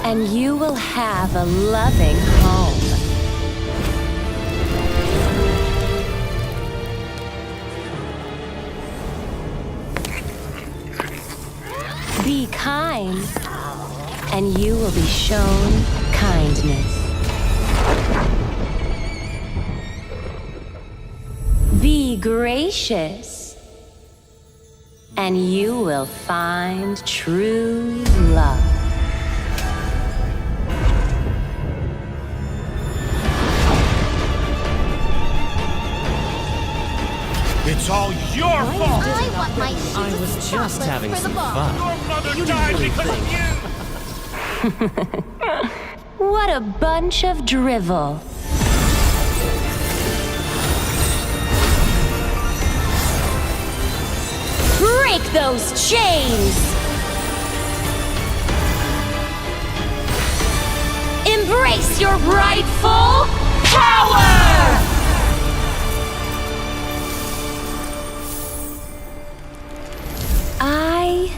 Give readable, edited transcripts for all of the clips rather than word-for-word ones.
and you will have a loving home. Be kind, and you will be shown kindness. Be gracious, and you will find true love. It's all your fault! I want my I was just having some fun. Your mother died because of you! What a bunch of drivel. Break those chains! Embrace your rightful power! I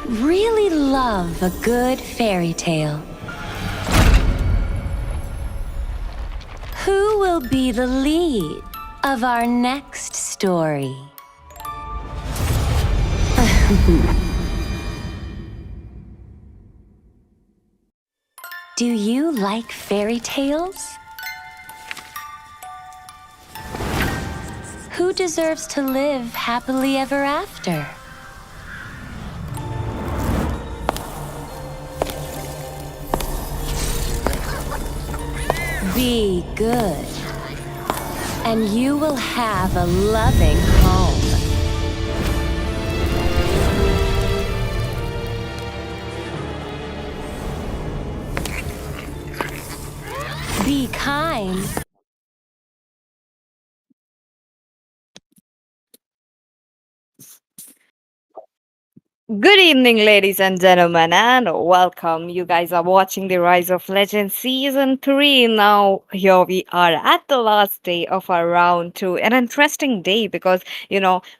really love a good fairy tale. Who will be the lead of our next story? Do you like fairy tales? Who deserves to live happily ever after? Be good, and you will have a loving home. Be kind. Good evening, ladies and gentlemen, and welcome. You guys are watching The Rise of Legends Season 3. Now, here we are at the last day of our round 2. An interesting day because,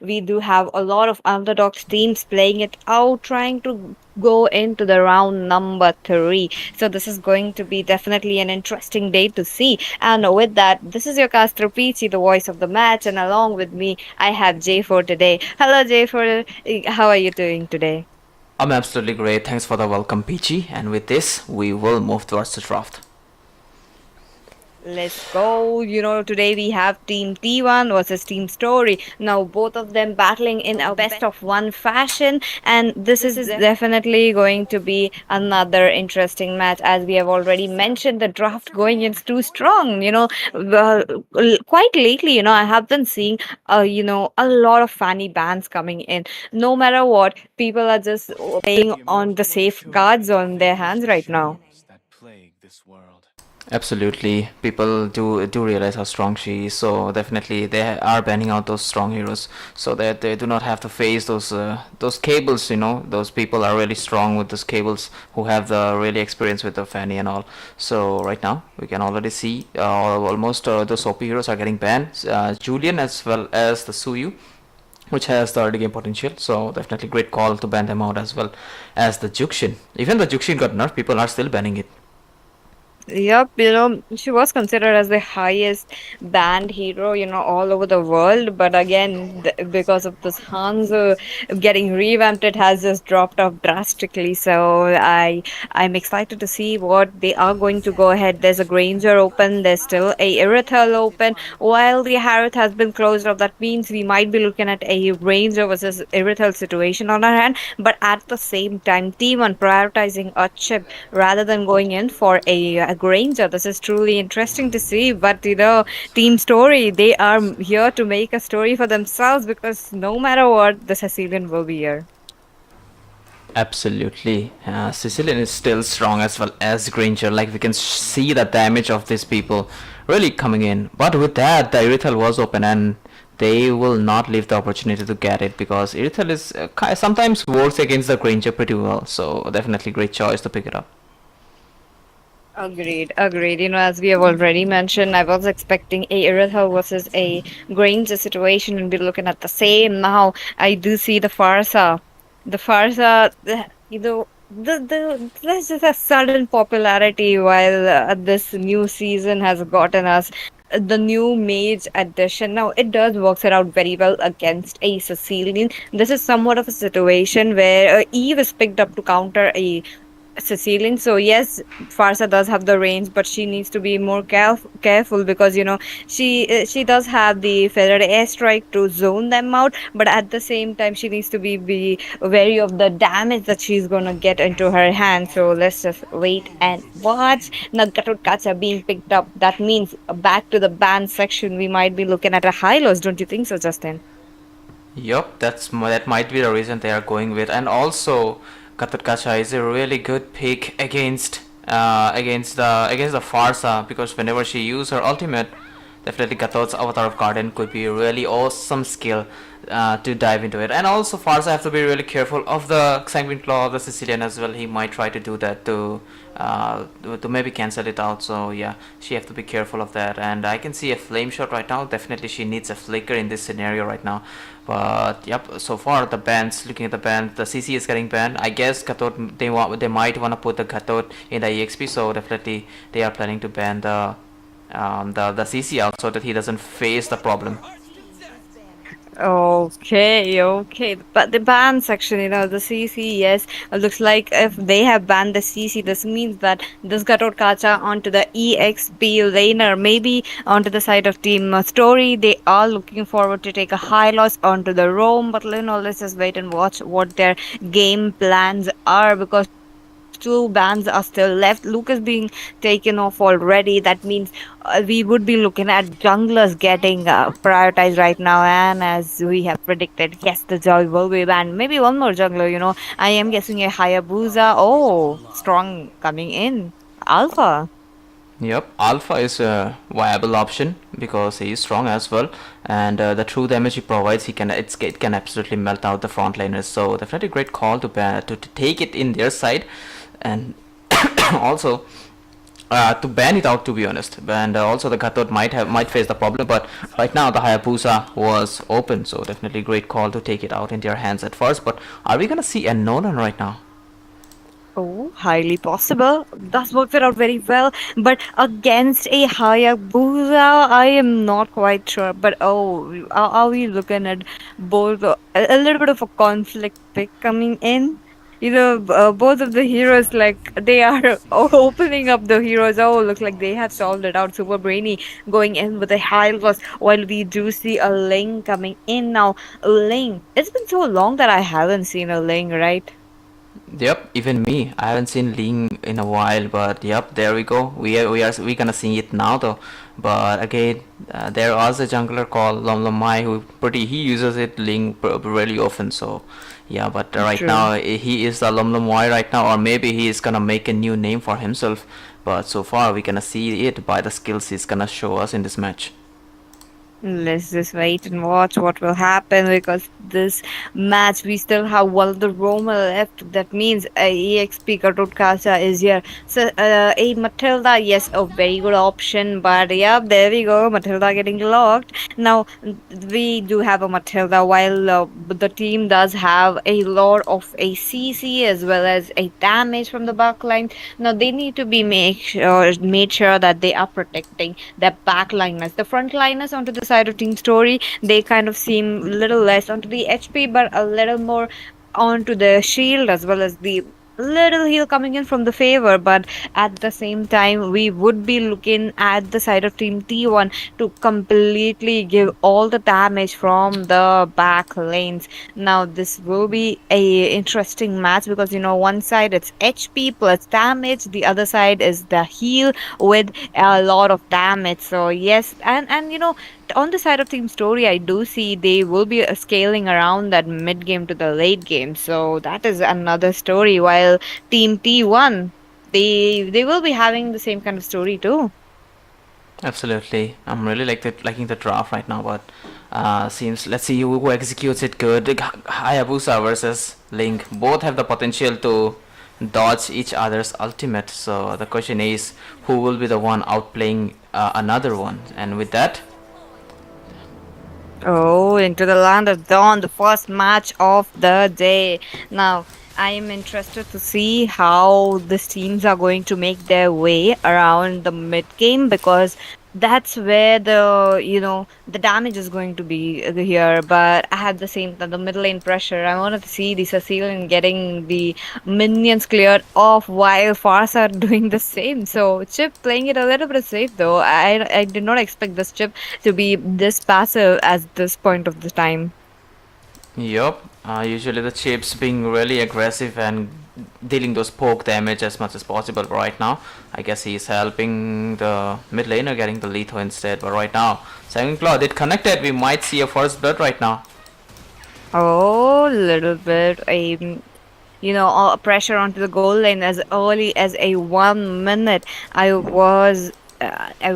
we do have a lot of underdog teams playing it out, trying to go into the round number 3. So, this is going to be definitely an interesting day to see. And with that, this is your caster Peachy, the voice of the match, and along with me, I have J4 today. Hello, J4. How are you doing today? I'm absolutely great. Thanks for the welcome, Peachy. And with this, we will move towards the draft. Let's go. Today we have Team T1 versus Team Story. Now, both of them battling in a best of one fashion, and this is definitely going to be another interesting match. As we have already mentioned, the draft going in too strong. Quite lately, I have been seeing, a lot of fanny bans coming in. No matter what, people are just playing on the safe cards on their hands right now. Absolutely, people do realize how strong she is. So definitely, they are banning out those strong heroes so that they do not have to face those cables. Those people are really strong with those cables who have the really experience with the fanny and all. So right now, we can already see almost those OP heroes are getting banned. Julian as well as the Suyu, which has the early game potential. So definitely great call to ban them out, as well as the Jukshin. Even the Jukshin got nerfed, people are still banning it. Yep, she was considered as the highest banned hero, all over the world. But again, because of this Hanzo getting revamped, it has just dropped off drastically. So I'm excited to see what they are going to go ahead. There's a Granger open, there's still a Irithel open, while the Harith has been closed off. That means we might be looking at a Granger versus Irithel situation on our hand. But at the same time, T1 prioritizing a chip rather than going in for a Granger. This is truly interesting to see. But Team Story, they are here to make a story for themselves because no matter what, the Sicilian will be here. Absolutely. Sicilian is still strong as well as Granger. Like we can see the damage of these people really coming in. But with that, the Irithel was open and they will not leave the opportunity to get it because Irithel is sometimes works against the Granger pretty well. So definitely great choice to pick it up. Agreed, agreed. As we have already mentioned, I was expecting a Irithel versus a Granger situation and be looking at the same. Now, I do see the Farsa. The Farsa, there's just a sudden popularity while this new season has gotten us the new mage addition. Now it does works it out very well against a Sicilian. This is somewhat of a situation where Eve is picked up to counter a Sicilian. So yes, Farsa does have the range, but she needs to be more careful because she does have the feathered airstrike to zone them out, but at the same time she needs to be wary of the damage that she's gonna get into her hand. So let's just wait and watch. Now Gatotkacha being picked up, that means back to the ban section. We might be looking at a high loss, don't you think so, Justin? Yup, that might be the reason they are going with, and also Katarkacha is a really good pick against the Farsa, because whenever she uses her ultimate, definitely Gatot's Avatar of Garden could be a really awesome skill to dive into it. And also Farsa have to be really careful of the Sanguine Claw of the Sicilian as well. He might try to do that to maybe cancel it out. So yeah, she have to be careful of that. And I can see a flame shot right now. Definitely she needs a flicker in this scenario right now. But yep, so far the bans, looking at the ban, the CC is getting banned. I guess Gatot, they might want to put the Gatot in the EXP, so definitely they are planning to ban the CC out so that he doesn't face the problem. Okay. But the ban section, the CC, yes, looks like if they have banned the CC, this means that this Gatot Kacha onto the EXP laner, maybe onto the side of Team Story. They are looking forward to take a high loss onto the Rome, but let's just wait and watch what their game plans are because two bans are still left. Luke is being taken off already. That means we would be looking at junglers getting prioritized right now. And as we have predicted, yes, the Joy will be banned. Maybe one more jungler, I am guessing a Hayabusa. Oh, strong coming in. Alpha. Yep, Alpha is a viable option because he is strong as well, and the true damage he provides, it can absolutely melt out the frontliners. So definitely great call to take it in their side, and also to ban it out, to be honest. And also the Gatot might face the problem, but right now the Hayabusa was open, so definitely great call to take it out in their hands at first. But are we gonna see a Nolan right now? Oh, highly possible. That works it out very well. But against a Hayabusa, I am not quite sure. But oh, are we looking at both a little bit of a conflict pick coming in? Both of the heroes, like they are opening up the heroes. Oh, looks like they have solved it out. Super Brainy going in with a high loss, while we do see a Ling coming in now. Ling, it's been so long that I haven't seen a Ling, right? Yep, even me. I haven't seen Ling in a while, but yep, there we go. We gonna see it now though. But again, there was a jungler called Lomlomai who he uses it Ling really often. So yeah, but right True. now he is the Lomlomai right now, or maybe he is gonna make a new name for himself. But so far we gonna see it by the skills he's gonna show us in this match. Let's just wait and watch what will happen because this match we still have Walter Roma left. That means EXP Karutkasa is here. So a Matilda, yes, a very good option. But yeah, there we go. Matilda getting locked. Now we do have a Matilda while the team does have a lot of a CC as well as a damage from the back line. Now they need to be made sure that they are protecting their backliners. The frontliners onto the side of Team Story, they kind of seem little less onto the HP, but a little more onto the shield as well as the little heal coming in from the favor. But at the same time, we would be looking at the side of Team T1 to completely give all the damage from the back lanes. Now this will be a interesting match because one side it's HP plus damage, the other side is the heal with a lot of damage. So yes, and on the side of Team Story, I do see they will be scaling around that mid game to the late game. So that is another story. While Team T1, they will be having the same kind of story too. Absolutely, I'm really liking the draft right now, but seems let's see who executes it good. Hayabusa versus Link both have the potential to dodge each other's ultimate. So the question is, who will be the one outplaying another one? And with that, Oh, into the land of dawn, the first match of the day. Now, I am interested to see how these teams are going to make their way around the mid game because that's where the damage is going to be here. But at the same time, the middle lane pressure, I wanted to see the Cecilian getting the minions cleared off while Fars are doing the same. So Chip playing it a little bit safe though. I did not expect this Chip to be this passive at this point of the time. Yup. Usually the chips being really aggressive and dealing those poke damage as much as possible. But right now, I guess he's helping the mid laner getting the lethal instead. But right now, Sanguine Claw did connected. We might see a first blood right now. Oh, little bit. Pressure onto the goal lane as early as a 1 minute. I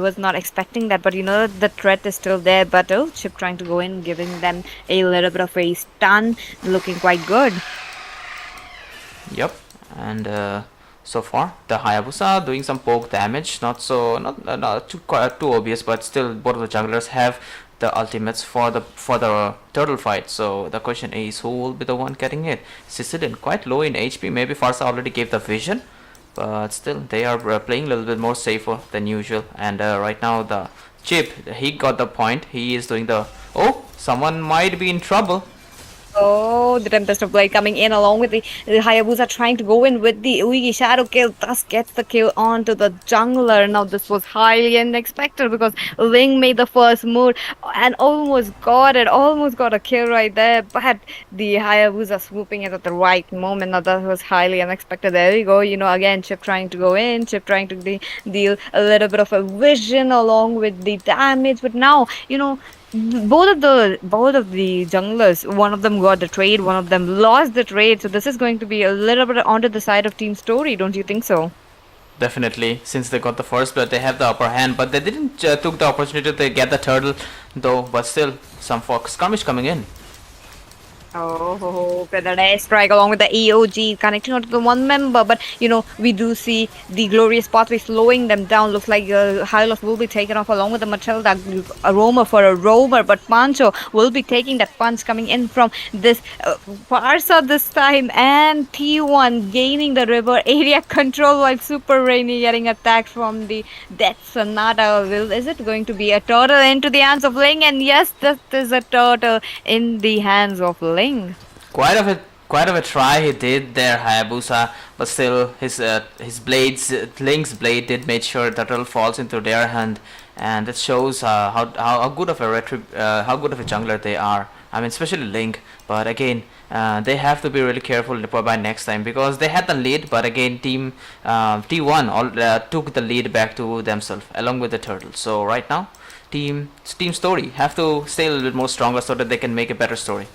was not expecting that, but the threat is still there. But oh, Chip trying to go in, giving them a little bit of a stun, looking quite good. Yep. And so far, the Hayabusa doing some poke damage. Not too obvious, but still both of the junglers have the ultimates for the turtle fight. So the question is, who will be the one getting it? Sicilian quite low in HP. Maybe Farsa already gave the vision, but still they are playing a little bit more safer than usual. And right now the Chip, he got the point. He is doing the, oh, someone might be in trouble. Oh, the Tempest of Blade coming in along with the Hayabusa trying to go in with the Uigi Shadow kill. Thus gets the kill onto the jungler. Now this was highly unexpected because Ling made the first move and almost got it. Almost got a kill right there. But the Hayabusa swooping in at the right moment. Now that was highly unexpected. There we go. Again, Chip trying to go in. Chip trying to deal a little bit of a vision along with the damage. But now, both of the junglers, one of them got the trade, one of them lost the trade. So this is going to be a little bit onto the side of Team Story, don't you think so? Definitely, since they got the first blood, they have the upper hand, but they didn't took the opportunity to get the turtle though. But still, some skirmish coming in. Oh, Grenade strike along with the EOG connecting onto the one member, but we do see the glorious pathway slowing them down. Looks like Hylos will be taken off along with the Matilda. A roamer for a roamer, but Pancho will be taking that punch coming in from this Farsa this time, and T1 gaining the river area control while Super Rainy getting attacked from the Death Sonata. Is it going to be a turtle into the hands of Ling? And yes, this is a turtle in the hands of Ling. Quite of a try he did there, Hayabusa, but still his blades, Link's blade did make sure the turtle falls into their hand, and it shows how good of how good of a jungler they are. I mean, especially Link. But again, they have to be really careful by next time because they had the lead, but again, team T1 took the lead back to themselves along with the turtle. So right now, team Story have to stay a little bit more stronger so that they can make a better story.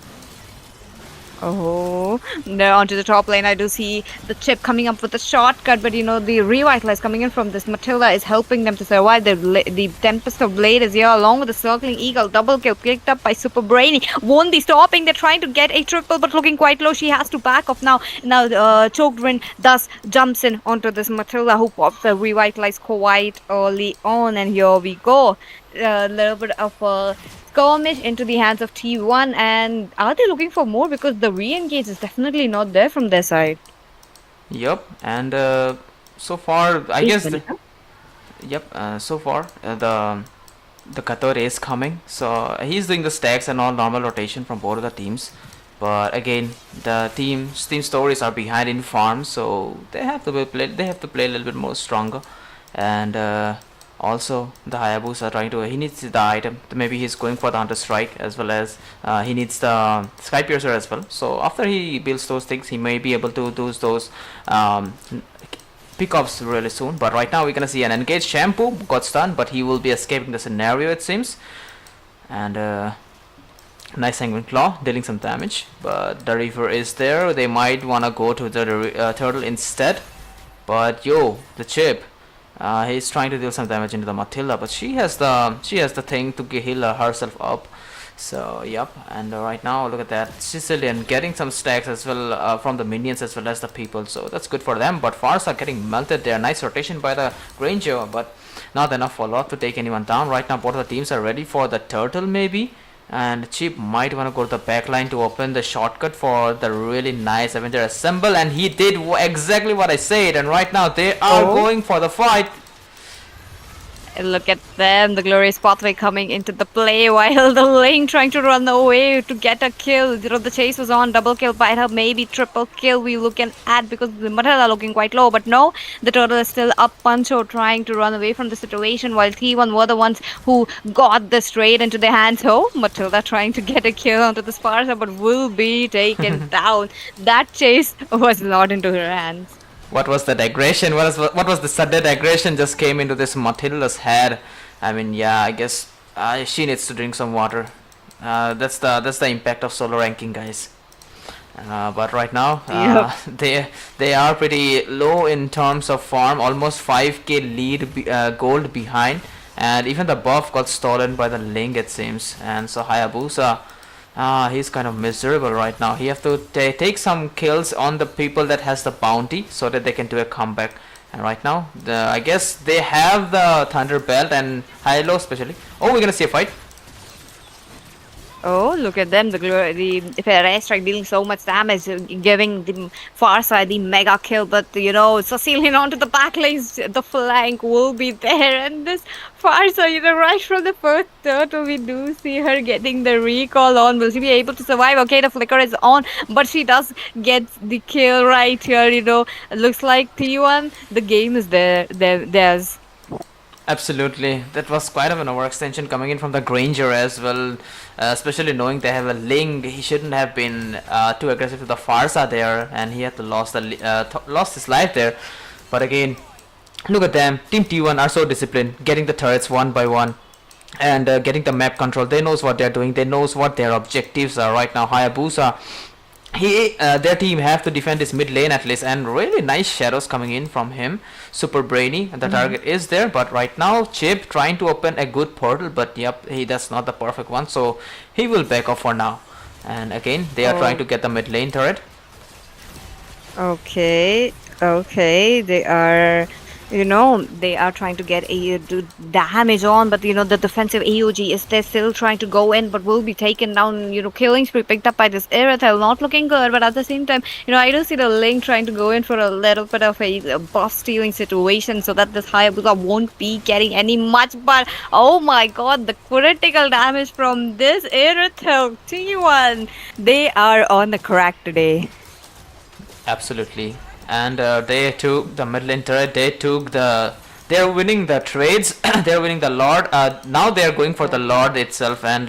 Oh, there onto the top lane, I do see the Chip coming up with a shortcut, but the Revitalize coming in from this Matilda is helping them to survive. The Tempest of Blade is here along with the Circling Eagle. Double kill picked up by Super Brainy. Won't be stopping. They're trying to get a triple, but looking quite low. She has to back off now. Now, Choked Wind thus jumps in onto this Matilda who pops the Revitalize quite early on, and here we go. A little bit of a skirmish into the hands of T1, and are they looking for more because the re-engage is definitely not there from their side. Yep, and so far I guess so far the Kator is coming, so he's doing the stacks and all normal rotation from both of the teams. But again, the team stories are behind in farm, so they have to play a little bit more stronger. And also the Hayabusa he needs the item. Maybe he's going for the Hunter Strike as well as he needs the Sky Piercer as well. So after he builds those things, he may be able to do those pickups really soon. But right now we're gonna see an engaged Shampoo got stunned, but he will be escaping the scenario, it seems. And nice Sanguine Claw dealing some damage, but the Reaver is there. They might wanna go to the turtle instead. But the Chip, he's trying to deal some damage into the Matilda, but she has the thing to heal herself up. So yep, and right now look at that, Sicilian getting some stacks as well from the minions as well as the people, so that's good for them. But Fars are getting melted there. Nice rotation by the Granger, but not enough for Lot to take anyone down. Right now both of the teams are ready for the turtle maybe, And Chip might want to go to the back line to open the shortcut for the really nice Avenger Assemble, and he did exactly what I said, and right now they are going for the fight. And look at them, the glorious pathway coming into the play while the Ling trying to run away to get a kill. You know, the chase was on, double kill by her, maybe triple kill we looking at because the Mattel are looking quite low. But no, the turtle is still up Pancho trying to run away from the situation while T1 were the ones who got the straight into their hands. Oh, Matilda trying to get a kill onto the Sparsa but will be taken down. That chase was not into her hands. What was that aggression? What was the sudden aggression just came into this Matilda's head? I mean, yeah, I guess she needs to drink some water. That's the impact of solo ranking, guys. But right now, they are pretty low in terms of farm. Almost 5k lead gold behind, and even the buff got stolen by the Ling, it seems. And so Hayabusa. He's kind of miserable right now. He have to take some kills on the people that has the bounty so that they can do a comeback. And right now, I guess they have the Thunder Belt and Hilo especially. Oh, we're gonna see a fight. Oh, look at them. The airstrike dealing so much damage, giving the far side the mega kill. But, you know, Sicilian onto the back lanes, the flank will be there. And this far side, you know, right from the first turtle, we do see her getting the recall on. Will she be able to survive? Okay, the flicker is on, but she does get the kill right here, you know. It looks like T1, the game is theirs. Absolutely, that was quite of an overextension coming in from the Granger as well, especially knowing they have a Ling. He shouldn't have been too aggressive to the Farsa there, and he had to lost his life there. But again, look at them. Team T1 are so disciplined, getting the turrets one by one, and getting the map control. They knows what they're doing. They knows what their objectives are right now. Hayabusa, their team have to defend this mid lane at least, and really nice shadows coming in from him. Super brainy, and the target is there, but right now Chip trying to open a good portal, but yep, that's not the perfect one, so he will back off for now. And again, they are trying to get the mid lane turret. Okay, they are, you know, they are trying to get a damage on, but you know the defensive AOG is there still trying to go in, but will be taken down. You know, killing spree picked up by this Irithel, not looking good, but at the same time, you know, I do see the Ling trying to go in for a little bit of a buff stealing situation so that this Hayabusa won't be getting any much. But oh my god, the critical damage from this Irithel T1, they are on the crack today. Absolutely. And they took the mid lane turret. They're winning the trades. They're winning the Lord. Now they're going for the Lord itself, and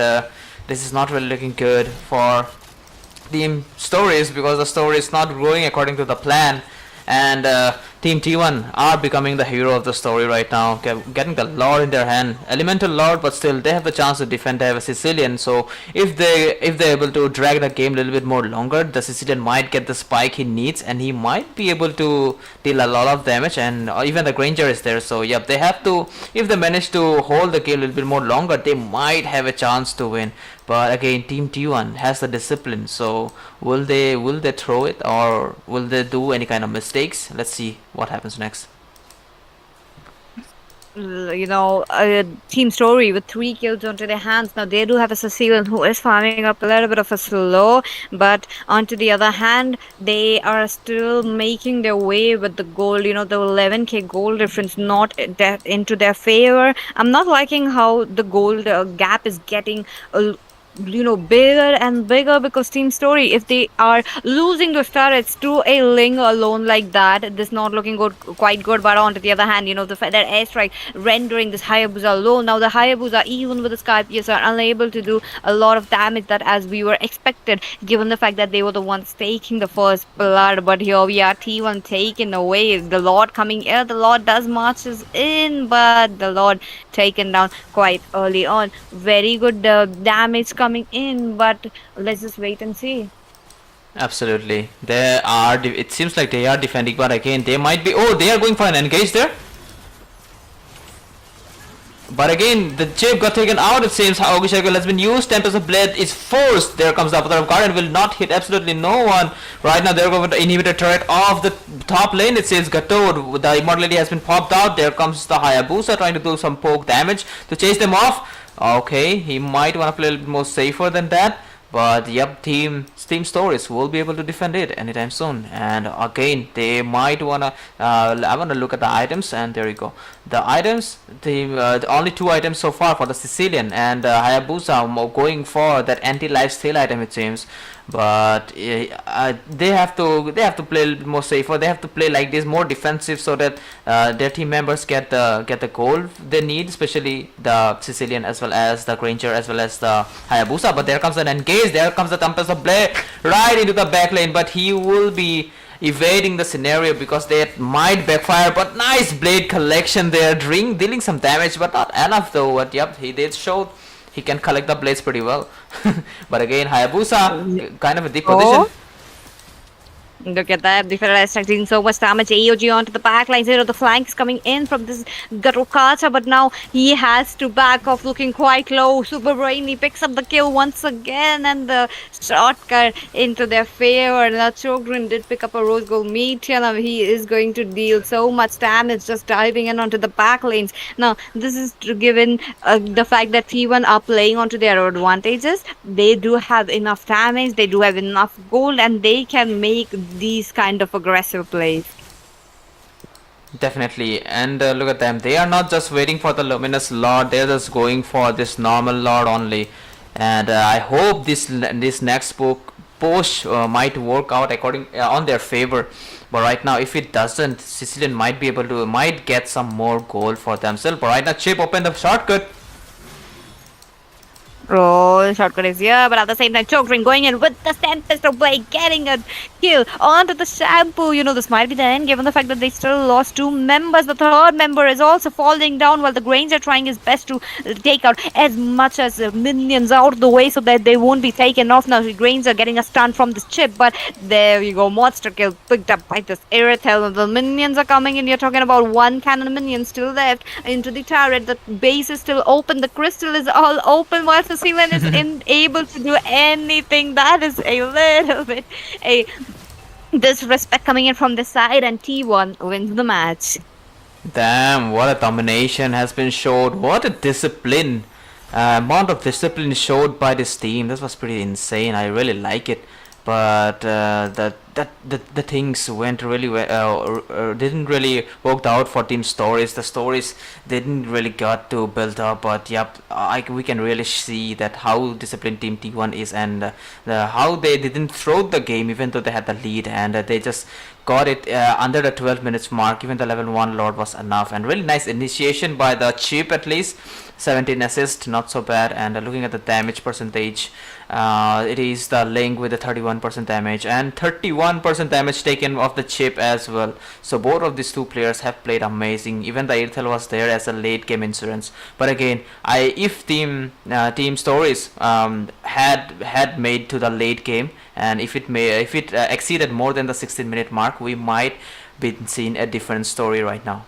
this is not really looking good for Team Stories because the story is not going according to the plan. And Team T1 are becoming the hero of the story right now, getting the Lord in their hand, elemental Lord, but still they have the chance to defend. They have a Sicilian, so if they're able to drag the game a little bit more longer, the Sicilian might get the spike he needs, and he might be able to deal a lot of damage. And even the Granger is there, so yep, they have to. If they manage to hold the game a little bit more longer, they might have a chance to win. But again, Team T1 has the discipline, so will they throw it, or will they do any kind of mistakes? Let's see what happens next. You know, Team Story with 3 kills onto their hands. Now they do have a Sicilian who is farming up a little bit of a slow, but onto the other hand, they are still making their way with the gold. You know, the 11k gold difference not into their favor. I'm not liking how the gold gap is getting you know, bigger and bigger because Team Story, if they are losing those turrets to a Ling alone like that, this not looking good, quite good. But on to the other hand, you know, that airstrike rendering this Hayabusa low. Now the Hayabusa, even with the Skypius, are unable to do a lot of damage that as we were expected, given the fact that they were the ones taking the first blood. But here we are, T1 taken away. The Lord coming here, the Lord does marches in, but the Lord taken down quite early on. Very good damage coming in, but let's just wait and see. Absolutely, they are. It seems like they are defending, but again, they might be. Oh, they are going for an engage there. But again, the chip got taken out. It seems Aogi Circle has been used. Tempest of Blade is forced. There comes the Avatar of Guardian. Will not hit absolutely no one. Right now, they're going to inhibit a turret of the top lane. It says Gato. The immortality has been popped out. There comes the Hayabusa trying to do some poke damage to chase them off. Okay, he might want to play a little bit more safer than that. But yep, Team Stories will be able to defend it anytime soon. And again, they might wanna. I wanna look at the items, and there you go. The items, the only two items so far for the Sicilian and Hayabusa going for that anti-life steal item, it seems. But they have to play a little bit more safer. They have to play like this, more defensive, so that their team members get the goal they need, especially the Sicilian as well as the Granger as well as the Hayabusa. But there comes an engage. There comes the Tempest of Blade right into the back lane, but he will be evading the scenario because that might backfire. But nice blade collection there, dealing some damage, but not enough though. But yep, he did show he can collect the blades pretty well. But again, Hayabusa kind of a deep position. Look at that. The Ferrari is taking so much damage. AOG onto the back line. The flanks coming in from this Garukata, but now he has to back off, looking quite low. Super Brainy picks up the kill once again, and the shortcut into their favor. Now Chogrin did pick up a rose gold meteor. Now he is going to deal so much damage just diving in onto the back lanes. Now this is given the fact that T1 are playing onto their advantages. They do have enough damage, they do have enough gold, and they can make these kind of aggressive plays. Definitely, and look at them. They are not just waiting for the Luminous Lord. They're just going for this normal Lord only. And I hope this next push might work out according on their favor. But right now, if it doesn't, Sicilian might get some more gold for themselves. But right now, Chip opened the shortcut. Roll shortcut is here, but at the same time, Chokring going in with the Tempest of Blade, getting a kill onto the Shampoo. This might be the end, given the fact that they still lost 2 members. The third member is also falling down, while the Granger trying his best to take out as much as minions out of the way so that they won't be taken off. Now, Granger getting a stun from this chip, but there you go, monster kill picked up by this Irithel. The minions are coming in. You're talking about 1 cannon minion still left into the turret. The base is still open. The crystal is all open, while Sicilian is unable to do anything. That is a little bit a disrespect coming in from the side, and T1 wins the match. Damn, what a domination has been showed. What a discipline. Amount of discipline showed by this team. This was pretty insane. I really like it. But the things went really didn't really work out for Team Stories. The stories didn't really got to build up, but yep, we can really see that how disciplined Team T1 is, and how they didn't throw the game even though they had the lead, and they just got it under the 12 minutes mark. Even the level 1 Lord was enough, and really nice initiation by the chip. At least 17 assists, not so bad. And looking at the damage percentage, it is the Link with the 31% damage and 31% damage taken off the chip as well. So both of these two players have played amazing. Even the Irithel was there as a late game insurance. But again, if Team Stories had made to the late game, and if it exceeded more than the 16-minute mark, we might be seeing a different story right now.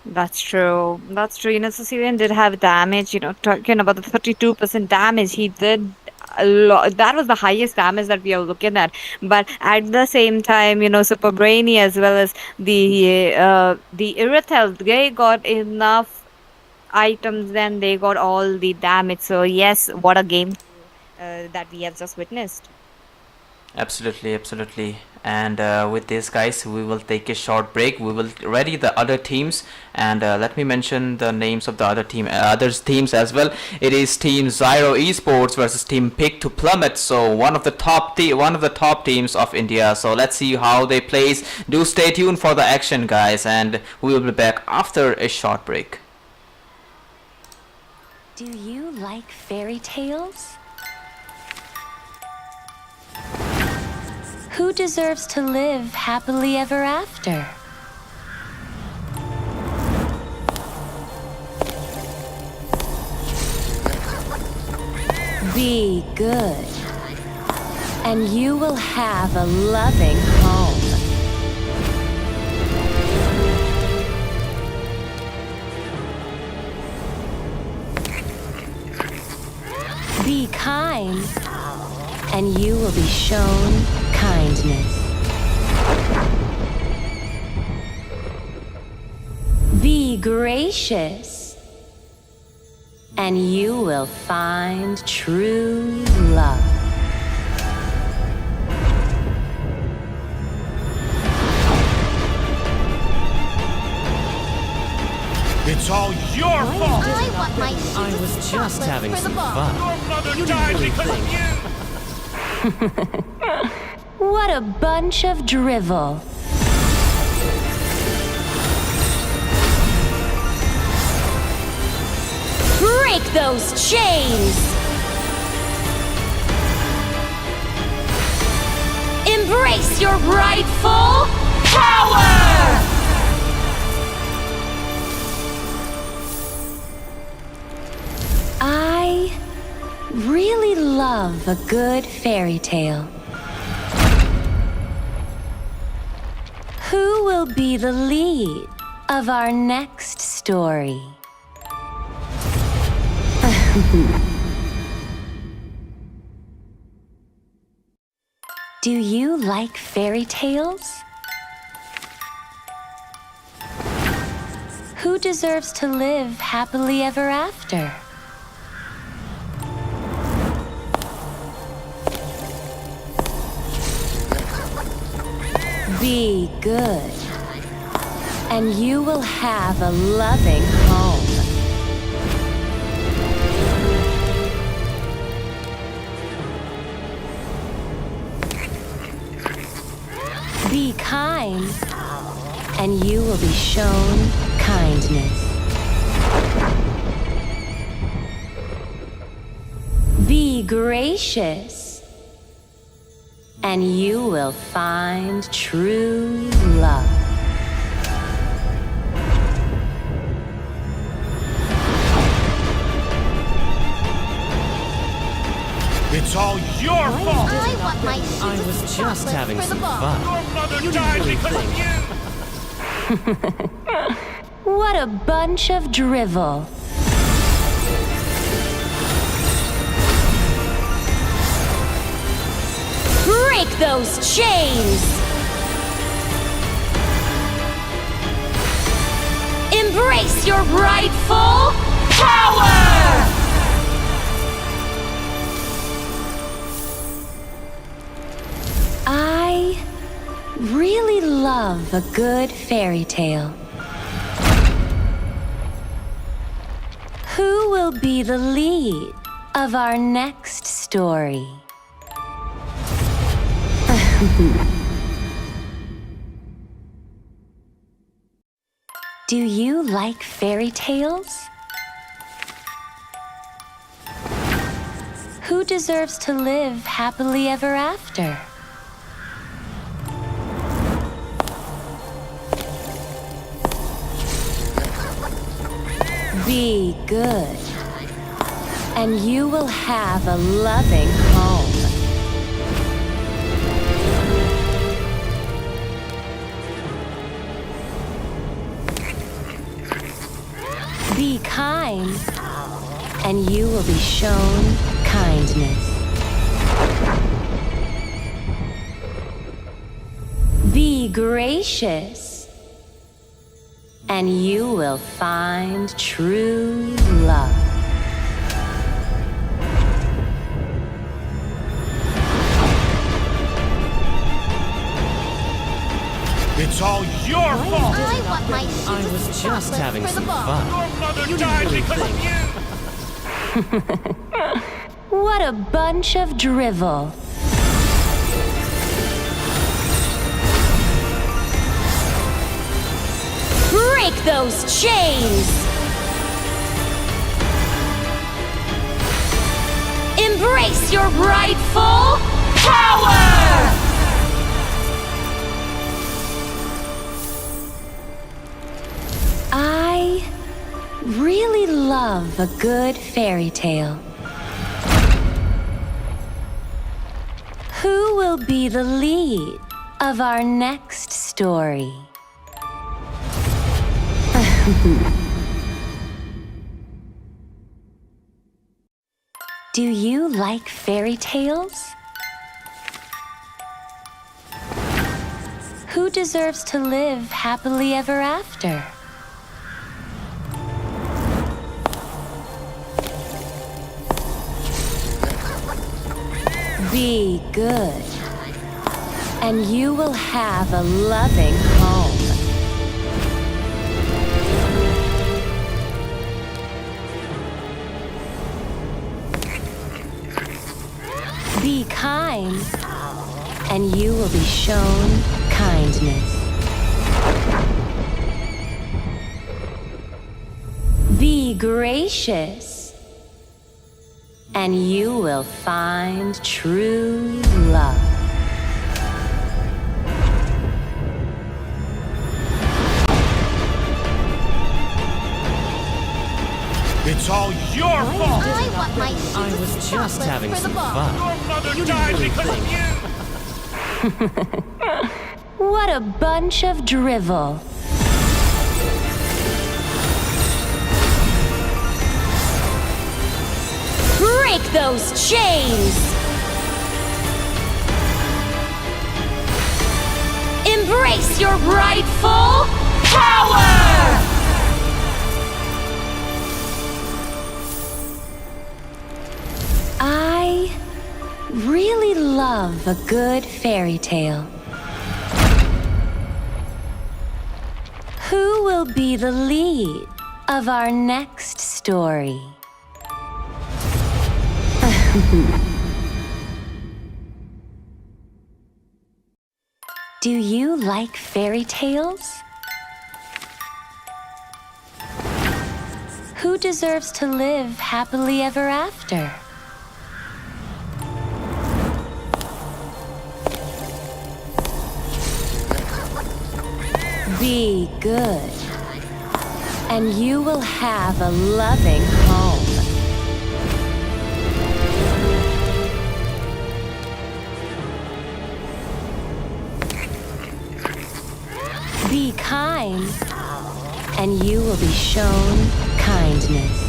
That's true. That's true. Sicilian did have damage. Talking about the 32% damage, he did a lot. That was the highest damage that we are looking at. But at the same time, Super Brainy as well as the Irithel, they got enough items, and they got all the damage. So yes, what a game that we have just witnessed. Absolutely. And with this, guys, we will take a short break. We will ready the other teams, and let me mention the names of the other teams as well. It is Team Zyro Esports versus Team Pick to Plummet. So one of the top teams of India. So let's see how they plays. Do stay tuned for the action, guys, and we will be back after a short break. Do you like fairy tales? Who deserves to live happily ever after? Be good, and you will have a loving home. kind, and you will be shown kindness. Be gracious, and you will find true love. It's all your fault! I want my I was just having for the some ball. fun. Your mother You died didn't because of think. you! What a bunch of drivel. Break those chains! Embrace your rightful power! I really love a good fairy tale. Who will be the lead of our next story? Do you like fairy tales? Who deserves to live happily ever after? Be good, and you will have a loving home. Be kind, and you will be shown kindness. Be gracious, and you will find true love. It's all your fault! I want my I was just having for the some ball. fun. Your mother You died didn't because think. of you! What a bunch of drivel. Break those chains! Embrace your rightful power! I really love a good fairy tale. Who will be the lead of our next story? Do you like fairy tales? Who deserves to live happily ever after? Be good, and you will have a loving home. Be kind, and you will be shown kindness. Be gracious, and you will find true love. It's all your fault! I want my I was just having for the some ball. fun. Your mother You died didn't because think. of you! What a bunch of drivel. Break those chains! Embrace your rightful power! I really love a good fairy tale. Who will be the lead of our next story? Do you like fairy tales? Who deserves to live happily ever after? Be good, and you will have a loving home. Be kind, and you will be shown kindness. Be gracious, and you will find true love. It's all your fault! I want my I was just having for the some ball. fun. Your mother You didn't died really because of think. you! What a bunch of drivel. Break those chains! Embrace your rightful power! I really love a good fairy tale. Who will be the lead of our next story? Do you like fairy tales? Who deserves to live happily ever after? Be good, and you will have a loving home. Be kind, and you will be shown kindness.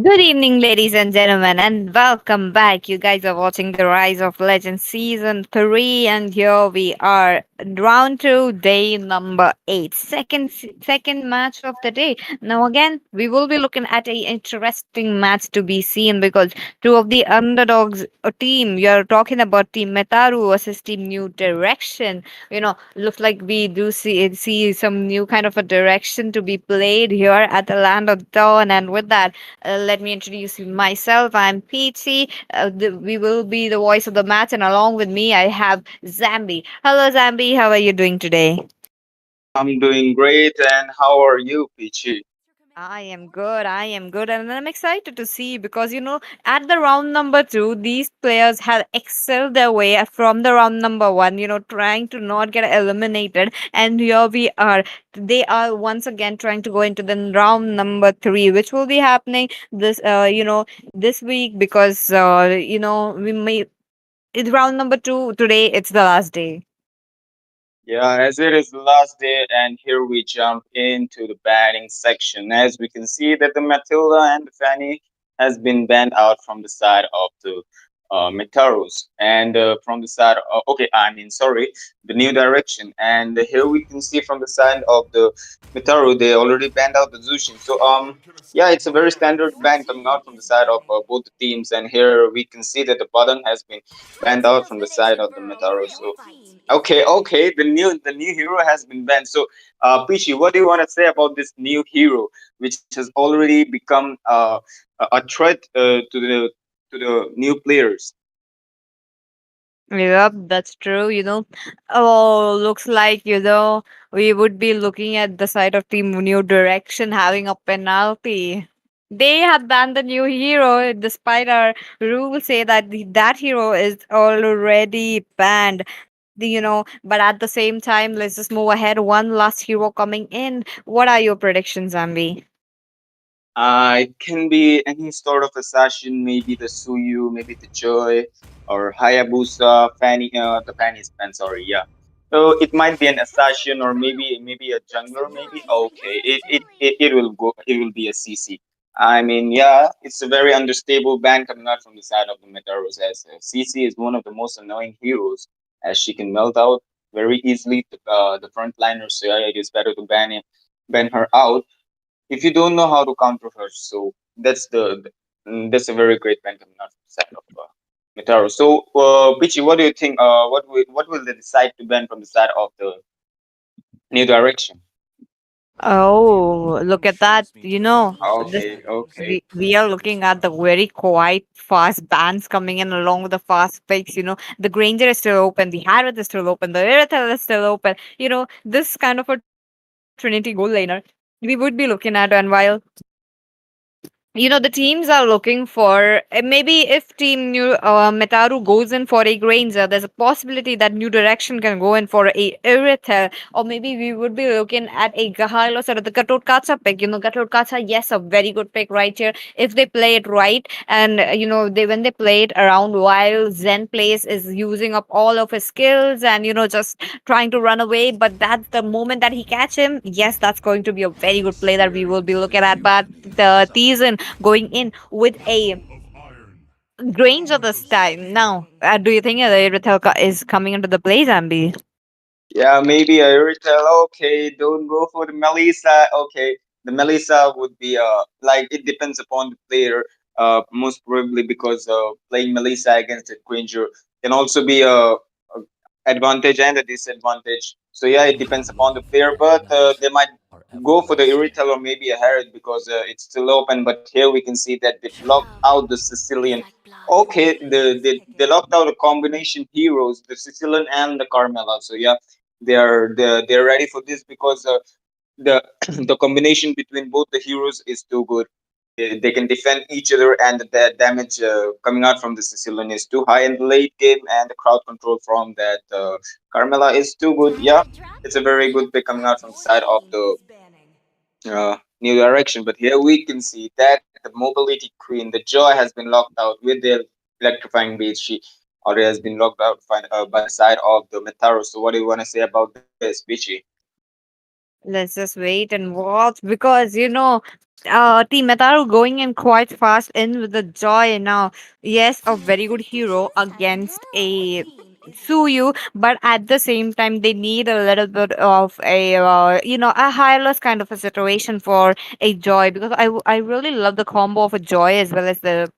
Good evening, ladies and gentlemen, and welcome back. You guys are watching The Rise of Legends Season 3, and here we are, round 2, day number 8, second match of the day. Now, again, we will be looking at a interesting match to be seen because two of the underdogs team, you're talking about Team Metaru versus Team New Direction. Looks like we do see some new kind of a direction to be played here at the Land of Dawn, and with that, let me introduce myself. I'm Peachy. We will be the voice of the match, and along with me, I have Zambi. Hello, Zambi. How are you doing today? I'm doing great, and how are you, Peachy? I am good. I am good, and I'm excited to see because at the round number 2, these players have excelled their way from the round number 1. Trying to not get eliminated, and here we are. They are once again trying to go into the round number 3, which will be happening this week because we may. It's round number 2 today. It's the last day. Yeah, as it is the last day, and here we jump into the batting section. As we can see that the Matilda and the Fanny has been banned out from the side of the Metaros, and from the side okay, I mean, sorry, the New Direction. And here we can see from the side of the Metaru, they already banned out the Zushin. So, yeah, it's a very standard ban coming out from the side of both the teams. And here we can see that the button has been banned out from the side of the Metaru. So, okay, okay. The new hero has been banned. So, Pichi, what do you want to say about this new hero, which has already become a threat to the new players? Yep, that's true. Oh, looks like, we would be looking at the side of Team New Direction having a penalty. They have banned the new hero despite our rules say that that hero is already banned. But at the same time, let's just move ahead. One last hero coming in. What are your predictions, Ambi? It can be any sort of assassin, maybe the Suyu, maybe the Joy, or Hayabusa, Fanny. The Fanny is banned. Sorry, yeah. So it might be an assassin or maybe a jungler maybe. Okay, it will go. It will be a CC. I mean, yeah, it's a very unstable ban coming out from the side of the Metaros as CC is one of the most annoying heroes as she can melt out very easily the frontliners. So yeah, it is better to ban her out if you don't know how to counter her. So that's a very great ban coming out from the side of Mitaro. So, Pichi, what do you think? What will they decide to ban from the side of the new direction? Oh, look at that. This Okay, okay. we are looking at the very quiet, fast bands coming in along with the fast picks. The Granger is still open, the Harrow is still open, the Irithel is still open. This kind of a Trinity goal laner we would be looking at, and while the teams are looking for maybe if team new Metaru goes in for a Granger, there's a possibility that new direction can go in for a Irithel, or maybe we would be looking at a Gahalos or the Katotkacha pick. Katotkacha, yes, a very good pick right here if they play it right, and they when they play it around while Zen plays is using up all of his skills and just trying to run away, but that's the moment that he catch him. Yes, that's going to be a very good play that we will be looking at, but the season going in with a Granger this time. Now, do you think the Ritelka is coming into the play, Zambi? Yeah, maybe a Irritel. Okay, don't go for the Melissa. Okay, the Melissa would be like it depends upon the player. Most probably because playing Melissa against a Granger can also be a advantage and a disadvantage. So yeah, it depends upon the player, but they might go for the Irritel or maybe a Herod because it's still open. But here we can see that they've locked out the Sicilian. Okay, they locked out a combination heroes, the Sicilian and the Carmela. So yeah, they're ready for this because the the combination between both the heroes is too good. They can defend each other, and the damage coming out from the Sicilian is too high in the late game, and the crowd control from that Carmela is too good. Yeah, it's a very good pick coming out from the side of the new direction. But here we can see that the mobility queen, the Joy, has been locked out with the electrifying beats. She already has been locked out by the side of the Metaro. So what do you want to say about this, Bichi? Let's just wait and watch because Team Metaru going in quite fast in with the Joy now. Yes, a very good hero against a Suyu, but at the same time they need a little bit of a hireless kind of a situation for a Joy, because I really love the combo of a Joy as well as the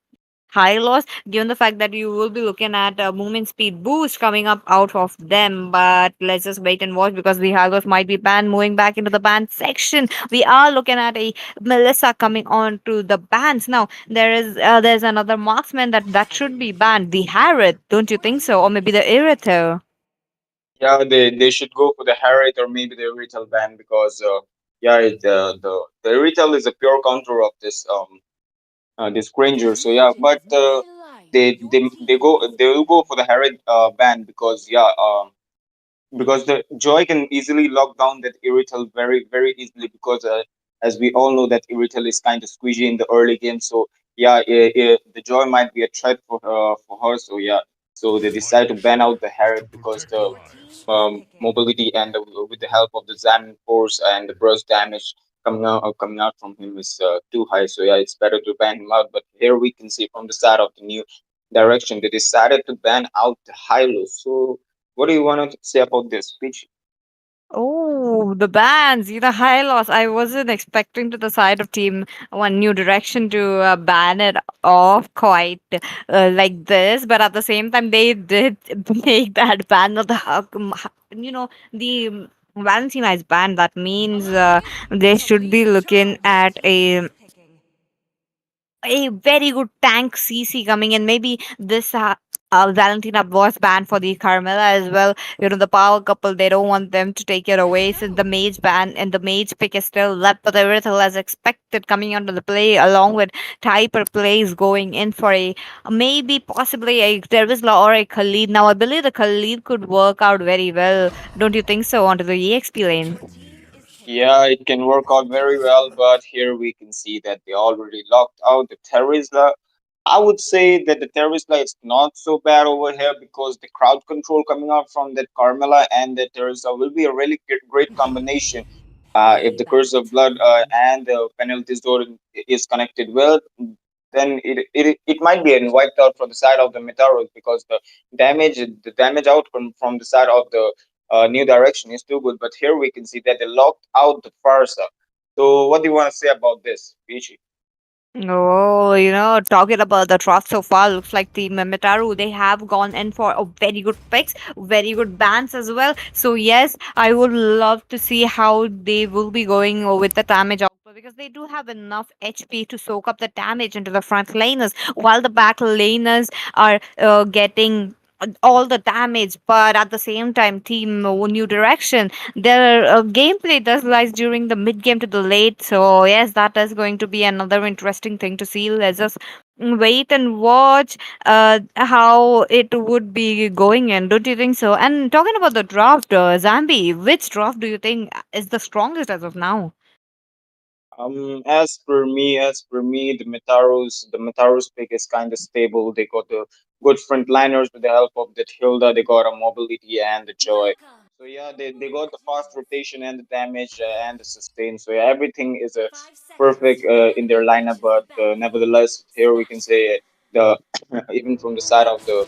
high loss, given the fact that you will be looking at a movement speed boost coming up out of them. But let's just wait and watch because the high loss might be banned. Moving back into the banned section, we are looking at a Melissa coming on to the bans. Now there's another marksman that should be banned, the Harrod, don't you think so? Or maybe the Irriter. Yeah, they should go for the Harriet or maybe the retail ban because yeah, the retail is a pure counter of this Granger. So yeah, but they will go for the Harriet ban because the Joy can easily lock down that Irrital very easily because as we all know that Irrital is kind of squeezy in the early game. So yeah, the Joy might be a threat for her. So yeah, so they decide to ban out the Harriet because the mobility and with the help of the Zan force and the burst damage coming out from him is too high. So yeah, it's better to ban him out. But here we can see from the side of the new direction they decided to ban out the Hylo. So what do you want to say about this speech? Oh, the bans, high loss. I wasn't expecting to the side of Team One New Direction to ban it off quite like this, but at the same time, they did make that ban of the Valentina is banned. That means they should be looking at a very good tank CC coming in. Maybe this Valentina was banned for the Carmela as well. The power couple, they don't want them to take it away since the mage ban and the mage pick is still left. But everything as expected coming onto the play along with Typer plays going in for a maybe possibly a Dervisla or a Khalid. Now, I believe the Khalid could work out very well. Don't you think so? Onto the EXP lane. Yeah, it can work out very well, but here we can see that they already locked out the Teresa. I would say that the Tervisla is not so bad over here because the crowd control coming out from that Carmela and the Teresa will be a really great combination. If the Curse of Blood and the Penalty Zone is connected well, then it might be wiped out from the side of the Metaros because the damage outcome from the side of the New Direction is too good. But here we can see that they locked out the Farsa. So what do you want to say about this, Pichi? Oh, talking about the draft so far, looks like the Mimitaru, they have gone in for a very good picks, very good bans as well. So, yes, I would love to see how they will be going with the damage output because they do have enough HP to soak up the damage into the front laners while the back laners are getting all the damage, but at the same time, team new direction, their gameplay does lies during the mid game to the late. So yes, that is going to be another interesting thing to see. Let's just wait and watch how it would be going in. Don't you think so? And talking about the draft, Zambi, which draft do you think is the strongest as of now? As per me, the Metaros pick is kind of stable. They got the good frontliners with the help of that Hilda. They got a mobility and the joy. So yeah, they got the fast rotation and the damage and the sustain. So yeah, everything is a perfect in their lineup. But nevertheless, here we can say the even from the side of the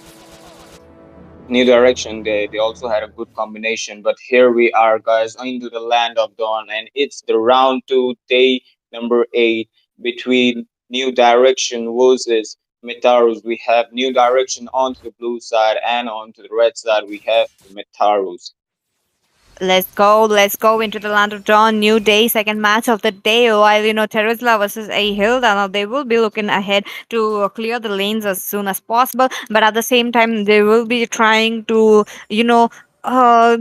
new direction. They also had a good combination. But here we are, guys, into the land of dawn, and it's the round two, day number 8 between New Direction versus Metarus. We have New Direction onto the blue side, and onto the red side we have the Metarus. Let's go into the land of Dawn. New day, second match of the day. While Terizla versus A Hilda, now they will be looking ahead to clear the lanes as soon as possible. But at the same time, they will be trying to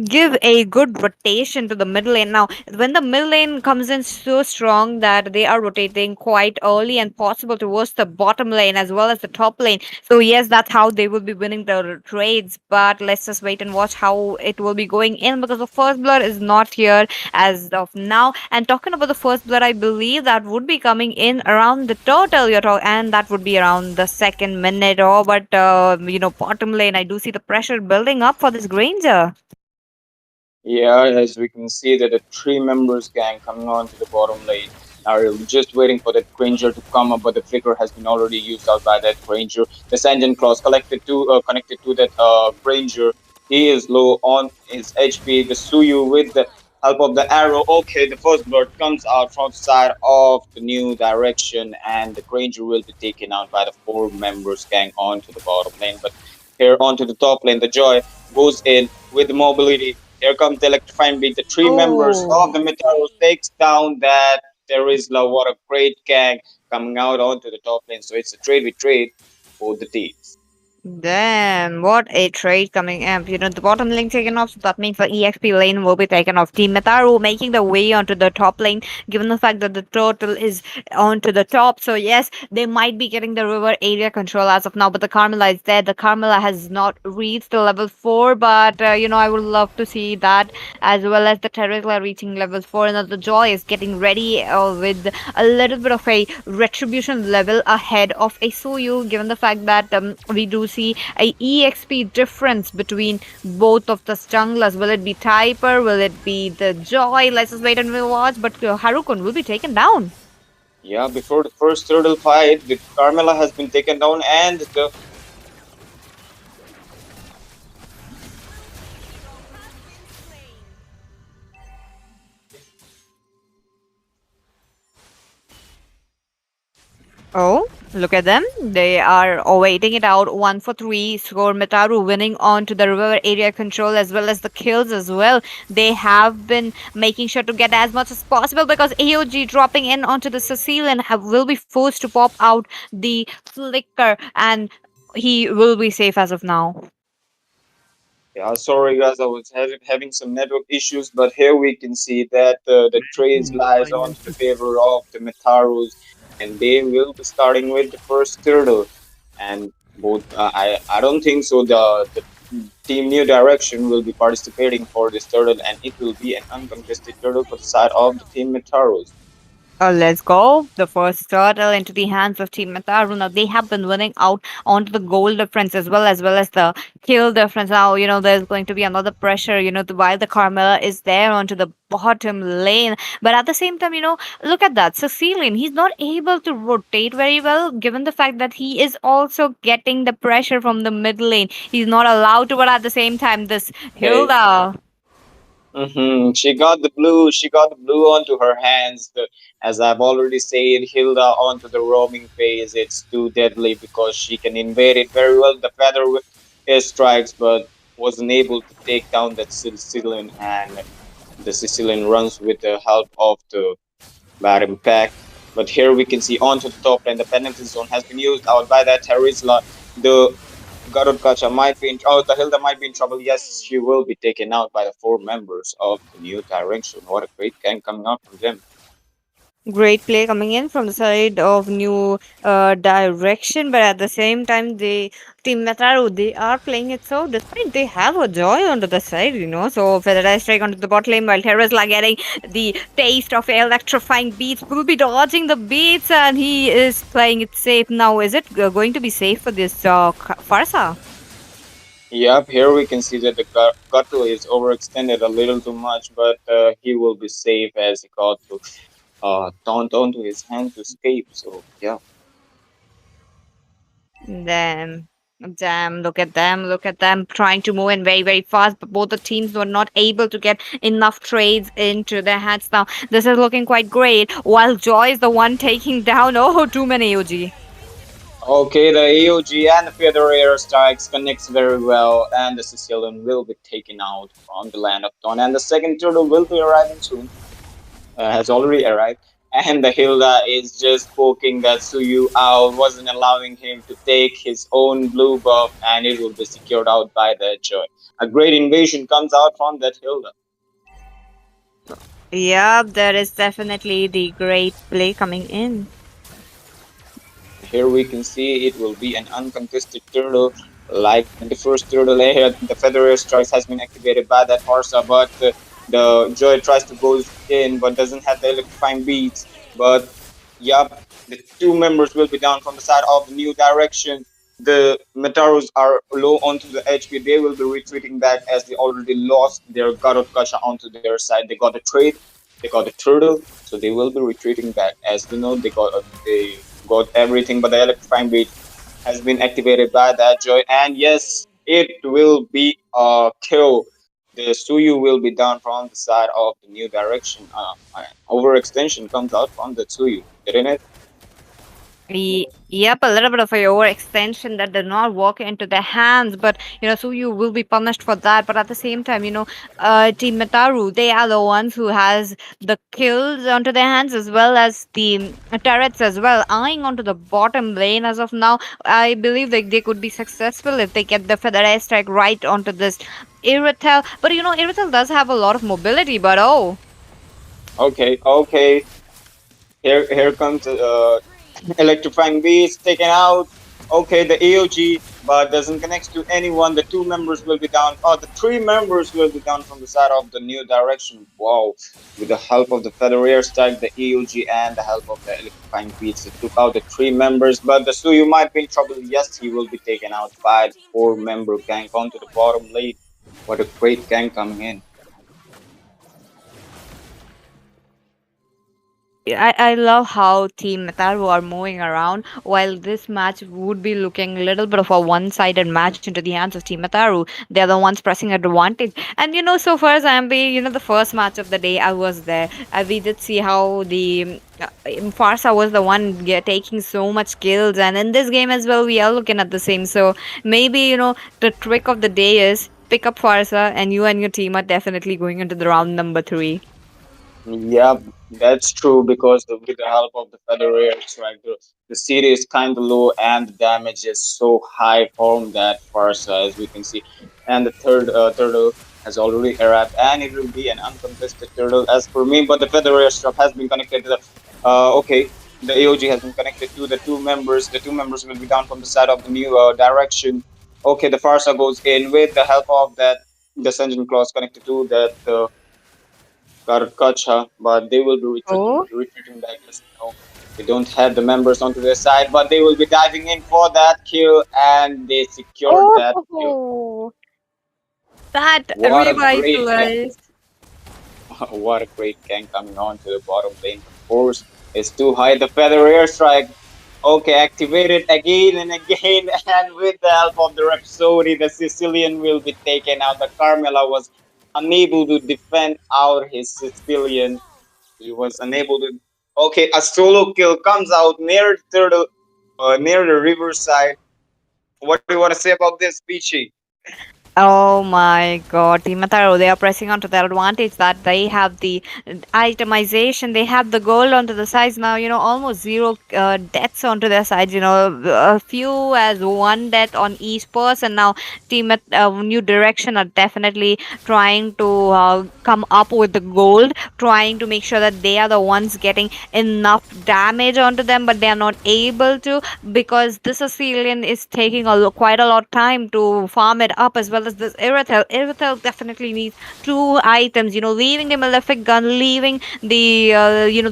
give a good rotation to the middle lane. Now, when the middle lane comes in so strong that they are rotating quite early and possible towards the bottom lane as well as the top lane. So yes, that's how they will be winning the trades. But let's just wait and watch how it will be going in because the first blood is not here as of now. And talking about the first blood, I believe that would be coming in around the total and that would be around the second minute. Or but bottom lane, I do see the pressure building up for this Granger. Yeah, as we can see that the three members gang coming on to the bottom lane are just waiting for that Granger to come up, but the flicker has been already used out by that Granger. The Sanjin Claws connected to that Granger. He is low on his HP. The Suyu with the help of the arrow. Okay, the first blood comes out from the side of the new direction, and the Granger will be taken out by the four members gang onto the bottom lane. But here onto the top lane, the Joy goes in with the mobility. Here comes the electrifying beat. The three members Oh. of the Meteoros takes down that there is love. What a great gang coming out onto the top lane. So it's a trade with trade for the teams. Damn, what a trade coming in. The bottom lane taken off, so that means the EXP lane will be taken off. Team Metaru making the way onto the top lane, given the fact that the turtle is onto the top. So, yes, they might be getting the river area control as of now, but the Carmela is there. The Carmela has not reached the level 4, but, I would love to see that as well as the Terrasla reaching level 4. And the Joy is getting ready with a little bit of a retribution level ahead of a Suyu, given the fact that we do see a EXP difference between both of the junglers. Will it be Typer? Will it be the Joy? Let's just wait and we'll watch. But Harukun will be taken down. Yeah, before the first turtle fight, the Carmela has been taken down, and the Oh, look at them. They are waiting it out. 1 for 3. Score Metaru winning on to the river area control as well as the kills as well. They have been making sure to get as much as possible because AOG dropping in onto the Sicilian will be forced to pop out the flicker and he will be safe as of now. yeah, sorry guys, I was having some network issues, but here we can see that the trades lies on to the favor of the Metaros, and they will be starting with the first turtle. And both, I don't think so. The team New Direction will be participating for this turtle, and it will be an uncontested turtle for the side of the team Metaros. Let's go. The first turtle into the hands of Team Mataru. Now they have been winning out onto the goal difference as well as the kill difference. Now there's going to be another pressure. While the Carmela is there onto the bottom lane, but at the same time, look at that. Sicilian, he's not able to rotate very well, given the fact that he is also getting the pressure from the mid lane. He's not allowed to, but at the same time, this Okay. Hilda. She got the blue. She got the blue onto her hands. As I've already said, Hilda onto the roaming phase. It's too deadly because she can invade it very well. The air strikes, but wasn't able to take down that Sicilian, and the Sicilian runs with the help of the bad impact. But here we can see onto the top lane, the penalty zone has been used out by that Terizla. The Garudkacha might be in the Hilda might be in trouble. Yes, she will be taken out by the four members of the new direction. What a great gang coming out from them. Great play coming in from the side of new direction, but at the same time, the team Metaru they are playing it so despite they have a joy onto the side, So Federer strike onto the bot lane while Terrasla getting the taste of electrifying beats, will be dodging the beats, and he is playing it safe. Now, is it going to be safe for this Farsa? Yep, here we can see that the Gato is overextended a little too much, but he will be safe as he got to taunt onto his hand to escape. So yeah. Damn. Damn, look at them trying to move in very, very fast, but both the teams were not able to get enough trades into their hands. Now, this is looking quite great, while Joy is the one taking down, oh, too many OG. Okay, the AOG and the Feather Air Strikes connects very well, and the Sicilian will be taken out from the land of Dawn, and the second turtle will be arriving soon. Has already arrived, and the Hilda is just poking that Suyu out, wasn't allowing him to take his own blue buff, and it will be secured out by the Joy. A great invasion comes out from that Hilda. Yep, there is definitely the great play coming in. Here we can see it will be an uncontested turtle, like the first turtle here. The Feather Strikes has been activated by that Harsa, but the Joy tries to go in, but doesn't have the electrifying beats. But yup, the two members will be down from the side of the new direction. The Metarus are low onto the HP. They will be retreating back as they already lost their God of Kasha onto their side. They got a trade, they got a turtle, so they will be retreating back. As you know, they got everything, but the electrifying beat has been activated by that Joy, and yes, it will be a kill. The Suyu will be down from the side of the new direction. Overextension comes out from the Suyu, didn't it? Yep, a little bit of a overextension that did not work into their hands, but so you will be punished for that. But at the same time, Team Metaru, they are the ones who has the kills onto their hands as well as the turrets as well, eyeing onto the bottom lane as of now. I believe that they could be successful if they get the feather air strike right onto this Iritel. But Iritel does have a lot of mobility, but oh. Okay, okay. Here comes electrifying beast taken out. Okay, the AOG, but doesn't connect to anyone. The two members will be down. Oh, the three members will be down from the side of the new direction. Wow. With the help of the Feather Air Strike, the AOG, and the help of the electrifying beats, it took out the three members. But the Suyu might be in trouble. Yes, he will be taken out by the four-member gang onto the bottom lane. What a great gang coming in. I love how Team Metaru are moving around while this match would be looking a little bit of a one-sided match into the hands of Team Metaru. They're the ones pressing advantage. And so far as IMB, the first match of the day, I was there. We did see how the Farsa was the one taking so much kills. And in this game as well, we are looking at the same. So maybe, the trick of the day is pick up Farsa and you and your team are definitely going into the round number 3. Yeah, that's true because with the help of the Federer strike, the CD is kind of low and the damage is so high from that Farsa, as we can see. And the third turtle has already arrived, and it will be an uncontested turtle as per me. But the Federer strap has been connected to the. Okay, the AOG has been connected to the two members. The two members will be down from the side of the new direction. Okay, the Farsa goes in with the help of that the Sungeon Claws connected to that. got Kacha, but they will be Oh, retreating back as we know. We don't have the members onto their side, but they will be diving in for that kill, and they secured that kill. oh, that What a great gank! revitalized. What a great gank coming on to the bottom lane. The force is too high. The feather airstrike. Okay, activated again and again, and with the help of the Rhapsody, the Sicilian will be taken out. The Carmela was unable to defend out his Sicilian. He was unable to. Okay, a solo kill comes out near the riverside. What do you want to say about this, Peachy? Oh my god, Team Mataro, they are pressing onto their advantage that they have the itemization, they have the gold onto the sides now, almost zero deaths onto their sides, a few as one death on each person. Now, New Direction are definitely trying to come up with the gold, trying to make sure that they are the ones getting enough damage onto them, but they are not able to because this Assyrian is taking quite a lot of time to farm it up as well as this Irithel. Irithel definitely needs two items, leaving the Malefic Gun, leaving the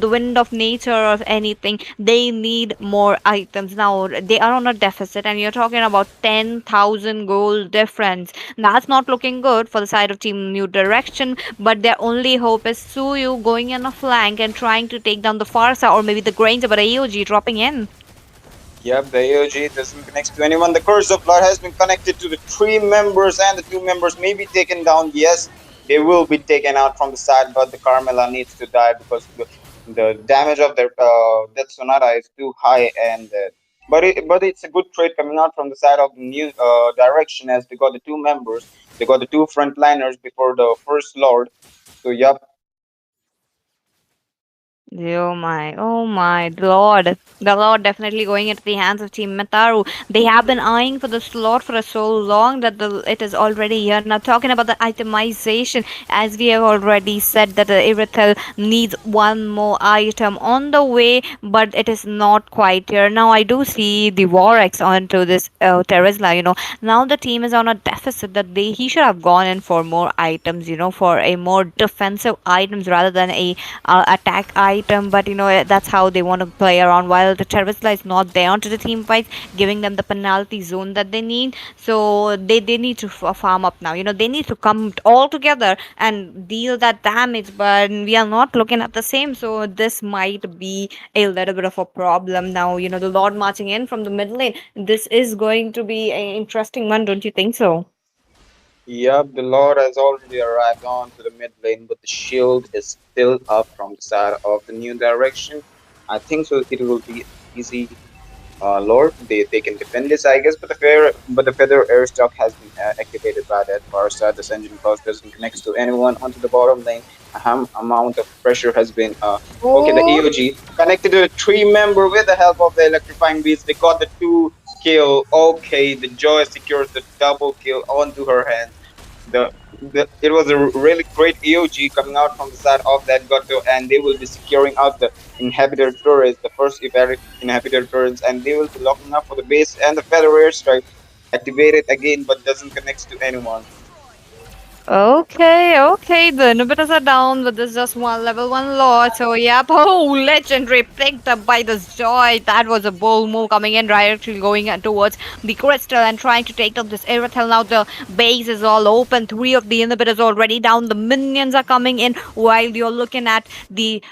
Wind of Nature or anything. They need more items. Now, they are on a deficit, and you're talking about 10,000 gold difference. That's not looking good for the side of Team New Direction, but their only hope is Suyu going in a flank and trying to take down the Farsa or maybe the Granger, but AOG dropping in. Yep, the AOG doesn't connect to anyone. The Curse of Blood has been connected to the three members, and the two members may be taken down. Yes, they will be taken out from the side, but the Carmela needs to die because the damage of their Death Sonata is too high. But it's a good trade coming out from the side of the new direction as they got the two members, they got the two frontliners before the first Lord. So yep, Oh my Lord. The Lord definitely going into the hands of Team Mataru. They have been eyeing for the slot for so long that it is already here. Now, talking about the itemization, as we have already said, that the Irithel needs one more item on the way, but it is not quite here. Now, I do see the Vorax onto this Teresla. Now the team is on a deficit that he should have gone in for more items, for a more defensive items rather than a attack item. But that's how they want to play around. While the Teresla is not there onto the team fights, giving them the penalty zone that they need. So they need to farm up now. They need to come all together and deal that damage. But we are not looking at the same. So this might be a little bit of a problem now. The Lord marching in from the mid lane. This is going to be an interesting one, don't you think so? yep, the Lord has already arrived on to the mid lane, but the shield is still up from the side of the new direction. I think so. It will be easy, Lord. They can defend this, I guess. But the feather airstock has been activated by that far side. The engine cost doesn't connect to anyone onto the bottom lane. A amount of pressure has been okay. The Oh, EOG connected to the three member with the help of the electrifying beast. They got the two kill. Okay, the Joy secures the double kill onto her hands. It was a really great EOG coming out from the side of that Goto, and they will be securing out the inhabited turrets, the first inhabited turrets, and they will be locking up for the base and the feather airstrike activated again, but doesn't connect to anyone. okay. The inhibitors are down, but there's just one level one lord. So yep. Oh, legendary picked up by this joy. That was a bold move coming in, directly going towards the crystal and trying to take up this Irithel. Now the base is all open. Three of the inhibitors already down. The minions are coming in while you're looking at the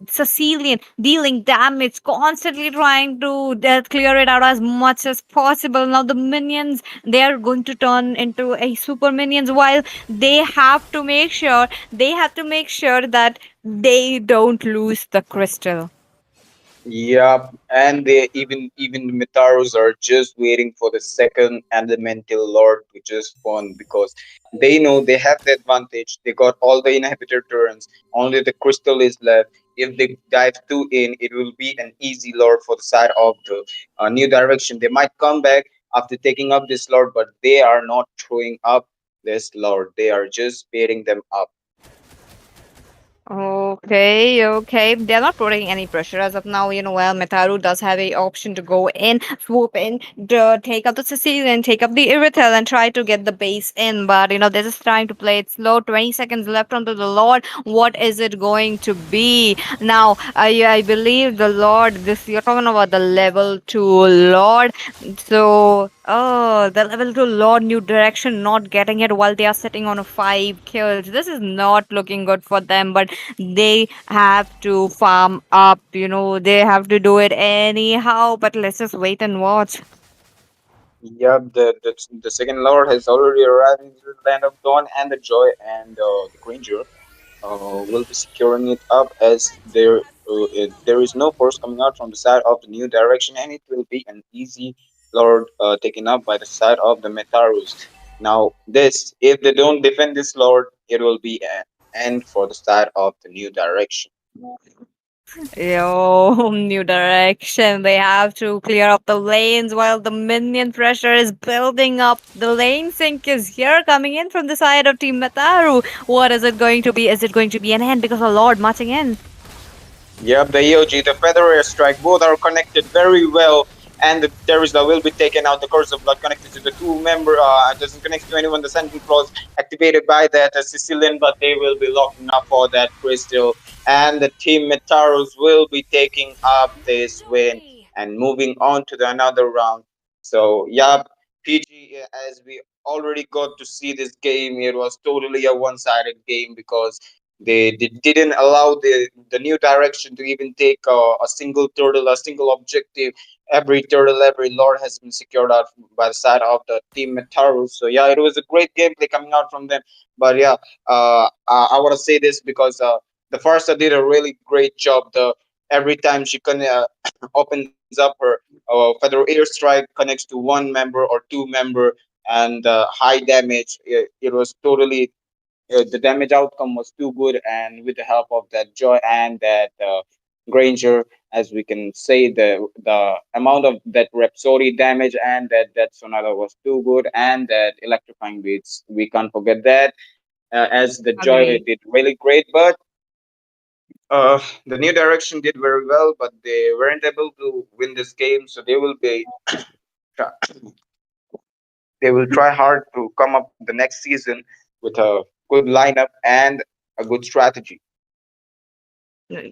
Sicilian dealing damage, constantly trying to clear it out as much as possible. Now the minions, they are going to turn into a super minions, while they have to make sure that they don't lose the crystal. Yeah, and they even the Mitaros are just waiting for the second elemental lord to just spawn because they know they have the advantage. They got all the inhibitor turns. Only the crystal is left. If they dive too in, it will be an easy lord for the side of the new direction. They might come back after taking up this lord, but they are not throwing up this lord. They are just pairing them up. Okay, okay. They're not putting any pressure as of now. Well, Metaru does have a option to go in, swoop in, take up the Sicilian, take up the Irithel, and try to get the base in. But they're just trying to play it slow. 20 seconds left onto the Lord. What is it going to be? Now, I believe the Lord, this you're talking about the level 2 Lord. So, oh, the level 2 Lord, new direction, not getting it while they are sitting on a 5 kills. This is not looking good for them, but they have to farm up, they have to do it anyhow. But let's just wait and watch. Yep, the second Lord has already arrived into the land of Dawn, and the Joy and the Granger will be securing it up as there is no force coming out from the side of the new direction, and it will be an easy Lord taken up by the side of the Metarus. Now, this if they don't defend this Lord, it will be an end for the side of the new direction. Yo, new direction. They have to clear up the lanes while the minion pressure is building up. The lane sync is here coming in from the side of Team Mataru. What is it going to be? Is it going to be an end because of Lord marching in? Yep, the EOG, the Feather Airstrike, both are connected very well, and the Terizla will be taken out. The Curse of Blood connected to the two member, doesn't connect to anyone. The Sending Clause activated by that Sicilian, but they will be locking up for that crystal. And the Team Metaros will be taking up this win and moving on to the another round. So, yep, PG, as we already got to see this game, it was totally a one-sided game because they didn't allow the new direction to even take a single turtle, a single objective. Every turtle, every lord has been secured out by the side of the team Metaru. So yeah, it was a great gameplay coming out from them. But yeah, I want to say this because the Farsa did a really great job. The every time she opens up her feather airstrike connects to one member or two member and high damage. It was totally the damage outcome was too good, and with the help of that Joy and that Granger, as we can say, the amount of that Rhapsody damage and that Sonata was too good, and that electrifying beats, we can't forget that. As the Joy Agree. did really great, but the New Direction did very well, but they weren't able to win this game, so they will try hard to come up the next season with a good lineup and a good strategy.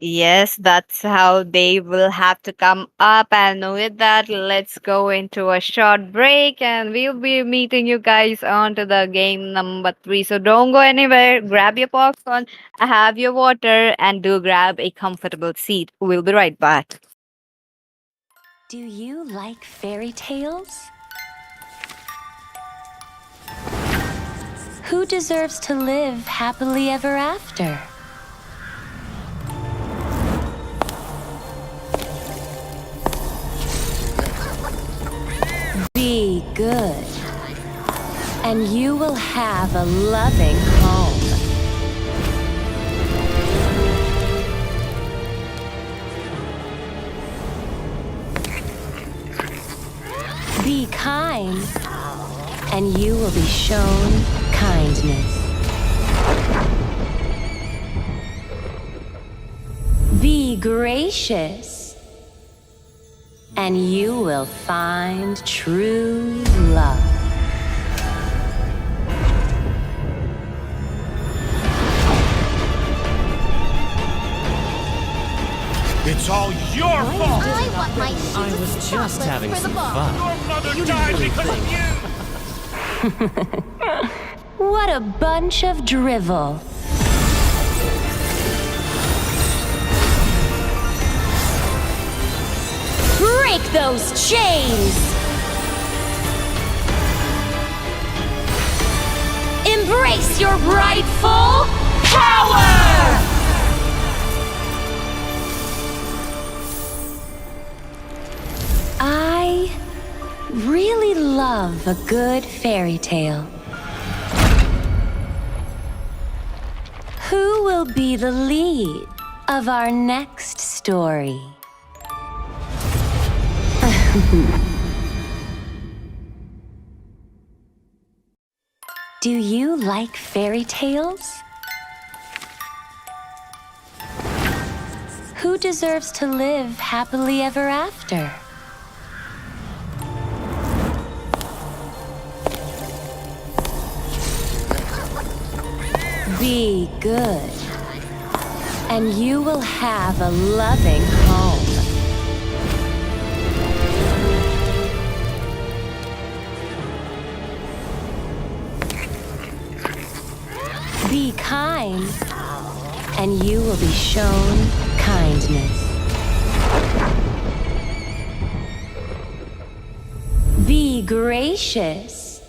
Yes, that's how they will have to come up. And with that, let's go into a short break and we'll be meeting you guys on to the game number 3. So don't go anywhere. Grab your popcorn, have your water, and do grab a comfortable seat. We'll be right back. Do you like fairy tales? Who deserves to live happily ever after? Be good, and you will have a loving home. Be kind, and you will be shown kindness. Be gracious, and you will find true love. It's all your fault! I want my I was just having some fun. Your mother died because of you! What a bunch of drivel. Break those chains! Embrace your rightful power! I really love a good fairy tale. Who will be the lead of our next story? Do you like fairy tales? Who deserves to live happily ever after? Be good, and you will have a loving home. Be kind, and you will be shown kindness. Be gracious,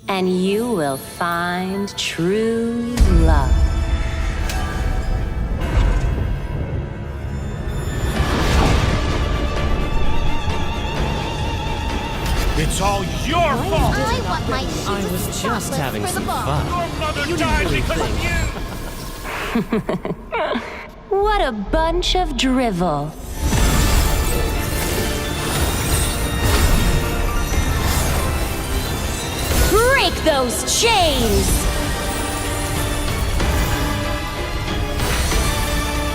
and you will find true love. It's all your fault! I want my I was just having for the some ball. fun. Your mother You died really because think- of you! What a bunch of drivel. Break those chains!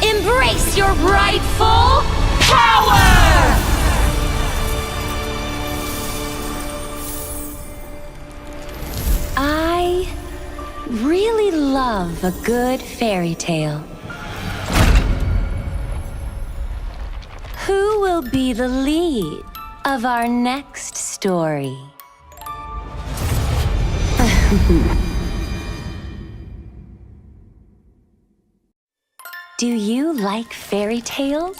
Embrace your rightful power! I really love a good fairy tale. Who will be the lead of our next story? Do you like fairy tales?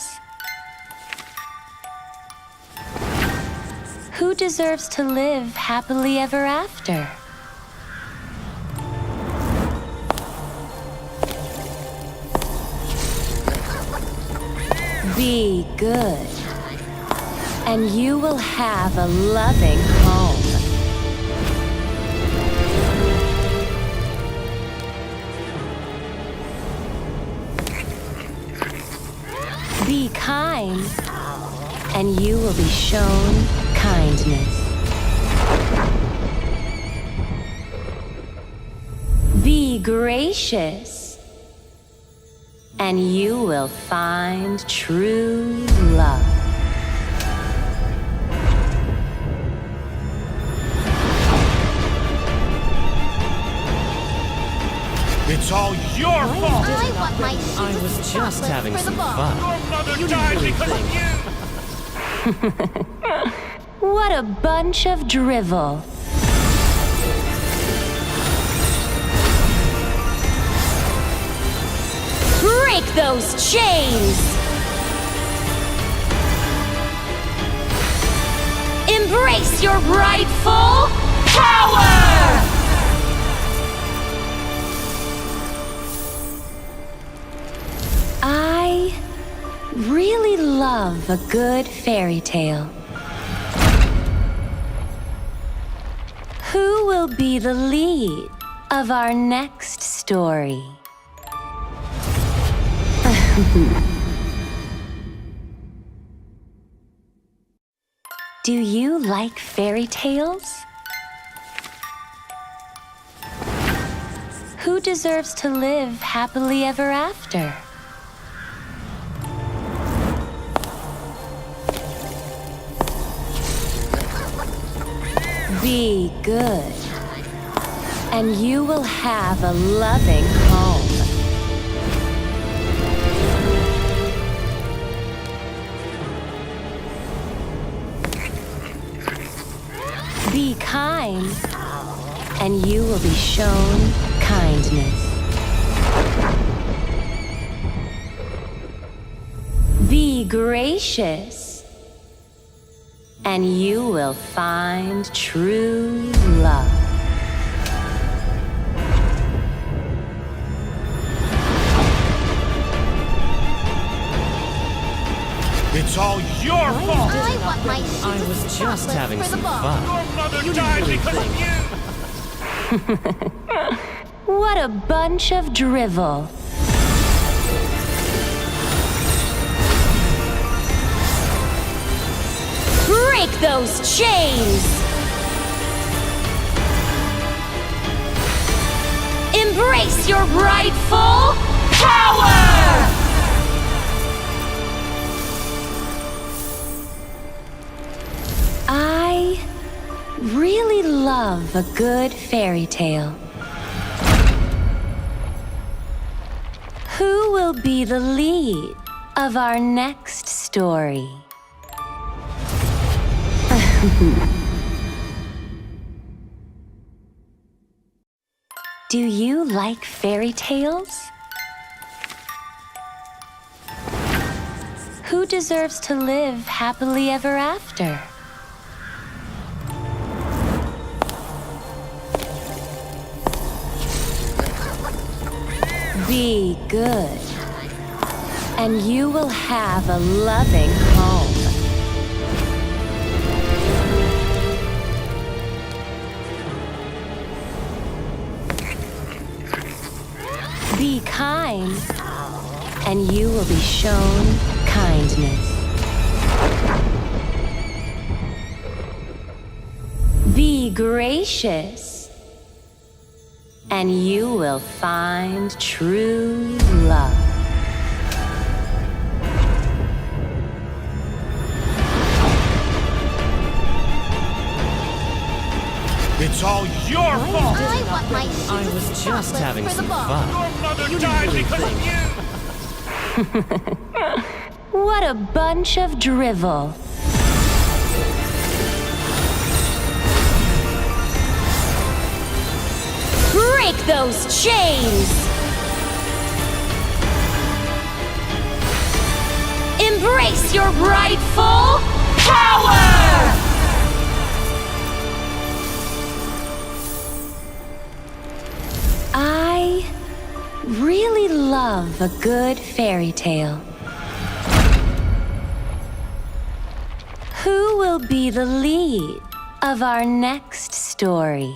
Who deserves to live happily ever after? Be good, and you will have a loving home. Be kind, and you will be shown kindness. Be gracious, and you will find true love. It's all your fault! I want my I was just having for the some ball. fun. Your mother You died really because think- of you! What a bunch of drivel. Break those chains! Embrace your rightful power! I really love a good fairy tale. Who will be the lead of our next story? Do you like fairy tales? Who deserves to live happily ever after? Be good, and you will have a loving home. Be kind, and you will be shown kindness. Be gracious, and you will find true love. It's all your fault! I want my I was just having for the some ball. fun. Your mother died really because think- of you! What a bunch of drivel. Break those chains! Embrace your rightful power! really love a good fairy tale. Who will be the lead of our next story? Do you like fairy tales? Who deserves to live happily ever after? Be good, and you will have a loving home. Be kind, and you will be shown kindness. Be gracious, and you will find true love. It's all your fault! I want my I was just having for the some ball. fun. Your mother You died didn't really because of you! What a bunch of drivel. Break those chains! Embrace your rightful power! I really love a good fairy tale. Who will be the lead of our next story?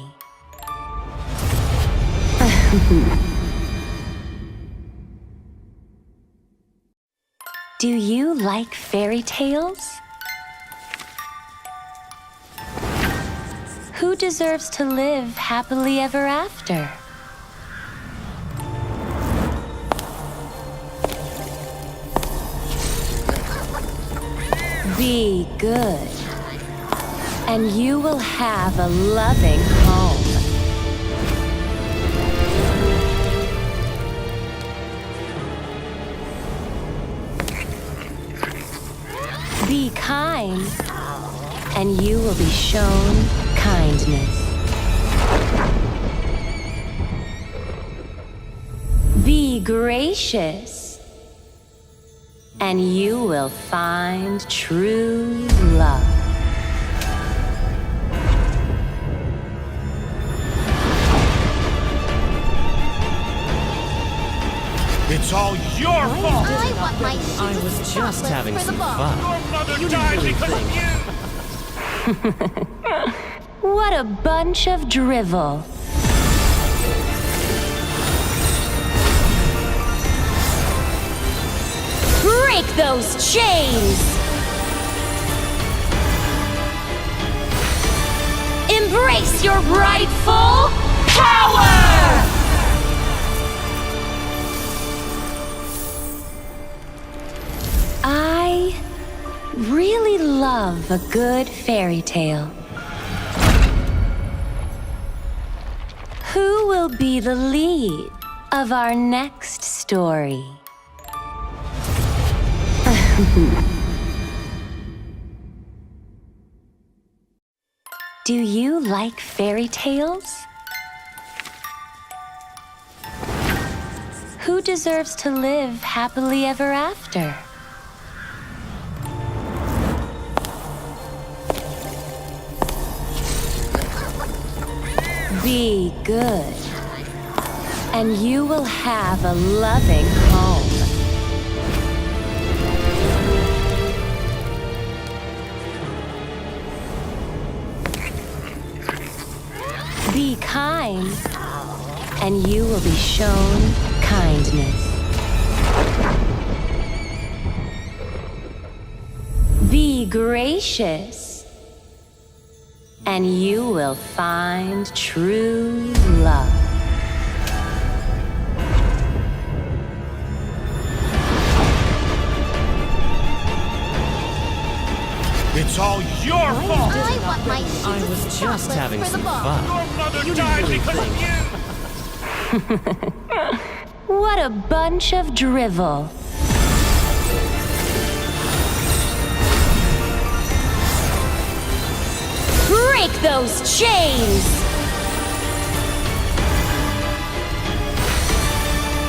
Do you like fairy tales? Who deserves to live happily ever after? Be good, and you will have a loving home. Be kind, and you will be shown kindness. Be gracious, and you will find true love. It's all your fault! I want my I was just having for the some ball. fun. Your mother You died didn't because really of you! What a bunch of drivel. Break those chains! Embrace your rightful power! I really love a good fairy tale. Who will be the lead of our next story? Do you like fairy tales? Who deserves to live happily ever after? Be good, and you will have a loving home. Be kind, and you will be shown kindness. Be gracious, and you will find true love. It's all your fault! I want my I was just having for the some ball. fun. Your mother You died really because think- of you! What a bunch of drivel. Break those chains!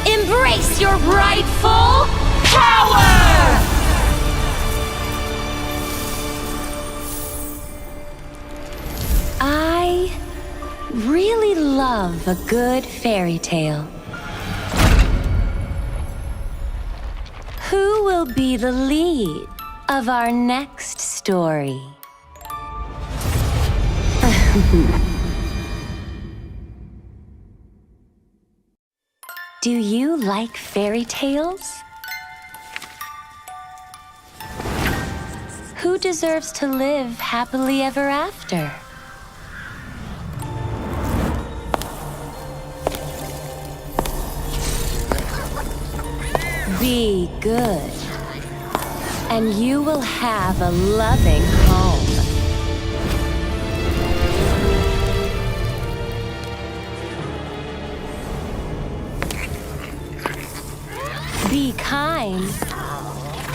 Embrace your rightful power! I really love a good fairy tale. Who will be the lead of our next story? Do you like fairy tales? Who deserves to live happily ever after? Be good, and you will have a loving home. Be kind,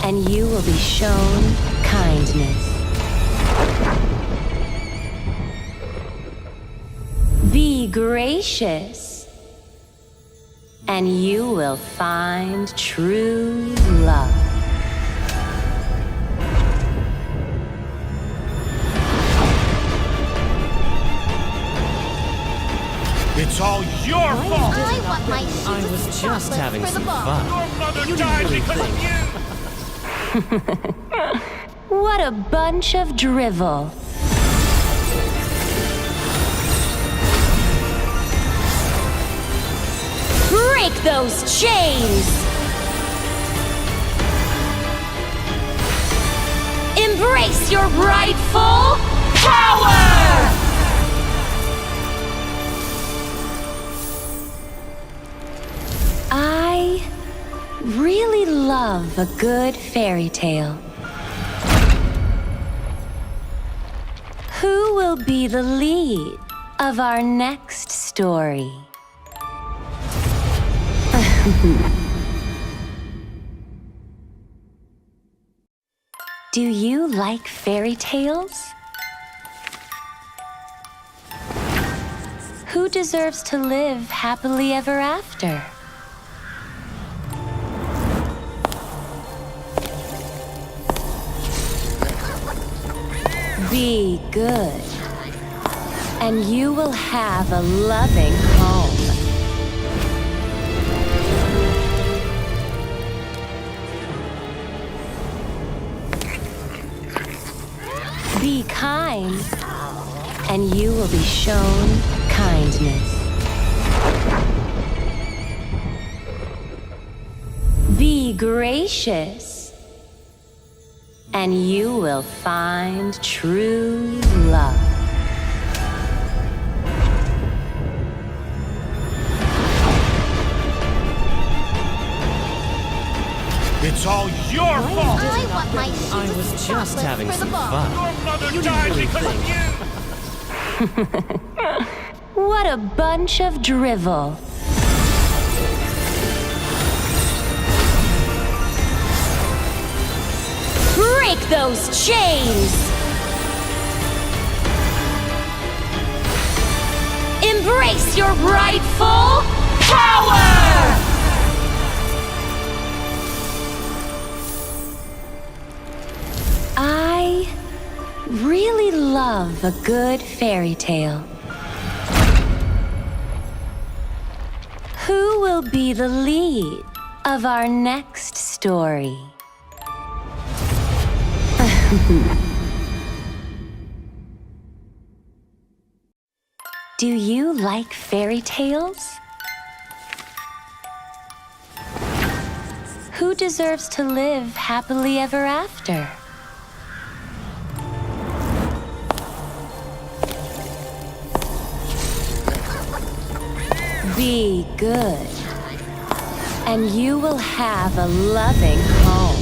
and you will be shown kindness. Be gracious, and you will find true love. It's all your fault! I want my I was just having for the some ball. fun. Your mother You died really because think- of you! What a bunch of drivel. Break those chains! Embrace your rightful power! I really love a good fairy tale. Who will be the lead of our next story? Do you like fairy tales? Who deserves to live happily ever after? Be good, and you will have a loving home. Be kind, and you will be shown kindness. Be gracious, and you will find true love. It's all your fault! I want my I was just having for the some ball. fun. Your mother You died really because think- of you! What a bunch of drivel. Break those chains! Embrace your rightful power! I really love a good fairy tale. Who will be the lead of our next story? Do you like fairy tales? Who deserves to live happily ever after? Be good, and you will have a loving home.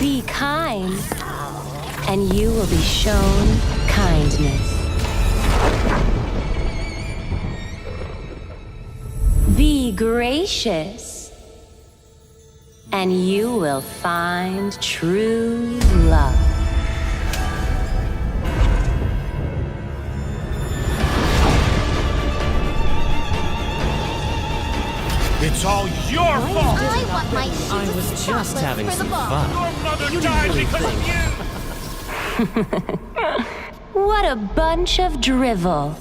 Be kind, and you will be shown kindness. Be gracious, and you will find true love. It's all your fault! I want my I was just having for the some ball. fun. Your mother You died didn't because really of you! What a bunch of drivel.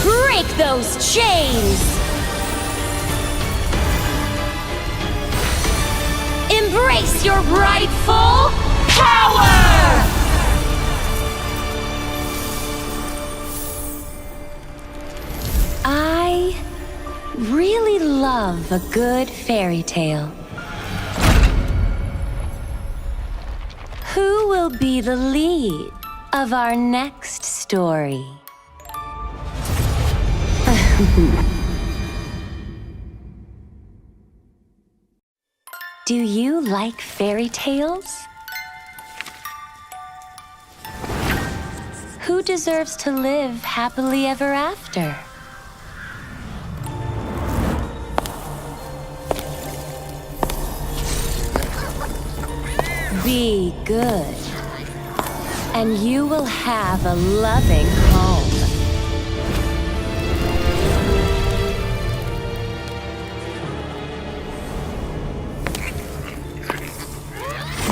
Break those chains! Embrace your rightful power! I really love a good fairy tale. Who will be the lead of our next story? Do you like fairy tales? Who deserves to live happily ever after? Be good, and you will have a loving home.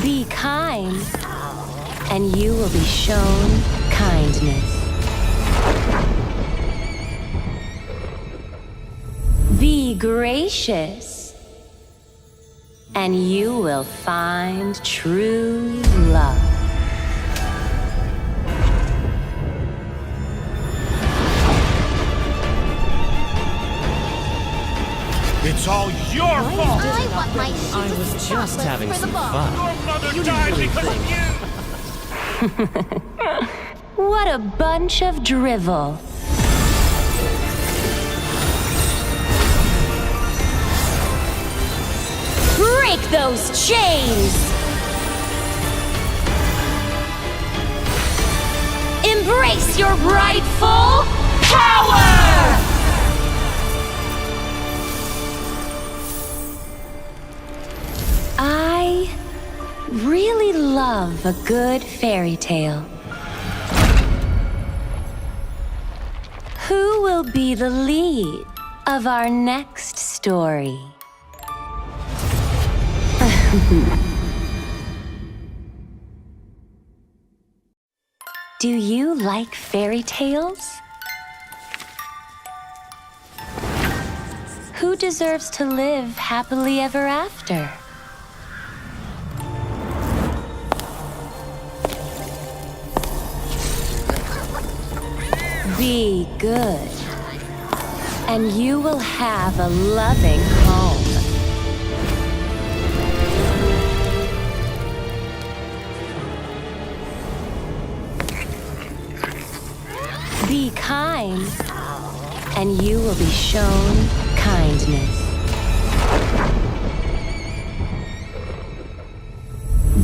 Be kind, and you will be shown kindness. Be gracious, and you will find true love. It's all your fault! I want my I was just having for the some ball. fun. Your mother You died didn't because really of you! What a bunch of drivel. Break those chains! Embrace your rightful power! I really love a good fairy tale. Who will be the lead of our next story? Do you like fairy tales? Who deserves to live happily ever after? Be good, and you will have a loving home. Be kind, and you will be shown kindness.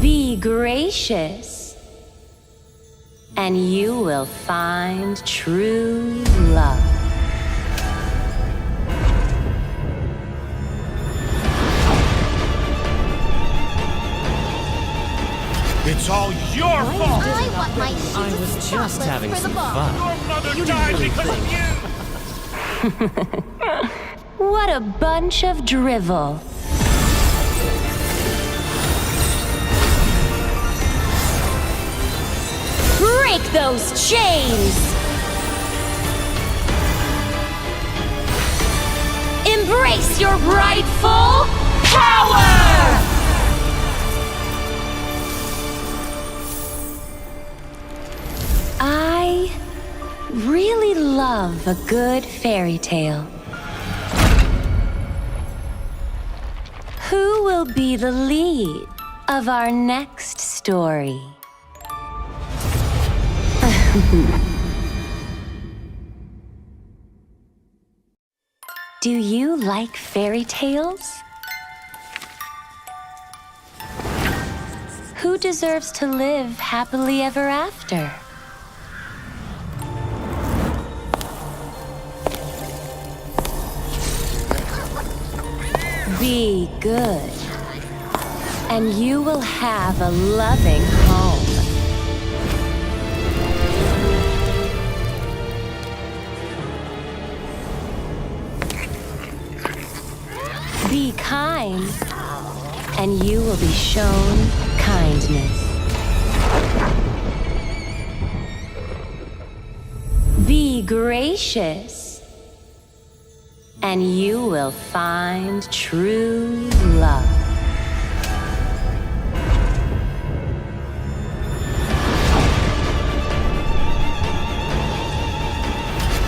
Be gracious, and you will find true love. It's all your fault! I want my I was just having for the some ball. fun. Your mother You died didn't because really of you! What a bunch of drivel. Break those chains! Embrace your rightful power! I really love a good fairy tale. Who will be the lead of our next story? Do you like fairy tales? Who deserves to live happily ever after? Be good, and you will have a loving home. Be kind, and you will be shown kindness. Be gracious, and you will find true love.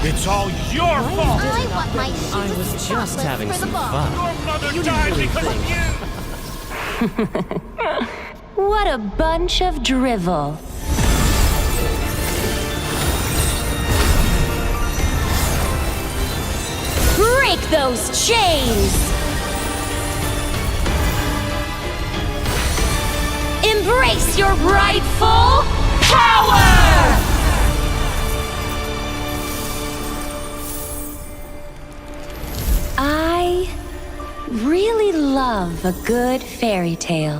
It's all your fault! I want my I was just having for the some ball. fun. Your mother You died really because of think- you! What a bunch of drivel. Break those chains! Embrace your rightful power! I really love a good fairy tale.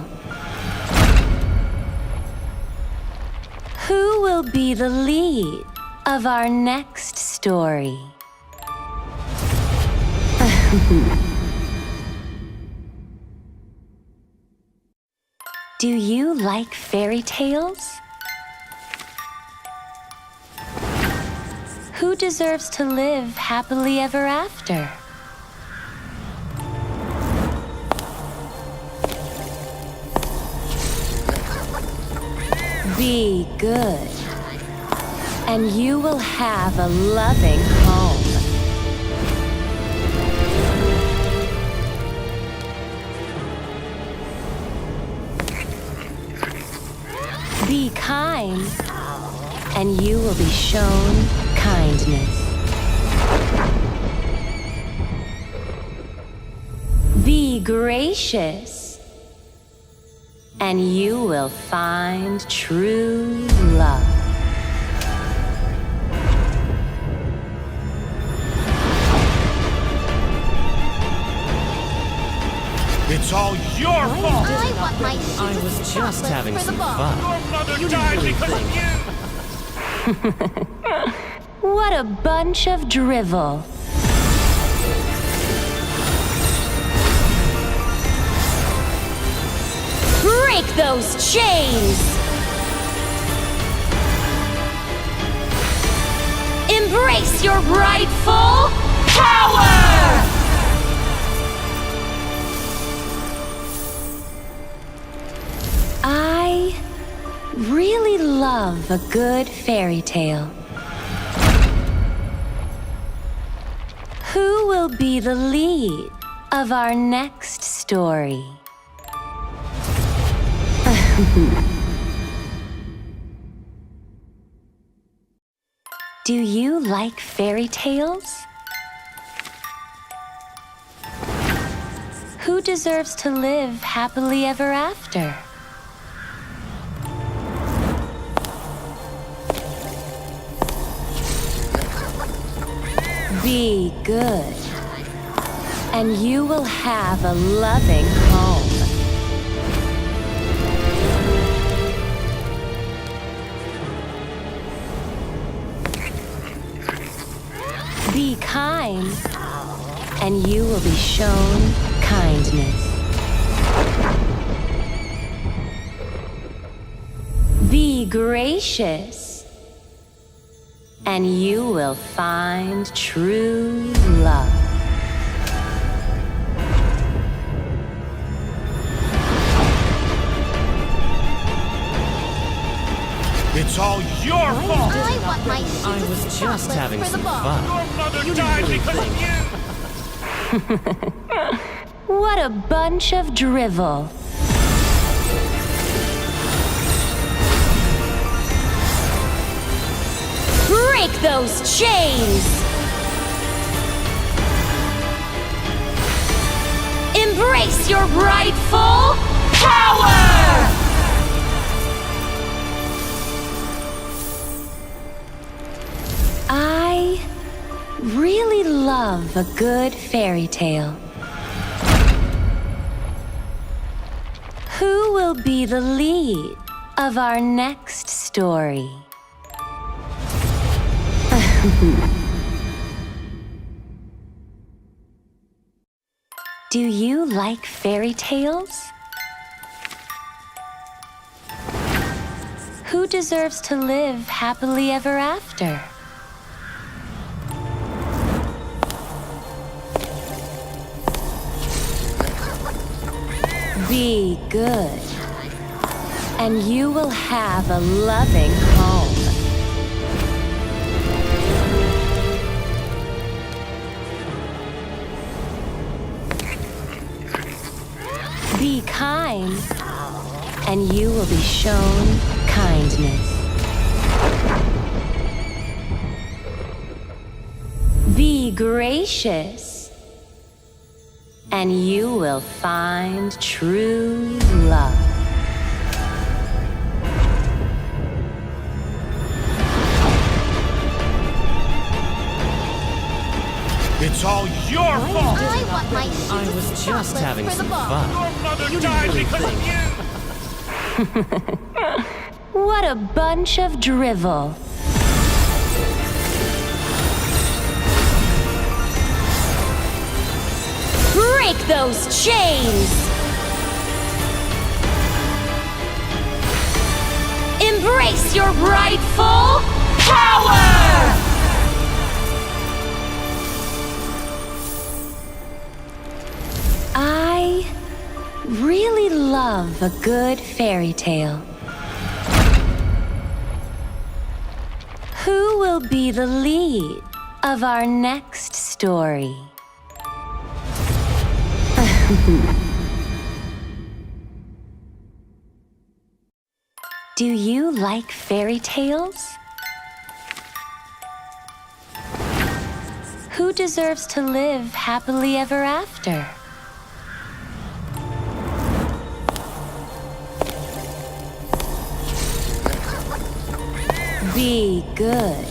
Who will be the lead of our next story? Do you like fairy tales? Who deserves to live happily ever after? Be good, and you will have a loving home. Be kind, and you will be shown kindness. Be gracious, and you will find true love. It's all your fault! I want my I was just having for the some ball. fun. Your mother You died really because think- of you! What a bunch of drivel. Break those chains! Embrace your rightful power! I really love a good fairy tale. Who will be the lead of our next story? Do you like fairy tales? Who deserves to live happily ever after? Be good, and you will have a loving home. Be kind, and you will be shown kindness. Be gracious, and you will find true love. It's all your fault! I want my I was just having for the some ball. fun. Your mother You died really because think- of you! What a bunch of drivel. Break those chains! Embrace your rightful power! I really love a good fairy tale. Who will be the lead of our next story? Do you like fairy tales? Who deserves to live happily ever after? Be good, and you will have a loving home. Be kind, and you will be shown kindness. Be gracious, and you will find true love. It's all your fault! I want my I was just having for the some ball. fun. Your mother You died really because think- of you! What a bunch of drivel. Break those chains! Embrace your rightful power! I really love a good fairy tale. Who will be the lead of our next story? Do you like fairy tales? Who deserves to live happily ever after? Be good,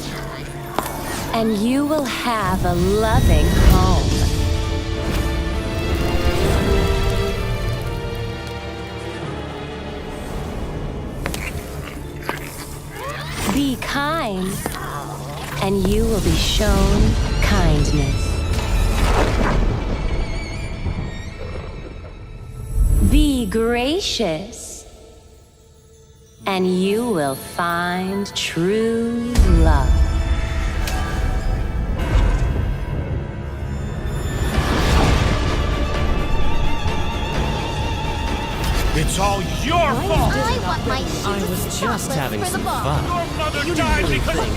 and you will have a loving home. Be kind, and you will be shown kindness. Be gracious, and you will find true love. It's all your fault! I want my I was just having for the some ball. fun. Your mother You died really because think-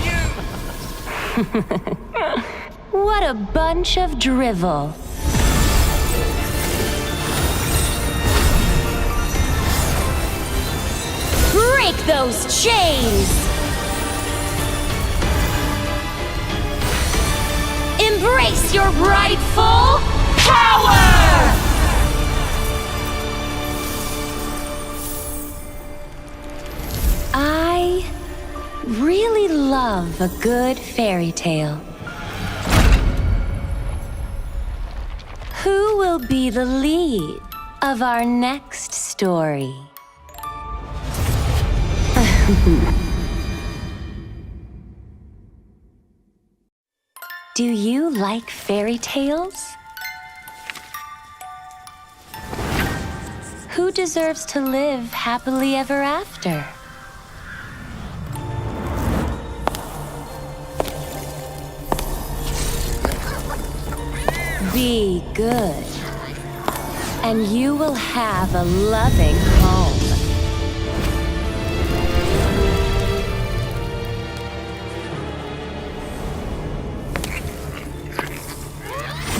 of you! What a bunch of drivel. Break those chains! Embrace your rightful power! I really love a good fairy tale. Who will be the lead of our next story? Do you like fairy tales? Who deserves to live happily ever after? Be good, and you will have a loving home.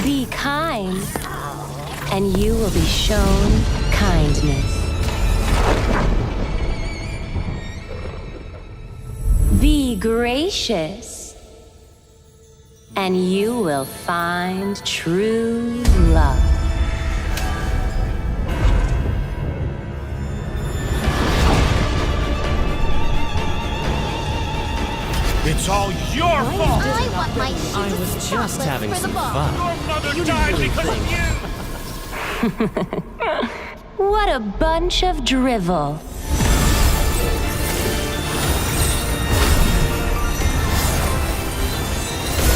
Be kind, and you will be shown kindness. Be gracious, and you will find true love. It's all your fault! I want my I was just having for the some ball. fun. Your mother You died really because think- of you! What a bunch of drivel.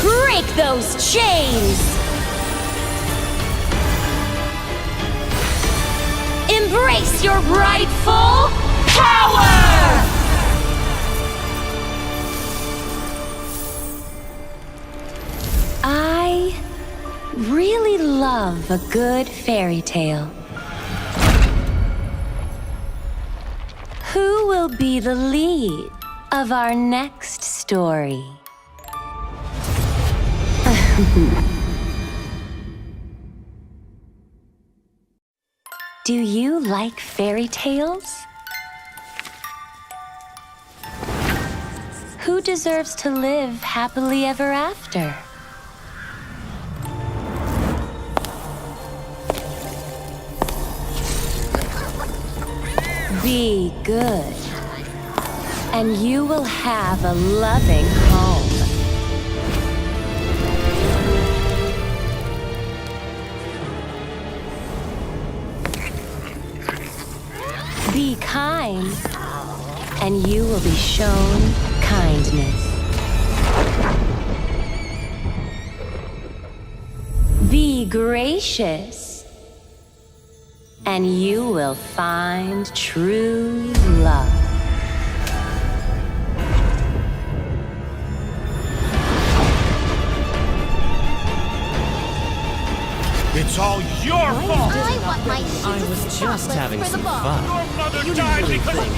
Break those chains! Embrace your rightful power! I really love a good fairy tale. Who will be the lead of our next story? Do you like fairy tales? Who deserves to live happily ever after? Be good, and you will have a loving home. Be kind, and you will be shown kindness. Be gracious, and you will find true love. It's all your fault! I want my I was just having for the some ball. fun. Your mother You died really because think-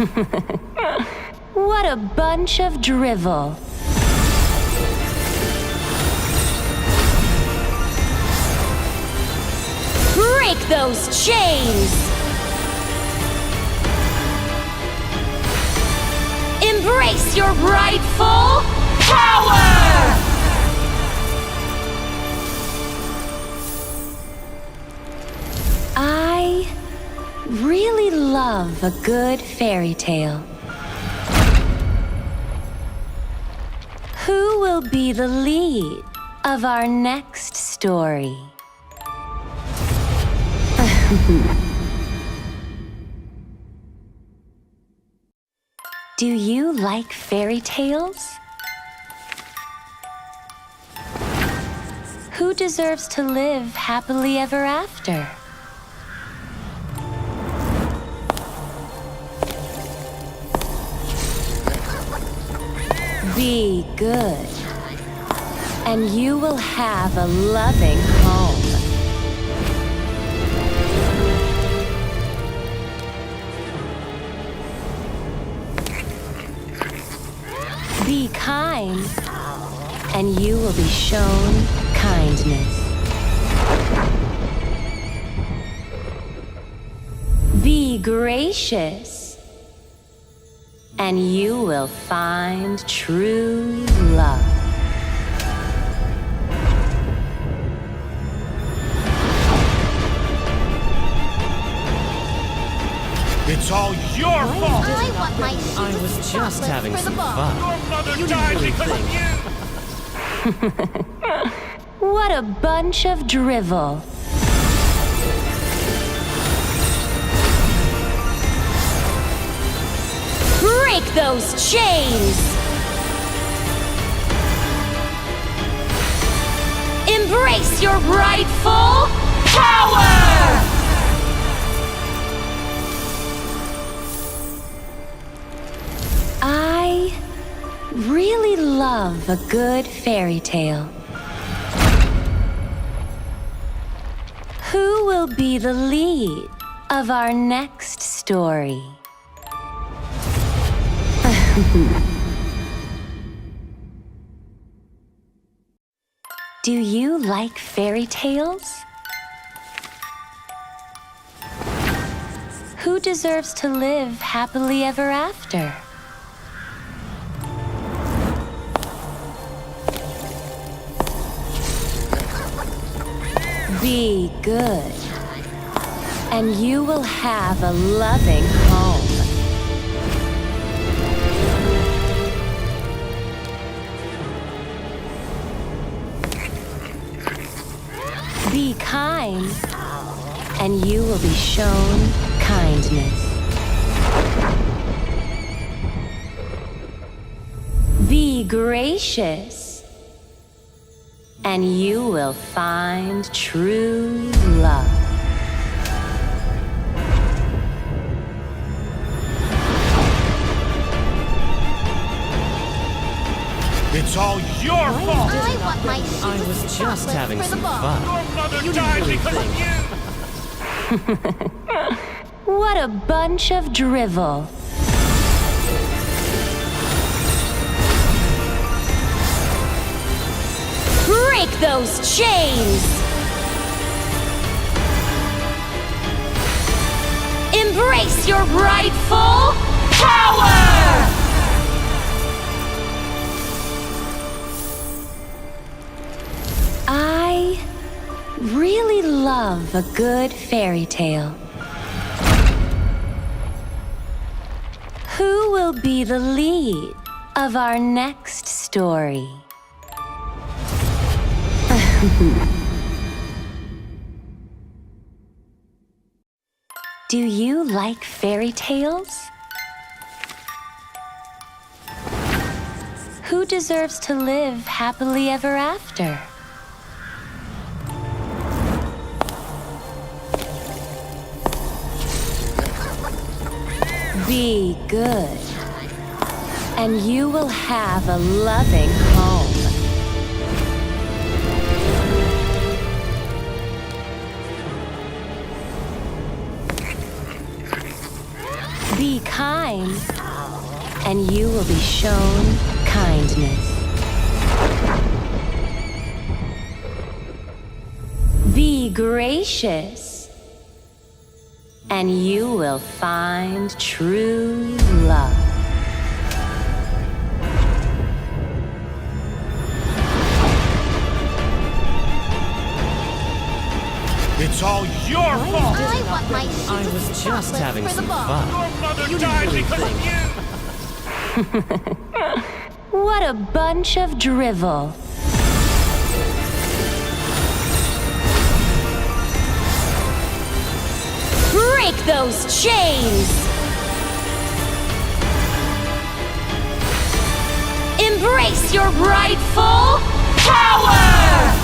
of you! What a bunch of drivel. Break those chains! Embrace your rightful power! I really love a good fairy tale. Who will be the lead of our next story? Do you like fairy tales? Who deserves to live happily ever after? Be good, and you will have a loving home. Be kind, and you will be shown kindness. Be gracious, and you will find true love. It's all your fault! I want my I was just having for the some ball. fun. Your mother You died really because think- of you! What a bunch of drivel. Break those chains! Embrace your rightful power! I really love a good fairy tale. Who will be the lead of our next story? Do you like fairy tales? Who deserves to live happily ever after? Be good, and you will have a loving home. Be kind, and you will be shown kindness. Be gracious, and you will find true love. It's all your fault! I want my I was just having for the some ball. fun. Your mother You died really because think- of you! What a bunch of drivel. Break those chains! Embrace your rightful power! I really love a good fairy tale. Who will be the lead of our next story? Do you like fairy tales? Who deserves to live happily ever after? Be good, and you will have a loving home. Be kind, and you will be shown kindness. Be gracious, and you will find true love. It's all your fault! I want my I was just having for the some ball. fun. Your mother You died really because think- of you! What a bunch of drivel. Break those chains! Embrace your rightful power!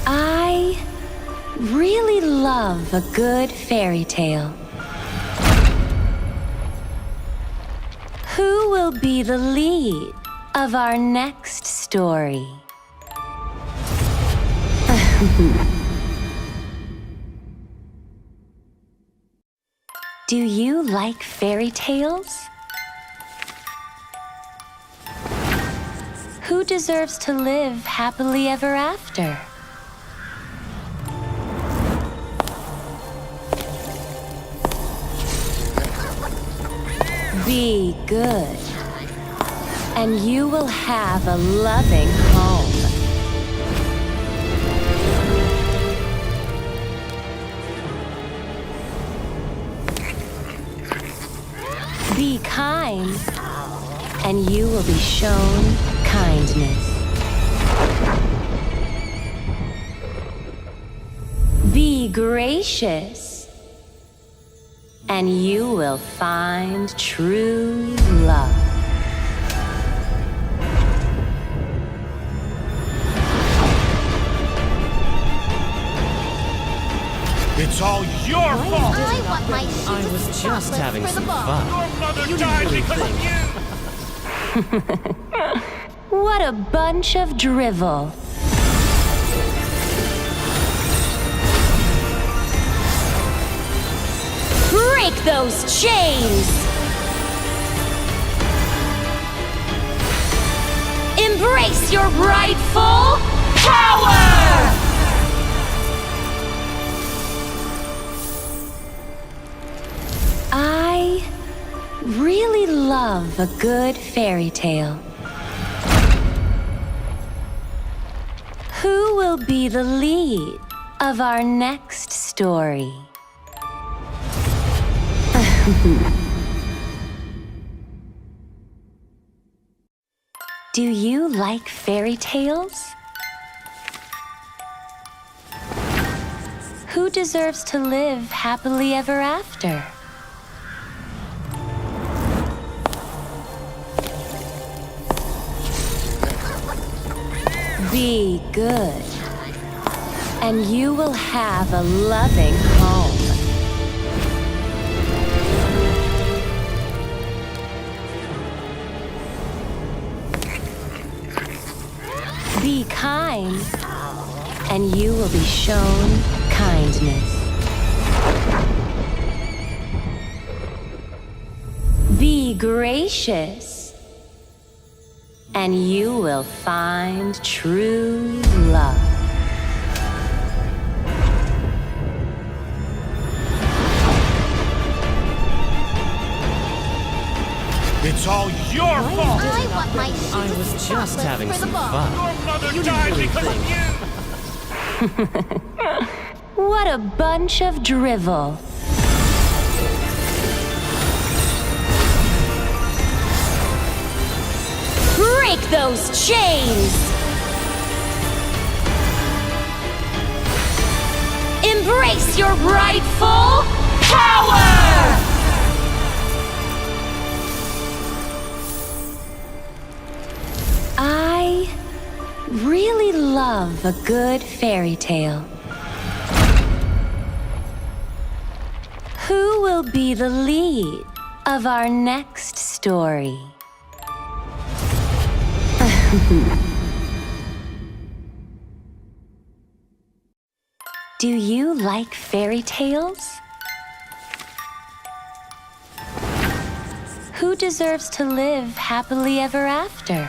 I really love a good fairy tale. Who will be the lead of our next story? Do you like fairy tales? Who deserves to live happily ever after? Be good, and you will have a loving home. Be kind, and you will be shown kindness. Be gracious, and you will find true love. It's all your fault! I want my I was just having for the some ball. fun. Your mother You died really because think- of you! What a bunch of drivel. Break those chains! Embrace your rightful power! I really love a good fairy tale. Who will be the lead of our next story? Do you like fairy tales? Who deserves to live happily ever after? Be good, and you will have a loving home. Be kind, and you will be shown kindness. Be gracious, and you will find true love. It's all your fault! I want my I was just having some fun. Your mother You died didn't really because of think. you! What a bunch of drivel. Break those chains! Embrace your rightful power! I really love a good fairy tale. Who will be the lead of our next story? Do you like fairy tales? Who deserves to live happily ever after?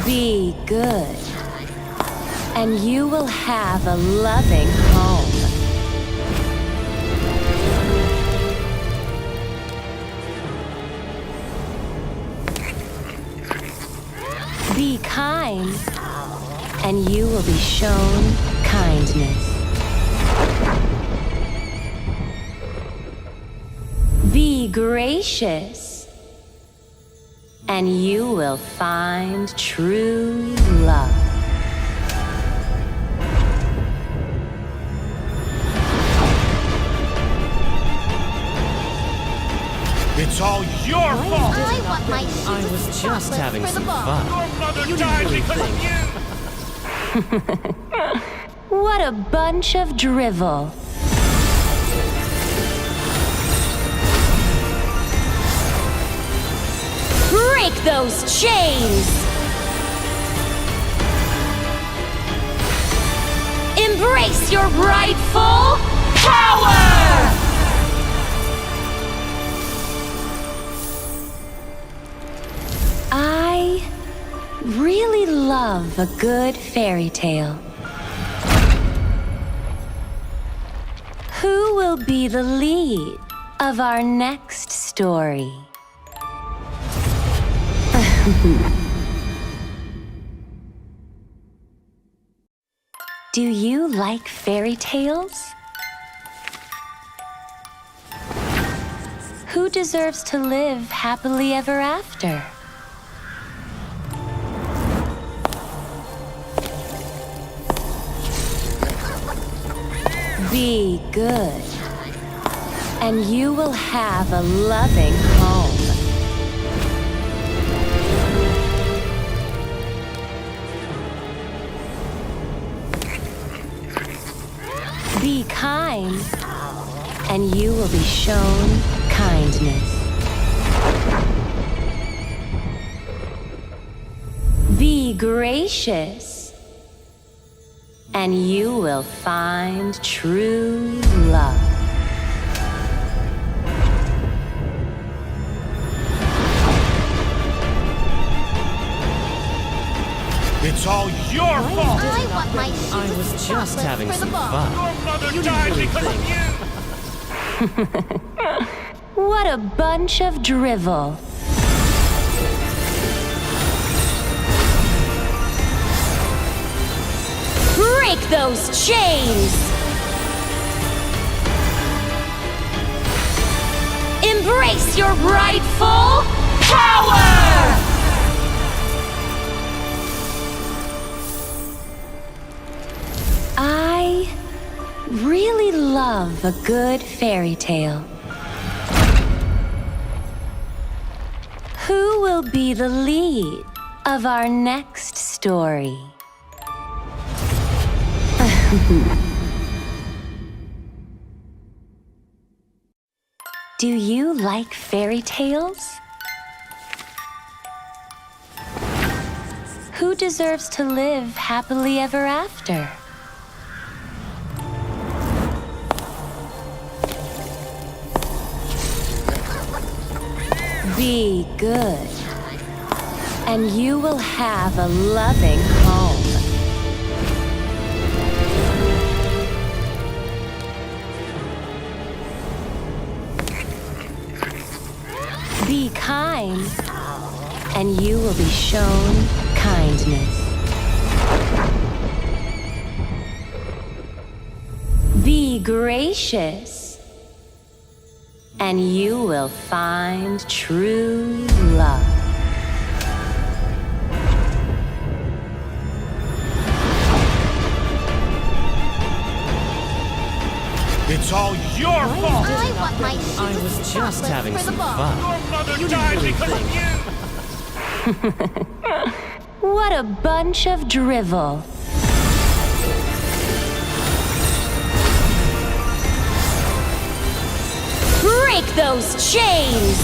Be good, and you will have a loving home. Be kind, and you will be shown kindness. Be gracious, and you will find true love. It's all your fault! I want my I was just having for the some ball. fun. Your mother You died didn't really because of think. you! What a bunch of drivel. Break those chains! Embrace your rightful power! I really love a good fairy tale. Who will be the lead of our next story? Do you like fairy tales? Who deserves to live happily ever after? Be good, and you will have a loving home. Be kind, and you will be shown kindness. Be gracious, and you will find true love. It's all your fault! I want my I was just having for the some ball. fun. Your mother You died didn't really because of think. you! What a bunch of drivel. Break those chains! Embrace your rightful power! I really love a good fairy tale. Who will be the lead of our next story? Do you like fairy tales? Who deserves to live happily ever after? Be good, and you will have a loving home. Be kind, and you will be shown kindness. Be gracious, and you will find true love. It's all your fault! I want my I was just having some fun. Your mother died because of you! What a bunch of drivel. Break those chains!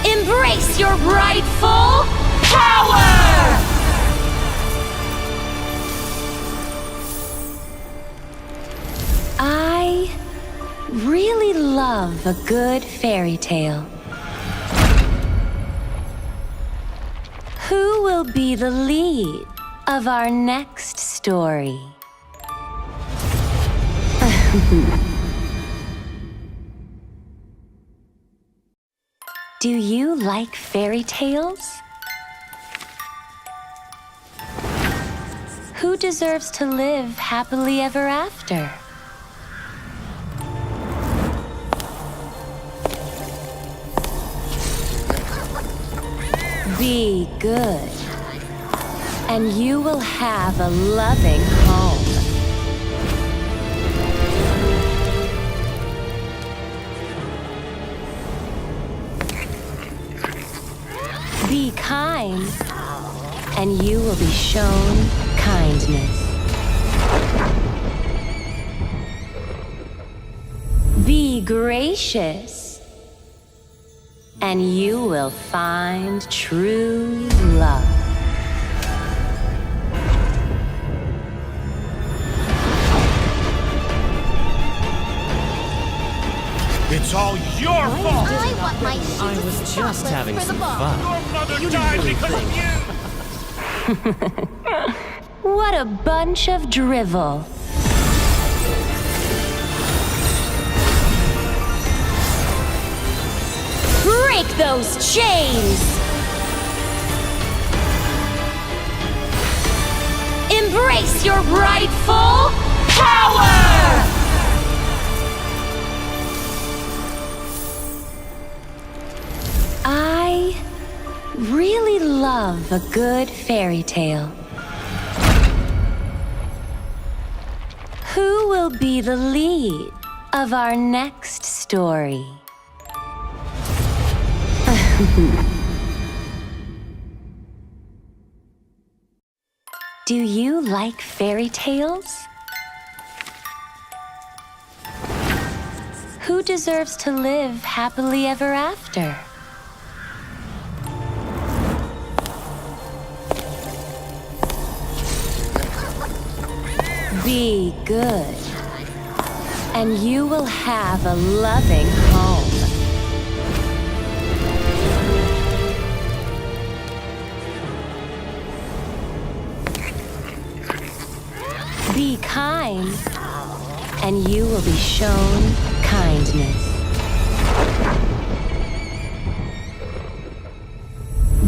Embrace your rightful power! I really love a good fairy tale. Who will be the lead of our next story? Do you like fairy tales? Who deserves to live happily ever after? Be good, and you will have a loving home. Be kind, and you will be shown kindness. Be gracious, and you will find true love. It's all your fault! I want my I was just having for the some ball. fun. Your mother died because of you! What a bunch of drivel. Break those chains! Embrace your rightful power! I really love a good fairy tale. Who will be the lead of our next story? Do you like fairy tales? Who deserves to live happily ever after? Be good, and you will have a loving home. Be kind, and you will be shown kindness.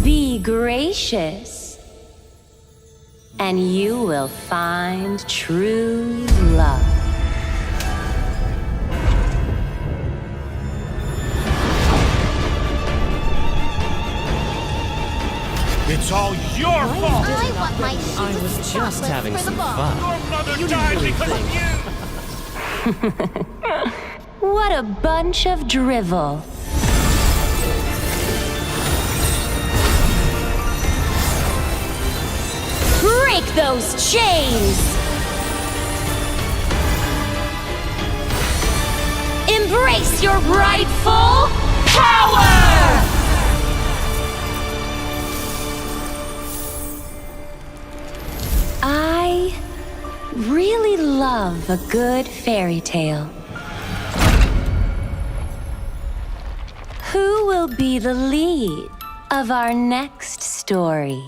Be gracious, and you will find true love. all your fault! I want my I was just having some fun. Your mother You died didn't really because of think. you! What a bunch of drivel. Break those chains! Embrace your rightful power! I really love a good fairy tale. Who will be the lead of our next story?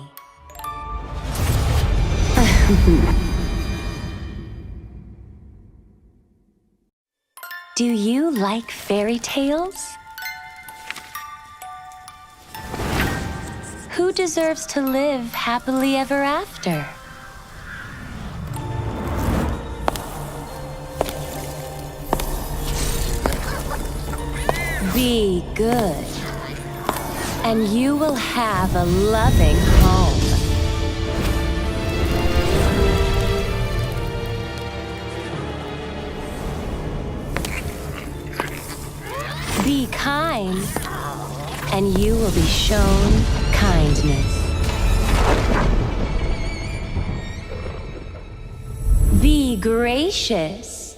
Do you like fairy tales? Who deserves to live happily ever after? Be good, and you will have a loving home. Be kind, and you will be shown kindness. Be gracious,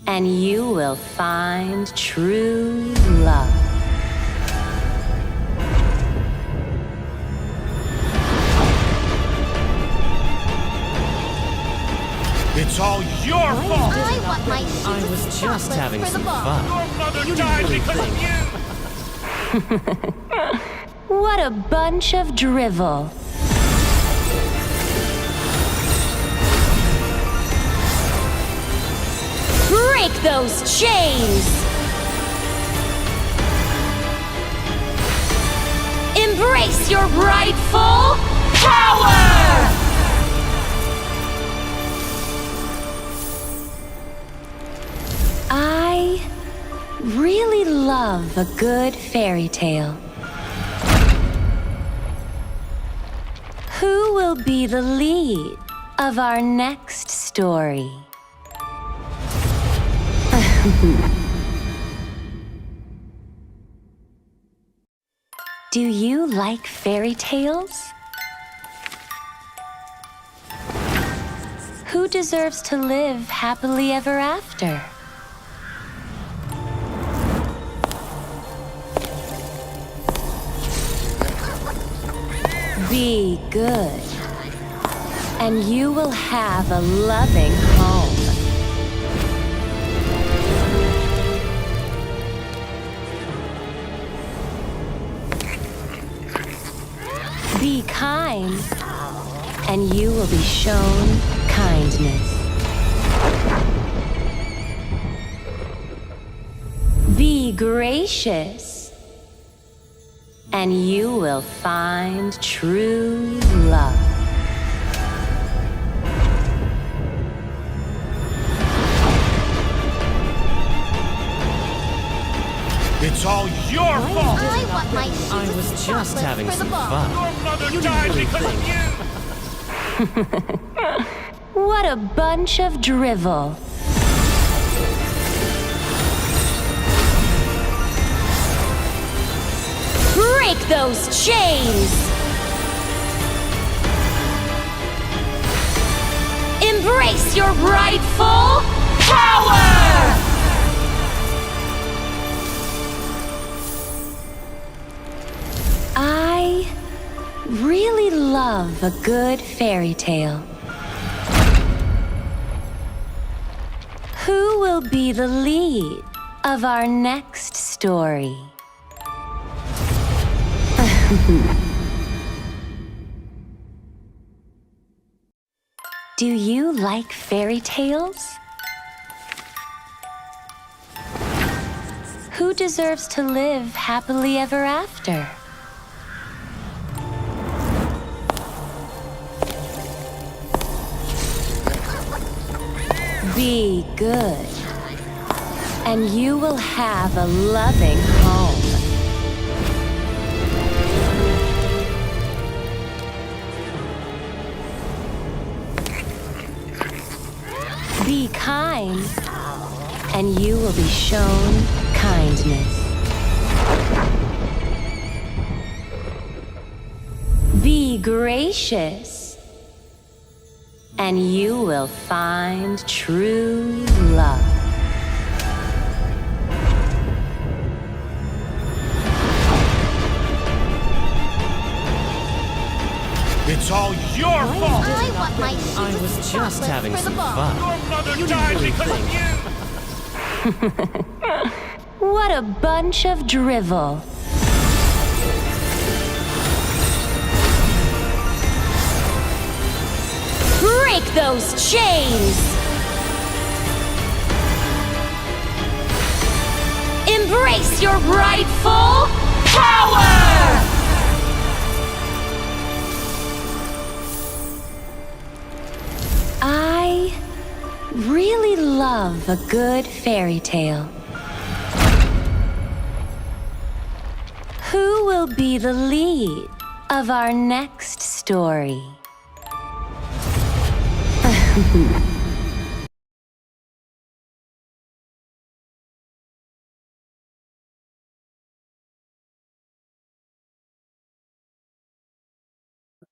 and you will find true love. It's all your fault! I want my I was just having for the some ball. fun. Your mother You died didn't really because of think. you! What a bunch of drivel. Break those chains! Embrace your rightful power! I really love a good fairy tale. Who will be the lead of our next story? Do you like fairy tales? Who deserves to live happily ever after? Be good, and you will have a loving home. Be kind, and you will be shown kindness. Be gracious, and you will find true love. It's all your fault! I want my I was just having for the some ball. fun. Your mother You died didn't really because of think. you! What a bunch of drivel. Break those chains! Embrace your rightful power! I really love a good fairy tale. Who will be the lead of our next story? Do you like fairy tales? Who deserves to live happily ever after? Be good, and you will have a loving home. Be kind, and you will be shown kindness. Be gracious, and you will find true love. It's all your fault! I want my I shoes was just spotless having for the some ball. fun. Your mother You died didn't because really of you! What a bunch of drivel. Break those chains! Embrace your rightful power! I really love a good fairy tale. Who will be the lead of our next story?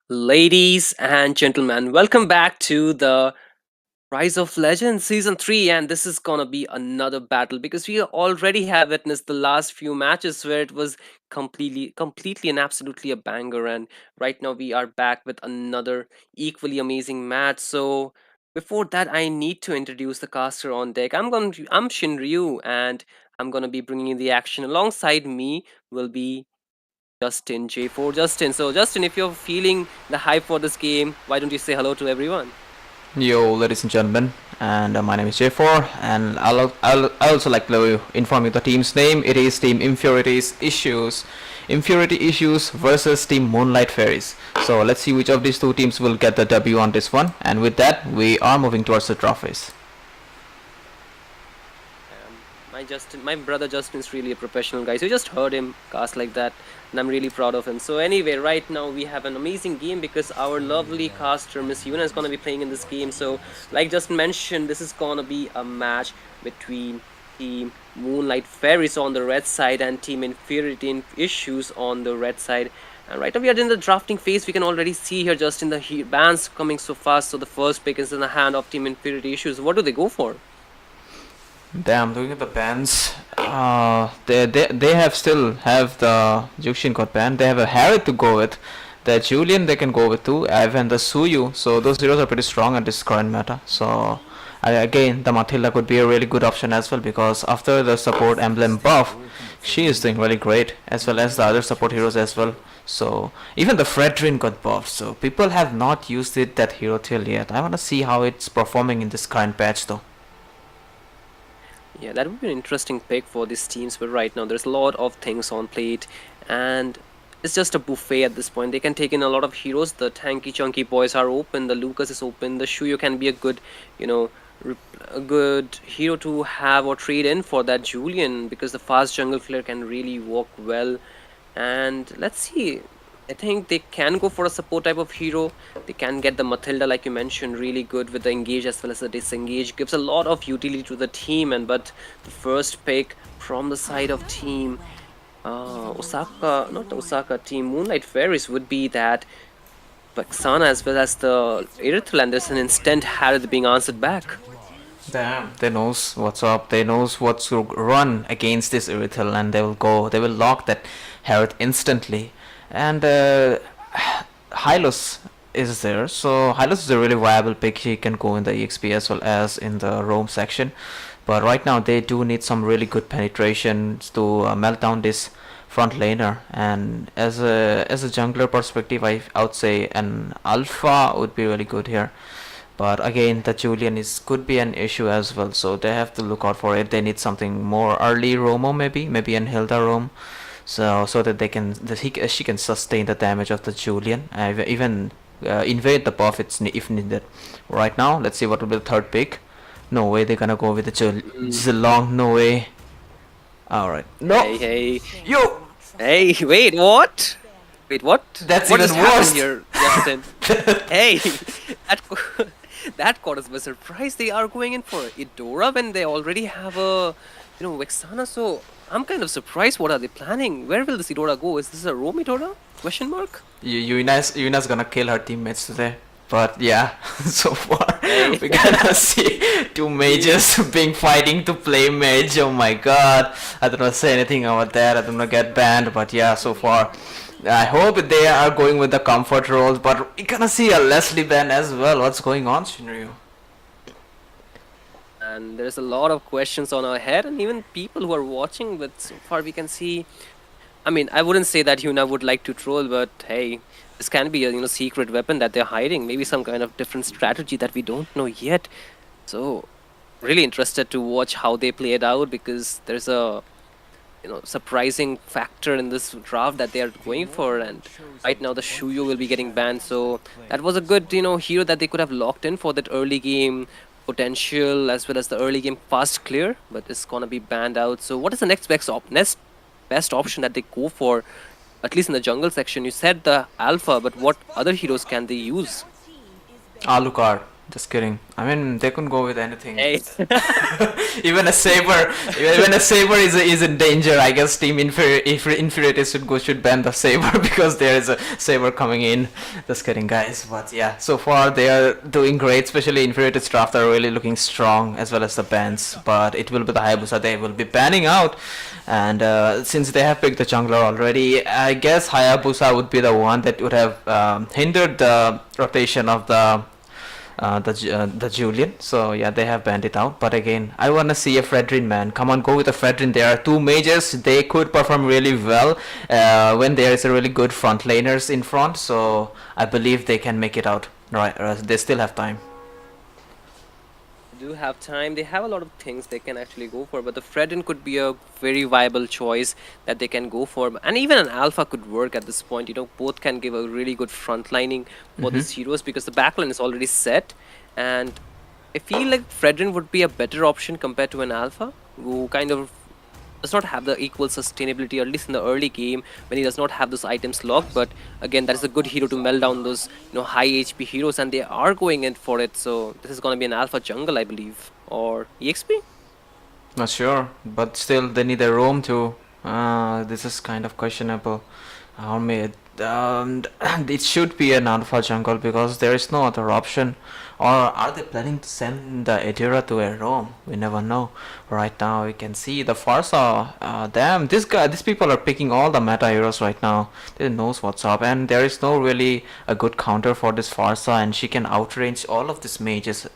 Ladies and gentlemen, welcome back to the Rise of Legends Season 3, and this is gonna be another battle because we already have witnessed the last few matches where it was completely and absolutely a banger, and right now we are back with another equally amazing match. So before that, I need to introduce the caster on deck. I'm Shinryu, and I'm gonna be bringing in the action. Alongside me will be Justin J4. Justin, so Justin, if you're feeling the hype for this game, why don't you say hello to everyone? Yo, ladies and gentlemen, and my name is J4, and I also like to inform you the team's name. It is Team Inferiority Issues versus Team Moonlight Fairies. So let's see which of these two teams will get the W on this one. And with that, we are moving towards the trophies. My brother Justin's really a professional guy. So you just heard him cast like that, and I'm really proud of him. So anyway, right now we have an amazing game because our lovely caster Miss Yuna is gonna be playing in this game. So like Justin mentioned, this is gonna be a match between Team Moonlight Fairies on the red side and Team Inferiority Issues on the red side. And right now we are in the drafting phase. We can already see here just in the bans coming so fast. So the first pick is in the hand of Team Inferiority Issues. What do they go for? Damn, looking at the bans, they have still have the Juxian got banned. They have a Harriet to go with. The Julian they can go with too. Even the Suyu. So those heroes are pretty strong at this current meta. So again, the Matilda could be a really good option as well because after the support emblem buff, she is doing really great as well as the other support heroes as well. So even the Fredrin got buffed. So people have not used that hero till yet. I wanna see how it's performing in this current patch though. Yeah, that would be an interesting pick for these teams, but right now there's a lot of things on plate, and it's just a buffet at this point. They can take in a lot of heroes. The tanky chunky boys are open, the Lucas is open, the Shuyo can be a good, a good hero to have or trade in for that Julian because the fast jungle flare can really work well. And let's see, I think they can go for a support type of hero. They can get the Matilda, like you mentioned, really good with the engage as well as the disengage. Gives a lot of utility to the team. And but the first pick from the side of team team Moonlight Fairies would be that Vexana as well as the Irithel, and there's an instant Harith being answered back. Damn, they knows what's up. They knows what to run against this Irithel, and they will lock that Harith instantly. And Hylos is there, so Hylos is a really viable pick. He can go in the EXP as well as in the roam section, but right now they do need some really good penetration to melt down this front laner. And as a jungler perspective, I would say an alpha would be really good here. But again, the Julian could be an issue as well, so they have to look out for it. They need something more early Romo, maybe an Hilda roam. So that she can sustain the damage of the Julian, even invade the buff if needed. Right now, let's see what will be the third pick. No way they're gonna go with the Zilong. No way. All right. No. Hey. Yo. Hey. Wait. What? Wait. What? That's what even just worse happened here, Justin? Hey. That That caught us by surprise. They are going in for Idora when they already have a, Vexana. So I'm kind of surprised. What are they planning? Where will this Idora go? Is this a roam Idora? Question mark. Yuna's gonna kill her teammates today. But yeah, so far Hey. we're gonna see two mages being fighting to play mage. Oh my god. I don't want to say anything about that. I don't want to get banned. But yeah, so far I hope they are going with the comfort roles. But we're gonna see a Leslie ban as well. What's going on, Shinryu? And there's a lot of questions on our head, and even people who are watching. But so far we can see. I mean, I wouldn't say that Yuna would like to troll, but hey, this can be a secret weapon that they're hiding. Maybe some kind of different strategy that we don't know yet. So really interested to watch how they play it out, because there's a surprising factor in this draft that they are going for, and right now the Shuyo will be getting banned. So that was a good hero that they could have locked in for that early game potential as well as the early game fast clear, but it's gonna be banned out. So what is the next best option that they go for, at least in the jungle section? You said the alpha, but what other heroes can they use? Alucard. Just kidding. I mean, they can go with anything. Hey. Even a saber, is in danger. I guess Team Infuriated should ban the saber because there is a saber coming in. Just kidding, guys. But yeah, so far they are doing great. Especially Infuriated's draft are really looking strong, as well as the bans. But it will be the Hayabusa they will be banning out. And since they have picked the jungler already, I guess Hayabusa would be the one that would have hindered the rotation of the Julian. So yeah, they have banned it out. But again, I wanna see a Fredrin, man. Come on, go with a Fredrin. There are two mages. They could perform really well when there is a really good front laners in front. So I believe they can make it out. Right, they still have time. Do have time. They have a lot of things they can actually go for, but the Fredin could be a very viable choice that they can go for, and even an alpha could work at this point. Both can give a really good frontlining for these heroes, because the backline is already set, and I feel like Fredrin would be a better option compared to an alpha who kind of does not have the equal sustainability, at least in the early game when he does not have those items locked. But again, that is a good hero to melt down those high HP heroes, and they are going in for it. So this is going to be an alpha jungle, I believe, or EXP. Not sure, but still they need a roam too. This is kind of questionable. Or it should be an alpha jungle because there is no other option. Or are they planning to send the Adira to a roam? We never know. Right now we can see the Farsa. Damn, these people are picking all the meta heroes right now. They knows what's up, and there is no really a good counter for this Farsa, and she can outrange all of these mages.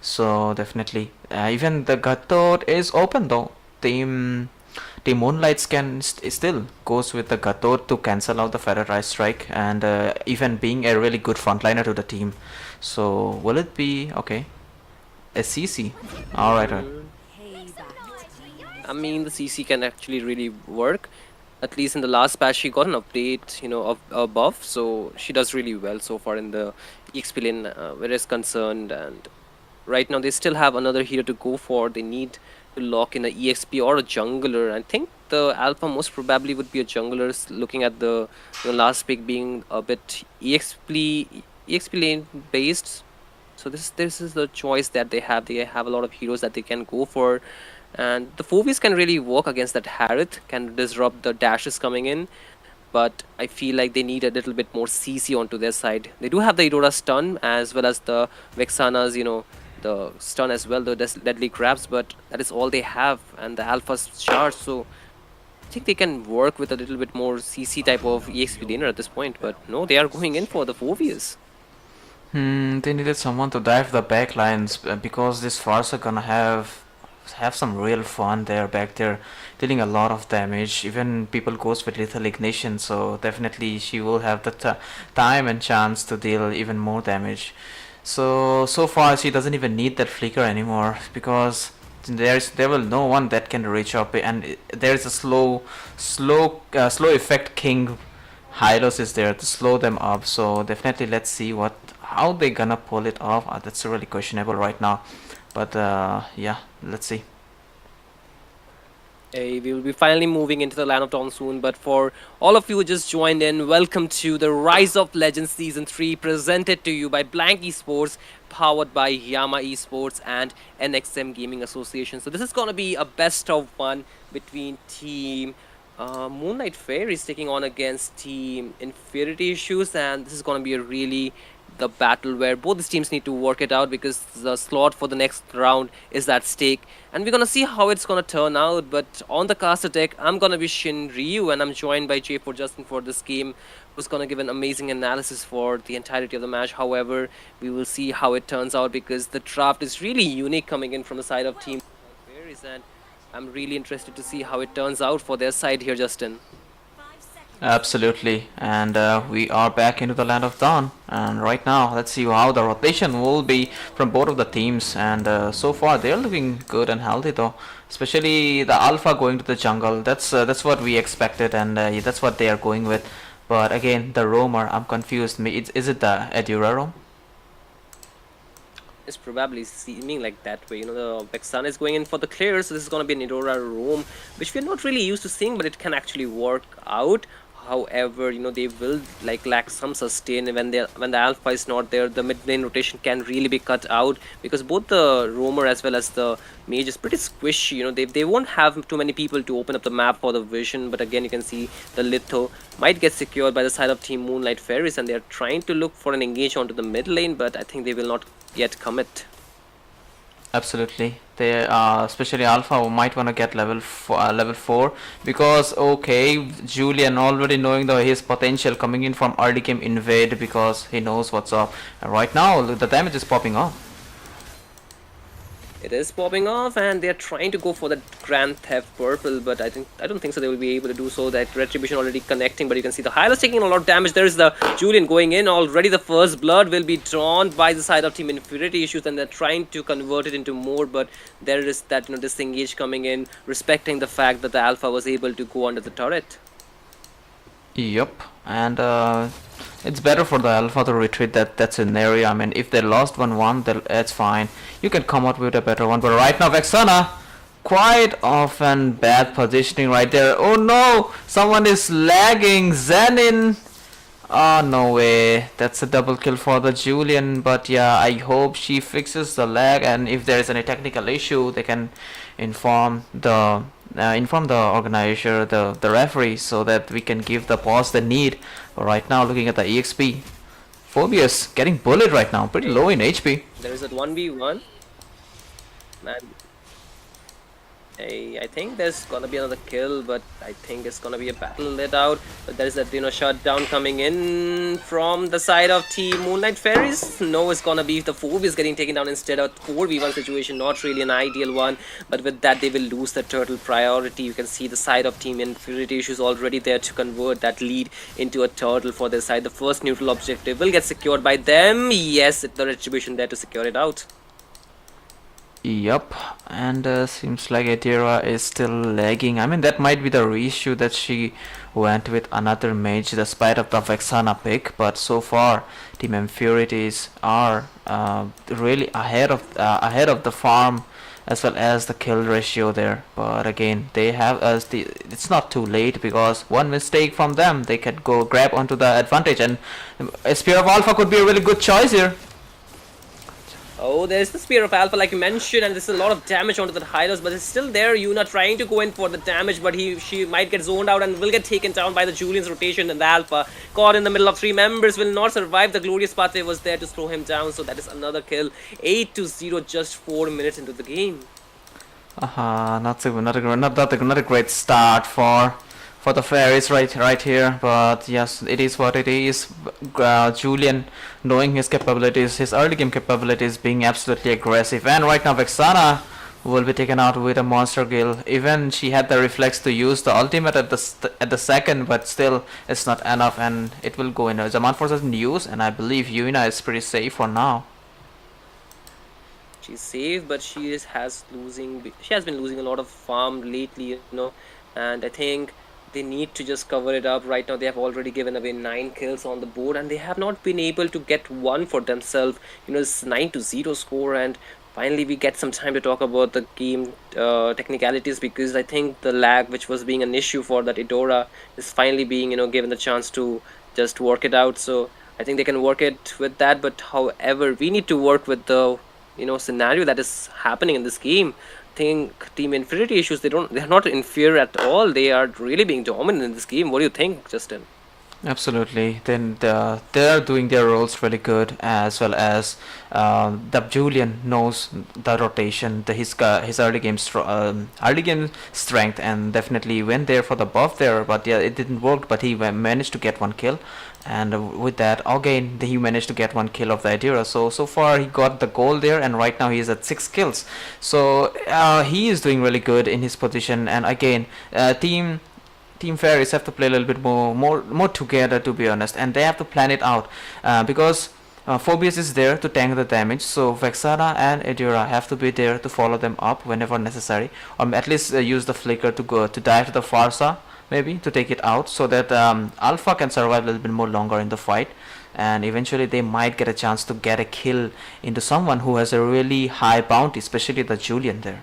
So definitely, even the Gatot is open though. The Moonlights can still goes with the Gatot to cancel out the Ferrorized Strike, and even being a really good frontliner to the team. So will it be okay? A CC. Alright. I mean, the CC can actually really work. At least in the last patch, she got an update, of a buff, so she does really well so far in the EXP lane where it's concerned. And right now, they still have another hero to go for. They need to lock in an EXP or a jungler. I think the alpha most probably would be a jungler, looking at the last pick being a bit EXP lane based. So this is the choice that they have. They have a lot of heroes that they can go for, and the Phoebes can really work against that Harith, can disrupt the dashes coming in. But I feel like they need a little bit more CC onto their side. They do have the Aurora stun as well as the Vexana's, the stun as well, the deadly grabs, but that is all they have, and the Alpha's charge. So I think they can work with a little bit more CC type of EXP laner at this point. But no, they are going in for the Phoebes. They needed someone to dive the back lines because this Farsa gonna have some real fun there back there, dealing a lot of damage. Even people goes with lethal ignition, so definitely she will have the time and chance to deal even more damage. So far she doesn't even need that flicker anymore because there will no one that can reach up, and there is a slow effect king Hylos is there to slow them up. So definitely let's see how they gonna pull it off. That's really questionable right now, but yeah, let's see. We will be finally moving into the Land of Dawn soon, but for all of you who just joined in, welcome to the Rise of Legends Season 3, presented to you by Blank Esports, powered by Yama Esports and NXM Gaming Association. So this is going to be a best of one between Team Moonlight Fairies taking on against Team Infinity Issues, and this is going to be a really the battle where both these teams need to work it out because the slot for the next round is at stake, and we're gonna see how it's gonna turn out. But on the caster deck, I'm gonna be Shin Ryu, and I'm joined by J4 Justin for this game, who's gonna give an amazing analysis for the entirety of the match. However, we will see how it turns out because the draft is really unique coming in from the side of Team Fairies, and I'm really interested to see how it turns out for their side here, Justin. Absolutely, and we are back into the Land of Dawn, and right now let's see how the rotation will be from both of the teams, and so far they're looking good and healthy though, especially the Alpha going to the jungle. That's what we expected, and that's what they are going with. But again, the roamer, I'm confused. Is it the Edura roam? Is probably seeming like that way. The Vexana is going in for the clear, so this is going to be an Aurora roam, which we're not really used to seeing, but it can actually work out. However, they will lack some sustain when the alpha is not there. The mid lane rotation can really be cut out because both the roamer as well as the mage is pretty squishy. They won't have too many people to open up the map for the vision. But again, you can see the litho might get secured by the side of Team Moonlight Fairies, and they are trying to look for an engage onto the mid lane, but I think they will not yet commit. Absolutely, they especially Alpha might want to get level 4 because okay, Julian already knowing his potential coming in from early game invade because he knows what's up. And right now the damage is popping off. It is popping off, and they're trying to go for the Grand Theft Purple, but I don't think so they will be able to do so. That Retribution already connecting, but you can see the Hylos taking a lot of damage. There is the Julian going in already. The first blood will be drawn by the side of Team Infinity Issues, and they're trying to convert it into more, but there is that disengage coming in, respecting the fact that the Alpha was able to go under the turret. Yep, and it's better for the Alpha to retreat that's in area. I mean, if they lost 1-1, that's fine. You can come out with a better one. But right now, Vexana, quite often bad positioning right there. Oh no, someone is lagging. Zenin. Oh, no way. That's a double kill for the Julian. But yeah, I hope she fixes the lag. And if there is any technical issue, they can inform the organizer, the referee, so that we can give the pause they need. But right now, looking at the EXP, Phobius getting bullied right now, pretty low in HP. There is a 1v1. Man, I think there's gonna be another kill, but I think it's gonna be a battle let out. But there is that shutdown coming in from the side of Team Moonlight Fairies. No, it's gonna be the Phobius getting taken down instead of 4v1 situation. Not really an ideal one, but with that they will lose the turtle priority. You can see the side of Team Infinity Issues already there to convert that lead into a turtle for their side. The first neutral objective will get secured by them. Yes, the Retribution there to secure it out. Yup, and seems like Adira is still lagging. I mean, that might be the reissue that she went with another mage despite of the Vexana pick, but so far Team Impurities are really ahead of the farm as well as the kill ratio there. But again, they have it's not too late because one mistake from them they can go grab onto the advantage, and a Spear of Alpha could be a really good choice here. Oh, there's the Spear of Alpha like you mentioned, and there's a lot of damage onto the Hylos, but it's still there. Yuna trying to go in for the damage, but she might get zoned out and will get taken down by the Julian's rotation, and the Alpha caught in the middle of 3 members will not survive. The Glorious Pathway was there to slow him down, so that is another kill. 8-0 just 4 minutes into the game. Not a great start for the fairies right here, but yes, it is what it is. Julian knowing his capabilities, his early game capabilities, being absolutely aggressive, and right now Vexana will be taken out with a monster kill. Even she had the reflex to use the ultimate at the second, but still it's not enough, and it will go in. Zaman Force doesn't use, and I believe Yuna is pretty safe for now. She's safe, but she has been losing a lot of farm lately, and I think they need to just cover it up. Right now they have already given away 9 kills on the board, and they have not been able to get one for themselves. It's 9-0 score, and finally we get some time to talk about the game technicalities, because I think the lag which was being an issue for that Idora is finally being given the chance to just work it out. So I think they can work it with that. But however, we need to work with the scenario that is happening in this game. I think Team Infinity issues, they're not inferior at all. They are really being dominant in this game. What do you think, Justin? Absolutely. Then they are doing their roles really good, as well as the Julian knows the rotation, his early game strength, and definitely went there for the buff there. But yeah, it didn't work. But he managed to get one kill, and with that again, he managed to get one kill of the Adira. So far he got the goal there, and right now he is at 6 kills. So he is doing really good in his position, and again, Team Fairies have to play a little bit more together, to be honest, and they have to plan it out because Phobius is there to tank the damage, so Vexana and Edura have to be there to follow them up whenever necessary, or at least use the flicker to go to dive to the Farsa, maybe to take it out, so that Alpha can survive a little bit more longer in the fight, and eventually they might get a chance to get a kill into someone who has a really high bounty, especially the Julian there.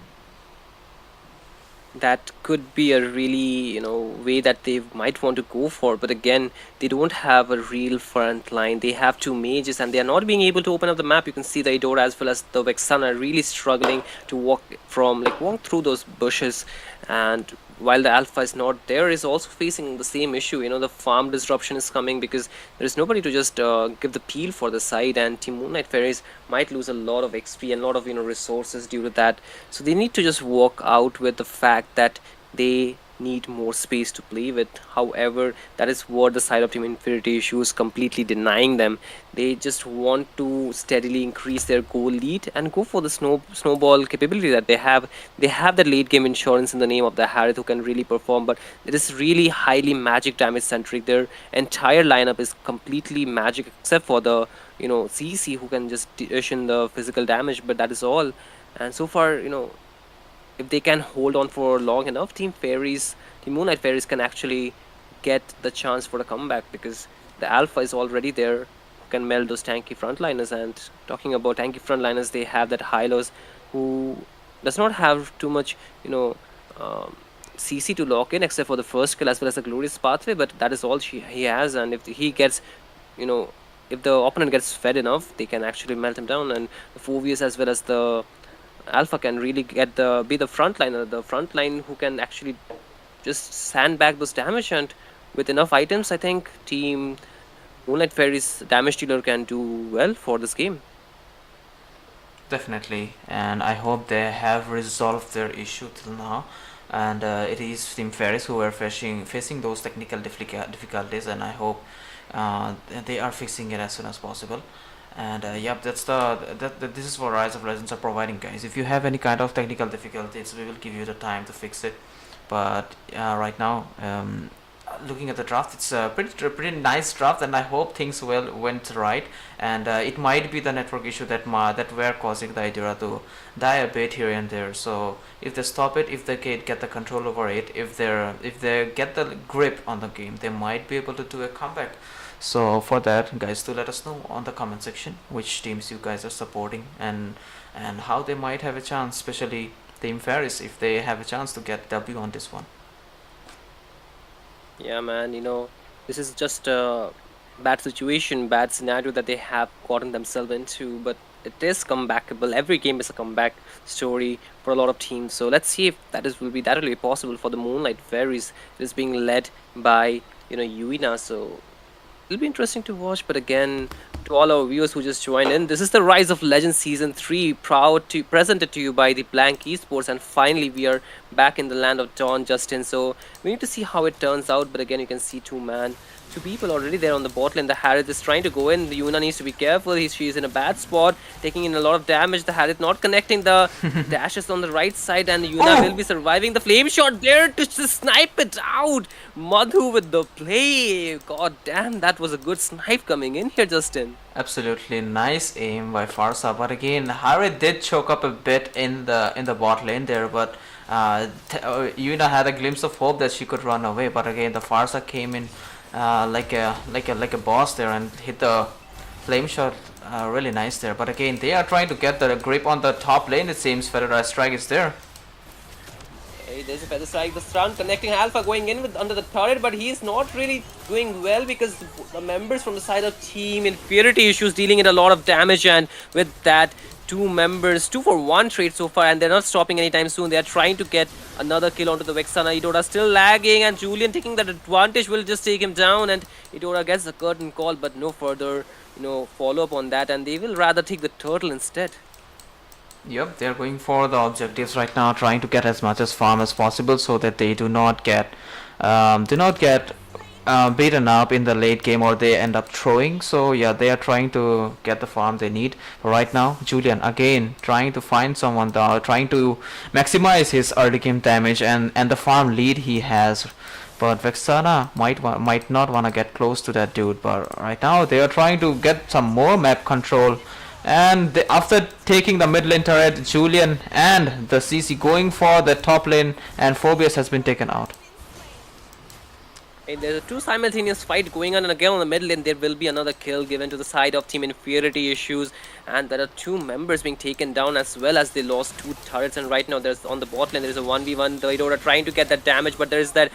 That could be a really way that they might want to go for, but again, they don't have a real front line. They have two mages and they are not being able to open up the map. You can see the Idora as well as the Vexana are really struggling to walk through those bushes, and while the Alpha is not there, is also facing the same issue. The farm disruption is coming because there is nobody to just give the peel for the side, and Team Moonlight Fairies might lose a lot of XP and a lot of resources due to that. So they need to just walk out with the fact that they need more space to play with. However, that is what the side of Team Infinity issue is completely denying them. They just want to steadily increase their goal lead and go for the snowball capability that they have. They have that late game insurance in the name of the Harith who can really perform, but it is really highly magic damage centric. Their entire lineup is completely magic except for the CC who can just dish in the physical damage, but that is all. And so far, if they can hold on for long enough, Team Moonlight Fairies can actually get the chance for a comeback, because the Alpha is already there who can meld those tanky frontliners. And talking about tanky frontliners, they have that Hylos who does not have too much CC to lock in except for the first kill as well as the glorious pathway, but that is all he has. And if he gets if the opponent gets fed enough, they can actually melt him down, and the Phobius as well as the Alpha can really be the frontliner, the frontline who can actually just sandbag those damage. And with enough items, I think Team Moonlight Fairies damage dealer can do well for this game. Definitely, and I hope they have resolved their issue till now. And it is Team Fairies who are facing those technical difficulties, and I hope they are fixing it as soon as possible. And yep, that's this is what Rise of Legends are providing, guys. If you have any kind of technical difficulties, we will give you the time to fix it. But right now, looking at the draft, it's a pretty nice draft, and I hope things went right. And it might be the network issue that were causing the Idira to die a bit here and there. So if they stop it, if they get the control over it, if they get the grip on the game, they might be able to do a comeback. So for that, guys, do let us know on the comment section which teams you guys are supporting, and how they might have a chance, especially Team Ferris, if they have a chance to get W on this one. Yeah, man, this is just a bad situation, bad scenario that they have gotten themselves into, but it is comebackable. Every game is a comeback story for a lot of teams. So let's see if that will be possible for the Moonlight Fairies. It is being led by Yuina, so it'll be interesting to watch. But again, to all our viewers who just joined in, this is the Rise of Legends Season 3, presented to you by the Blank Esports, and finally we are back in the land of Dawn, Justin. So we need to see how it turns out, but again, you can see two people already there on the bot lane. The Harith is trying to go in. The Yuna needs to be careful. She is in a bad spot, taking in a lot of damage. The Harith not connecting the dashes on the right side, and Yuna will be surviving the flame shot there to snipe it out. Madhu with the play. God damn, that was a good snipe coming in here, Justin. Absolutely nice aim by Farsa, but again, Harith did choke up a bit in the bot lane there, but Yuna had a glimpse of hope that she could run away, but again, the Farsa came in like a boss there and hit the flame shot really nice there. But again, they are trying to get the grip on the top lane. It seems Feather Strike is there. Hey, there's a Feather Strike, the stun connecting Alpha going in with under the turret, but he's not really doing well because the members from the side of Team Inferiority Issues dealing in a lot of damage, and with that, 2 for 1 trade so far, and they're not stopping anytime soon. They're trying to get another kill onto the Vexana. Eudora still lagging, and Julian taking that advantage will just take him down, and Eudora gets the curtain call, but no further, follow up on that, and they will rather take the turtle instead. Yep, they're going for the objectives right now, trying to get as much as farm as possible so that they do not get beaten up in the late game or they end up throwing. So yeah, they are trying to get the farm they need. But right now, Julian again trying to find someone, trying to maximize his early game damage and the farm lead he has. But Vexana might not want to get close to that dude. But right now they are trying to get some more map control. And after taking the mid lane turret, Julian and the CC going for the top lane, and Phobius has been taken out. There's a 2 simultaneous fight going on, and again on the mid lane there will be another kill given to the side of Team Inferiority Issues, and there are 2 members being taken down as well as they lost 2 turrets. And right now there's on the bot lane there is a 1v1. Eudora trying to get that damage, but there is that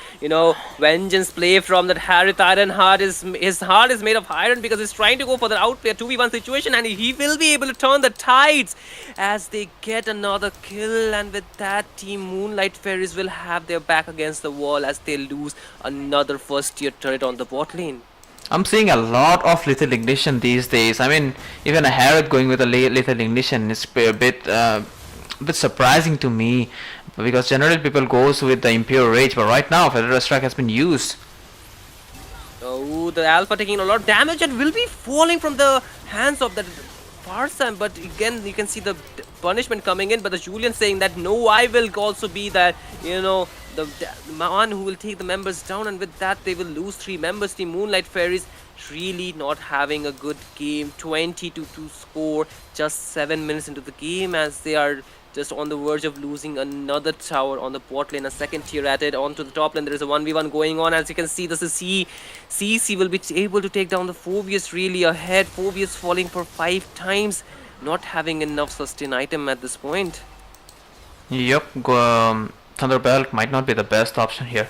vengeance play from that Harith Ironheart. His heart is made of iron because he's trying to go for the outplay 2v1 situation, and he will be able to turn the tides as they get another kill. And with that, Team Moonlight Fairies will have their back against the wall as they lose another first tier turret on the bot lane. I'm seeing a lot of Lethal Ignition these days. I mean, even a Harrod going with a Lethal Ignition is a bit surprising to me, because generally people goes with the Impure Rage, but right now Feather Strike has been used. Oh, the Alpha taking a lot of damage and will be falling from the hands of that Farsan, but again you can see the punishment coming in, but the Julian saying that no, I will also be that, the one who will take the members down, and with that they will lose 3 members. Team Moonlight Fairies really not having a good game. 20-2 score just 7 minutes into the game, as they are just on the verge of losing another tower on the bot lane. A second tier added onto the top lane. There is a 1v1 going on. As you can see, this is CC will be able to take down the Phobius really ahead. Phobius falling for 5 times, not having enough sustain item at this point. Yep, Thunderbelt might not be the best option here.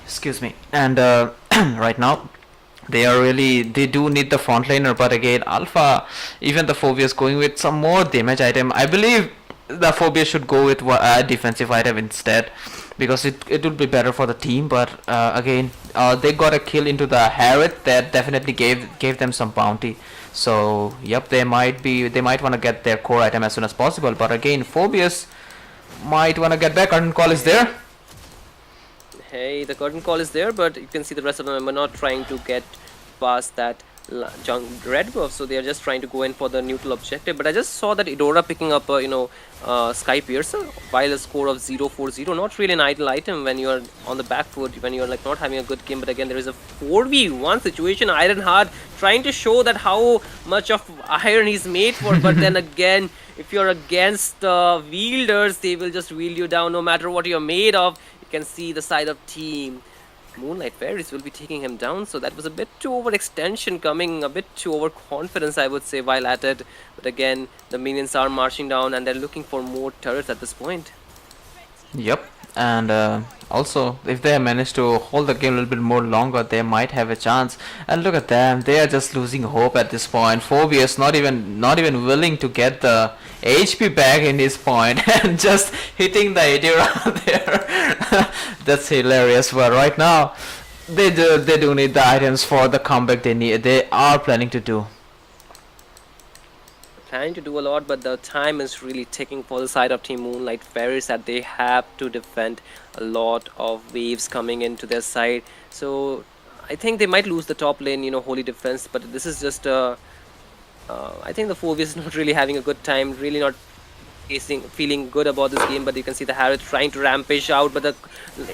Excuse me. And right now they do need the front laner, but again Alpha, even the Phobius going with some more damage item. I believe the Phobius should go with a defensive item instead, because it will be better for the team. But again, they got a kill into the Harrod that definitely gave them some bounty. So yep, they might want to get their core item as soon as possible. But again, Phobius might want to get back. Curtain call is there. Hey, the curtain call is there, but you can see the rest of them are not trying to get past that red buff, so they are just trying to go in for the neutral objective. But I just saw that Eudora picking up Sky Piercer while a score of 0-4-0. Not really an idle item when you are on the back foot, when you are like not having a good game. But again, there is a 4v1 situation. Ironheart trying to show that how much of iron he's made for, but then again, if you're against the wielders, they will just wield you down no matter what you're made of. You can see the side of Team Moonlight Fairies will be taking him down, so that was a bit too overextension coming, a bit too overconfidence, I would say, while at it. But again, the minions are marching down and they're looking for more turrets at this point. Yep, and also if they manage to hold the game a little bit more longer, they might have a chance. And look at them, they are just losing hope at this point. Phobius not even willing to get the HP back in his point and just hitting the 80 around there. That's hilarious. But right now they do need the items for the comeback they are planning to do. Trying to do a lot, but the time is really ticking for the side of Team Moonlight Fairies, that they have to defend a lot of waves coming into their side. So I think they might lose the top lane, holy defense, but this is just I think the Phobius is not really having a good time, really not feeling good about this game. But you can see the Harrod trying to rampage out, but the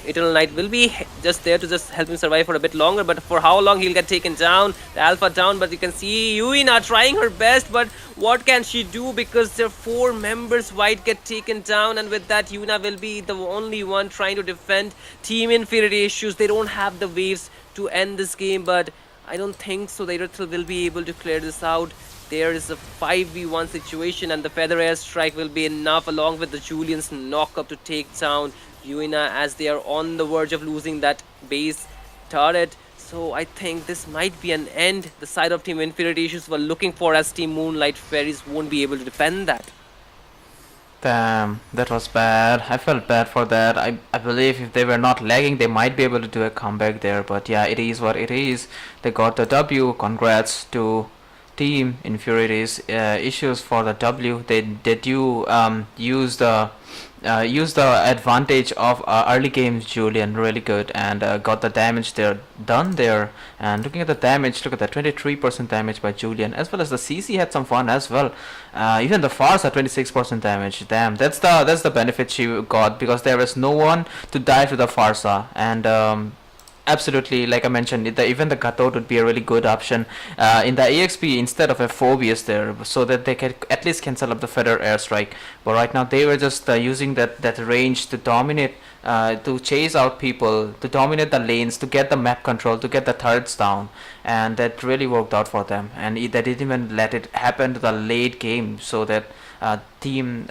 Eternal Knight will be just there to just help him survive for a bit longer. But for how long he'll get taken down, the Alpha down. But you can see Yuina trying her best, but what can she do, because their 4 members white get taken down, and with that Yuina will be the only one trying to defend Team Inferiority Issues. They don't have the waves to end this game, but I don't think so. The Erythral will be able to clear this out. There is a 5v1 situation, and the Feather Airstrike will be enough, along with the Julian's knock-up, to take down Yuina as they are on the verge of losing that base turret. So I think this might be an end the side of Team Infinity Issues were looking for, as Team Moonlight Fairies won't be able to defend that. Damn, that was bad. I felt bad for that. I believe if they were not lagging, they might be able to do a comeback there. But yeah, it is what it is. They got the W. Congrats to Team Infurity's issues for the W. They did you use the advantage of early games Julian really good, and got the damage there done there. And looking at the damage, look at that 23% damage by Julian, as well as the CC had some fun as well. Even the Farsa 26% damage. Damn, that's the benefit she got, because there was no one to die to the Farsa. And absolutely, like I mentioned, even the Gatot would be a really good option in the EXP instead of a Phobius there, so that they can at least cancel up the Feather Airstrike. But right now they were just using that range to dominate, to chase out people, to dominate the lanes, to get the map control, to get the turrets down, and that really worked out for them. And they didn't even let it happen to the late game, so that Team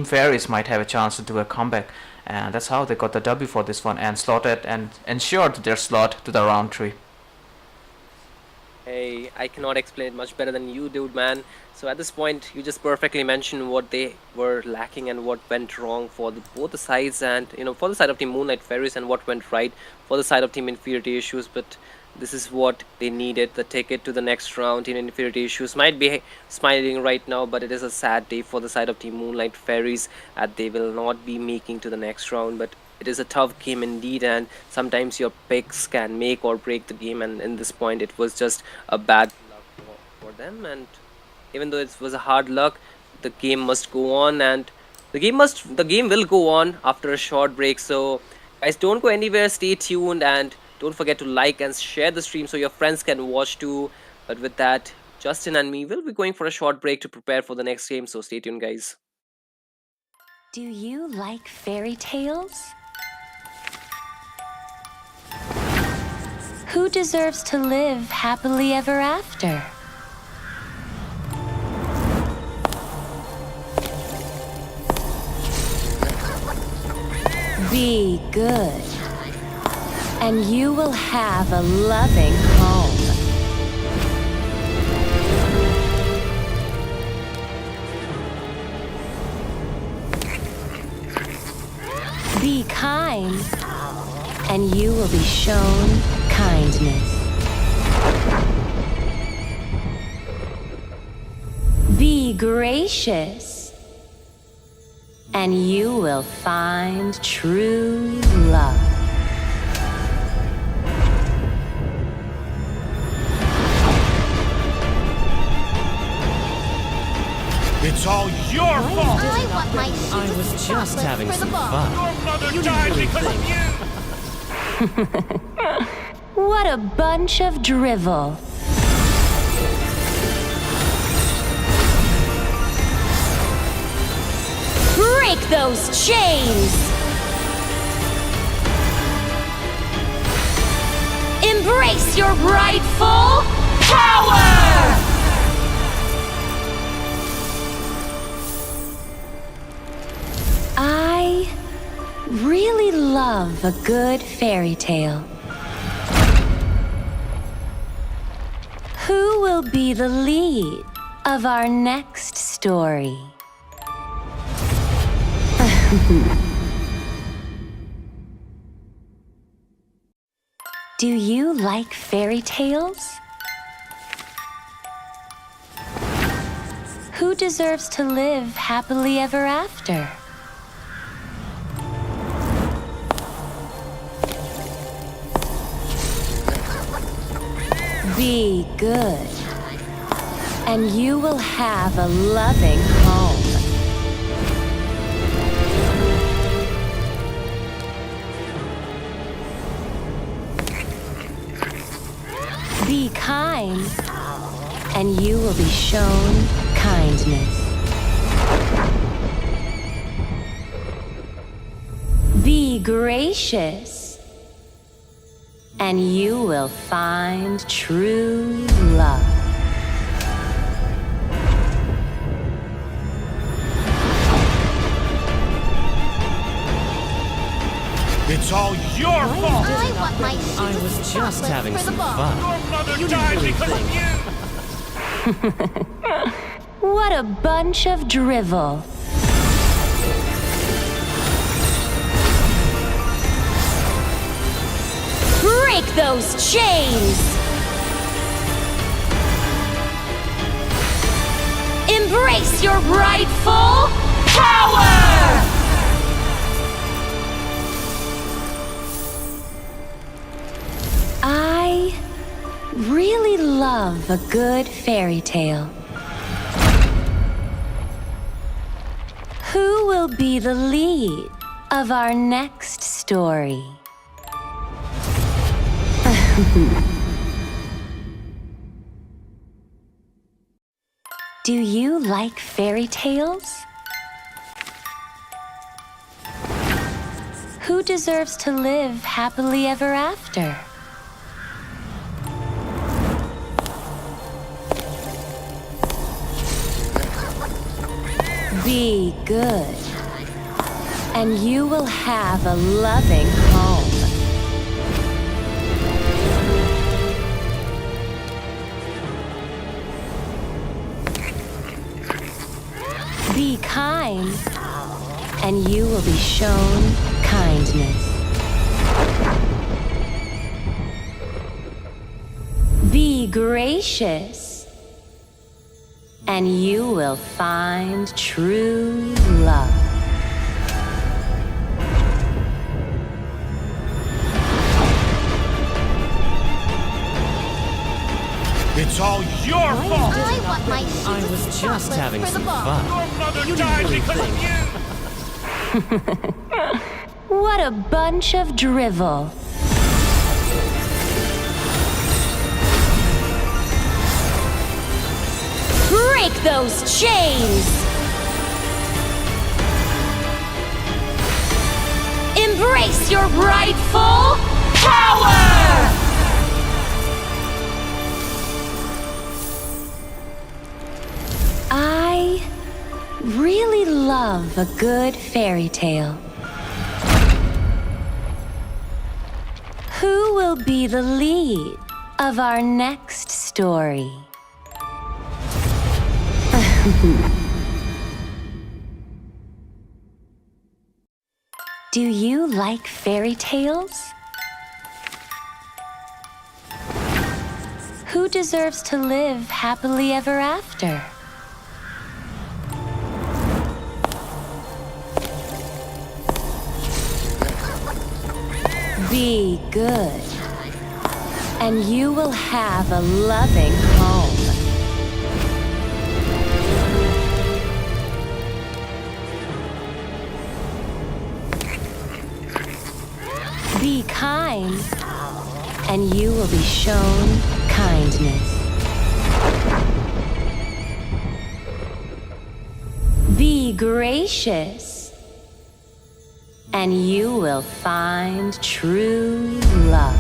Fairies might have a chance to do a comeback. And that's how they got the W for this one, and slotted and ensured their slot to the round 3. Hey, I cannot explain it much better than you, dude, man. So at this point, you just perfectly mentioned what they were lacking and what went wrong for both the sides, and for the side of Team Moonlight Fairies, and what went right for the side of Team Infinity Issues. But this is what they needed, the ticket to the next round. Team Infinity Issues might be smiling right now, but it is a sad day for the side of Team Moonlight Fairies, that they will not be making to the next round. But it is a tough game indeed, and sometimes your picks can make or break the game, and in this point it was just a bad luck for them. And even though it was a hard luck, the game must go on, and the game will go on after a short break. So guys, don't go anywhere, stay tuned, and don't forget to like and share the stream so your friends can watch too. But with that, Justin and me will be going for a short break to prepare for the next game, so stay tuned, guys. Do you like fairy tales? Who deserves to live happily ever after? Be good, and you will have a loving home. Be kind, and you will be shown kindness. Be gracious, and you will find true love. It's all your fault! I want my I was just having for the some ball. fun. Your mother died because of you! What a bunch of drivel. Break those chains! Embrace your rightful power! I really love a good fairy tale. Who will be the lead of our next story? Do you like fairy tales? Who deserves to live happily ever after? Be good, and you will have a loving home. Be kind, and you will be shown kindness. Be gracious, and you will find true love. It's all your fault! I want my I was just having some fun. Your mother died because of you! What a bunch of drivel. Break those chains! Embrace your rightful power! I really love a good fairy tale. Who will be the lead of our next story? Do you like fairy tales? Who deserves to live happily ever after? Be good, and you will have a loving home. Be kind, and you will be shown kindness. Be gracious, and you will find true love. It's all your fault! I want my I was just having for the some ball. fun. Your mother died because of you! What a bunch of drivel. Break those chains! Embrace your rightful power! I really love a good fairy tale. Who will be the lead of our next story? Do you like fairy tales? Who deserves to live happily ever after? Be good, and you will have a loving home. Be kind, and you will be shown kindness. Be gracious, and you will find true love.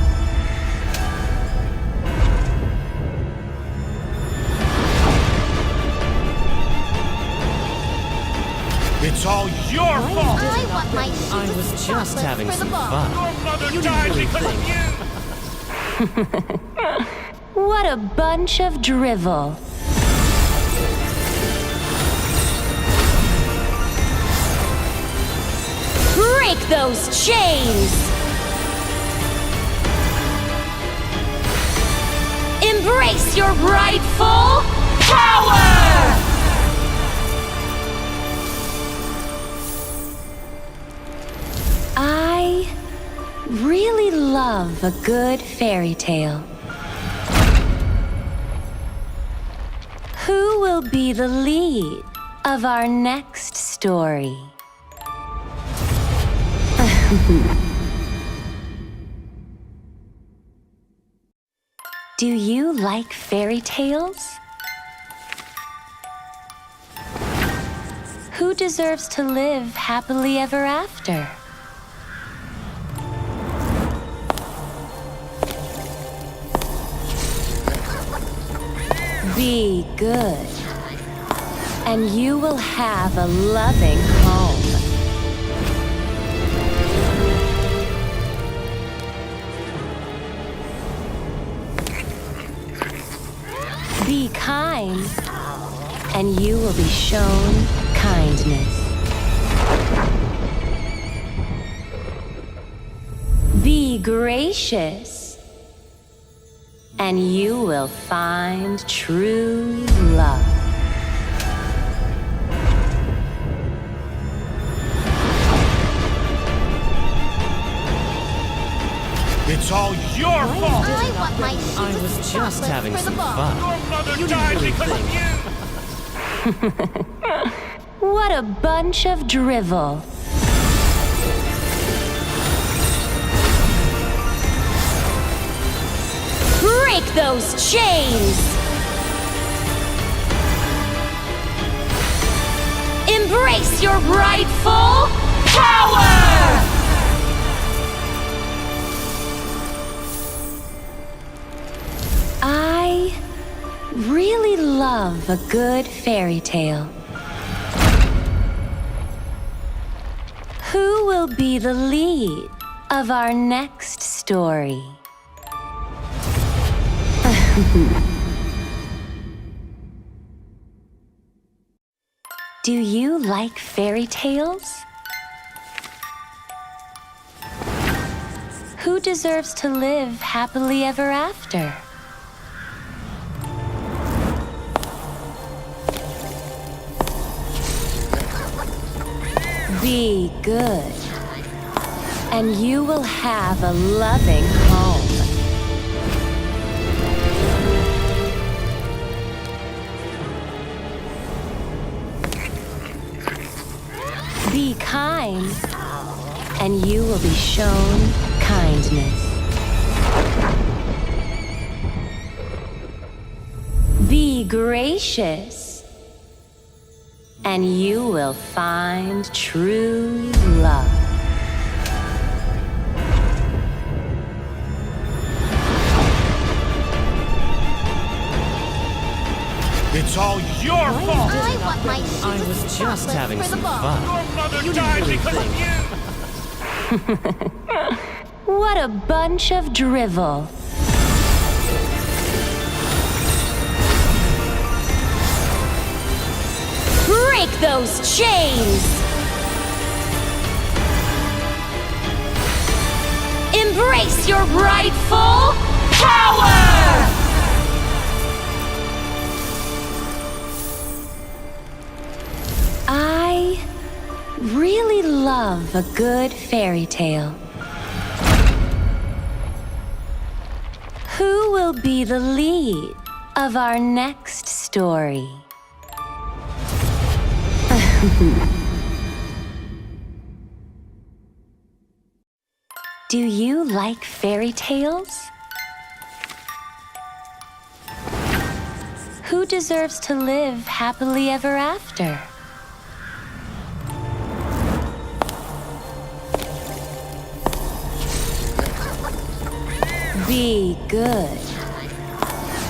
It's all your fault! I want my I was just having for the some ball. fun. Your mother died because of you! What a bunch of drivel. Break those chains! Embrace your rightful power! I really love a good fairy tale. Who will be the lead of our next story? Do you like fairy tales? Who deserves to live happily ever after? Be good, and you will have a loving home. Be kind, and you will be shown kindness. Be gracious, and you will find true love. It's all your fault! I want my I was just having for the some ball. fun. Your mother died because of you! What a bunch of drivel. Break those chains! Embrace your rightful power! I really love a good fairy tale. Who will be the lead of our next story? Do you like fairy tales? Who deserves to live happily ever after? Be good, and you will have a loving home. Be kind, and you will be shown kindness. Be gracious, and you will find true love. It's all your fault! I want my I was just having for the some ball. fun. Your mother died because of you! What a bunch of drivel. Break those chains! Embrace your rightful power! I really love a good fairy tale. Who will be the lead of our next story? Do you like fairy tales? Who deserves to live happily ever after? Be good,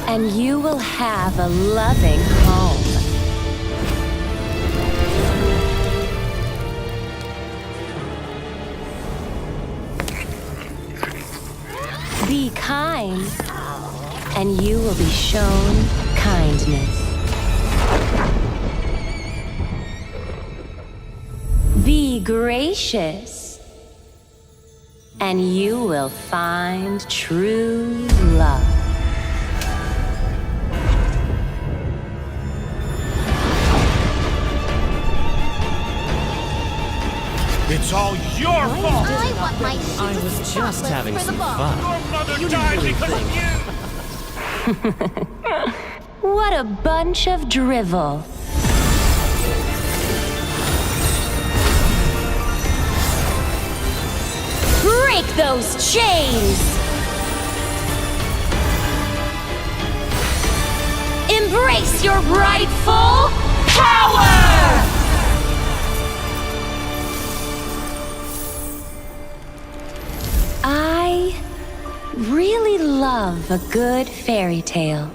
and you will have a loving home. Be kind, and you will be shown kindness. Be gracious, and you will find true love. It's all your fault! I want my I was just having for the some ball. fun. Your mother died because of you! What a bunch of drivel. Break those chains! Embrace your rightful power! I really love a good fairy tale.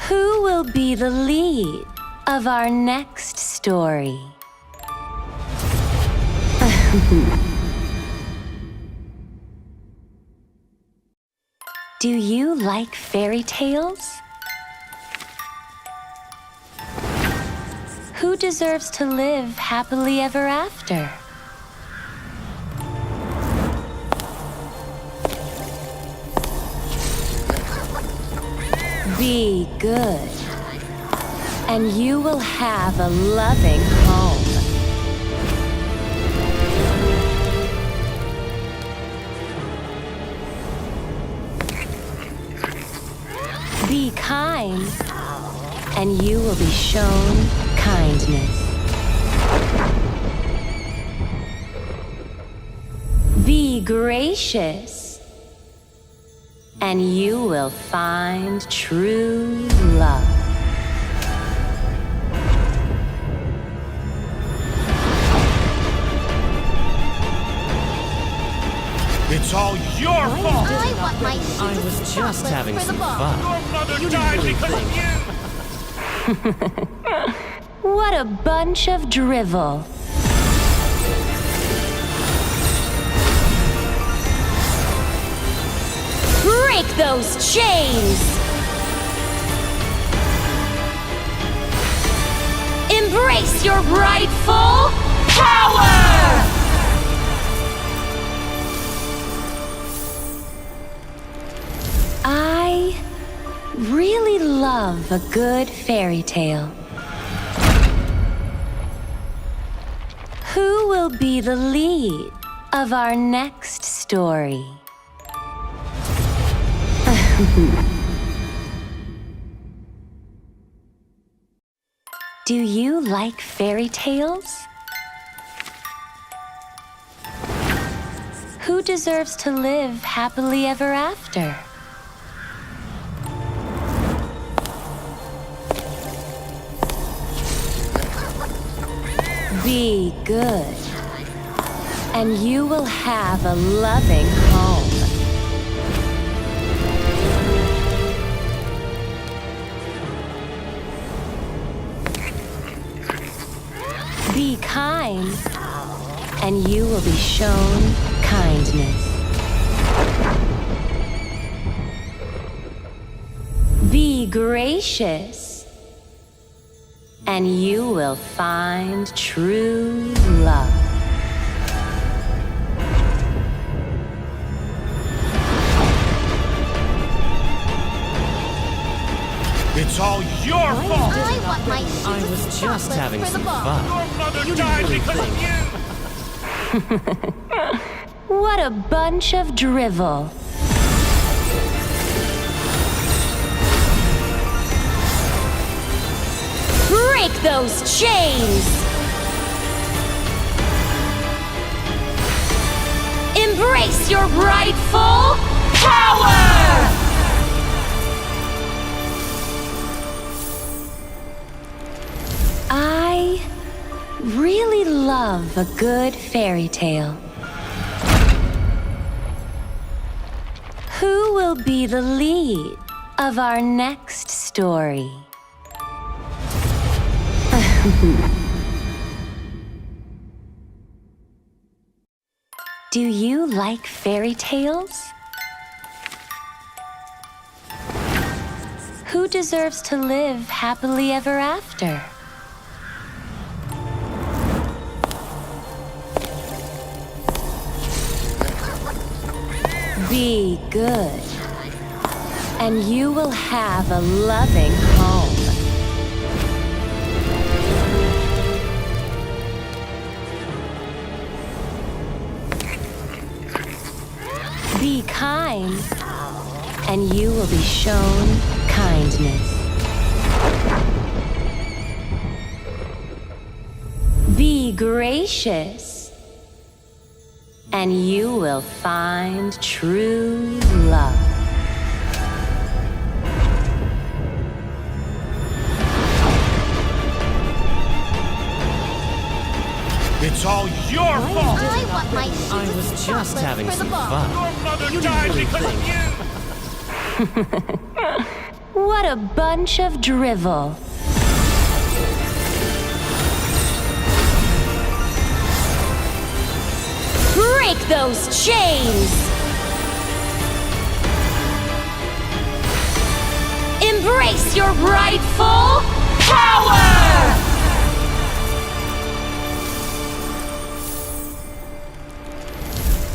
Who will be the lead of our next story? Do you like fairy tales? Who deserves to live happily ever after? Be good, and you will have a loving home. Be kind, and you will be shown kindness. Be gracious, and you will find true love. It's all your fault! I want my I was just having for the some ball. fun. Your mother You died didn't because really of you! What a bunch of drivel. Break those chains! Embrace your rightful power! I really love a good fairy tale. Who will be the lead of our next story? Do you like fairy tales? Who deserves to live happily ever after? Be good, and you will have a loving home. Be kind, and you will be shown kindness. Be gracious, and you will find true love. It's all your fault! I want my I was just having for the some ball. fun. Your mother You died didn't because really of you! What a bunch of drivel. Break those chains! Embrace your rightful power! I really love a good fairy tale. Who will be the lead of our next story? Do you like fairy tales? Who deserves to live happily ever after? Be good, and you will have a loving home. Be kind, and you will be shown kindness. Be gracious, and you will find true love. It's all your fault! I want my I was just having for the some ball. fun. Your mother You died didn't because really of you! What a bunch of drivel. Break those chains! Embrace your rightful power!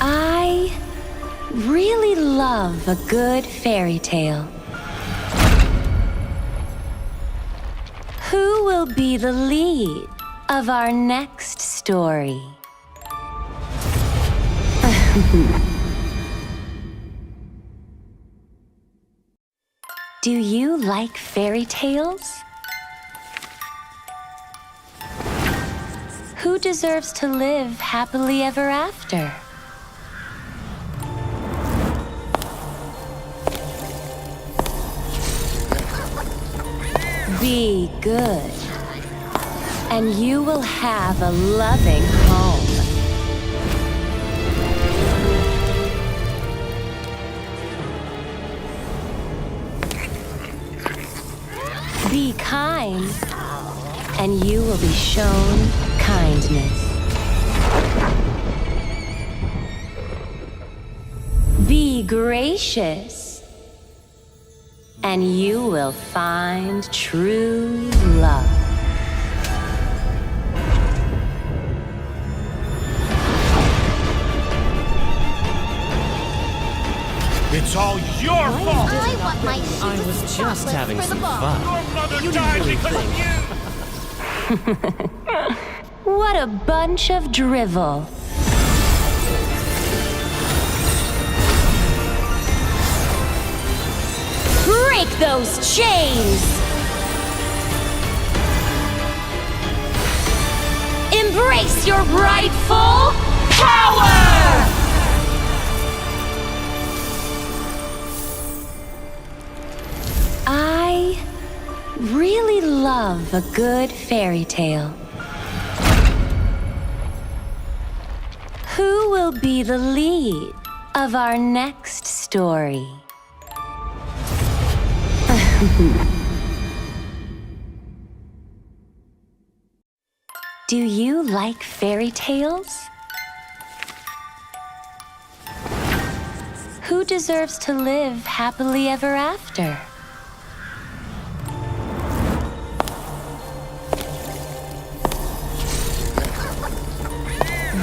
I really love a good fairy tale. Who will be the lead of our next story? Do you like fairy tales? Who deserves to live happily ever after? Be good, and you will have a loving home. Be kind, and you will be shown kindness. Be gracious, and you will find true love. It's all your fault! I want my I was just having for the some ball. fun. Your mother You died didn't because think. of you! What a bunch of drivel. Break those chains! Embrace your rightful power! I really love a good fairy tale. Who will be the lead of our next story? Do you like fairy tales? Who deserves to live happily ever after?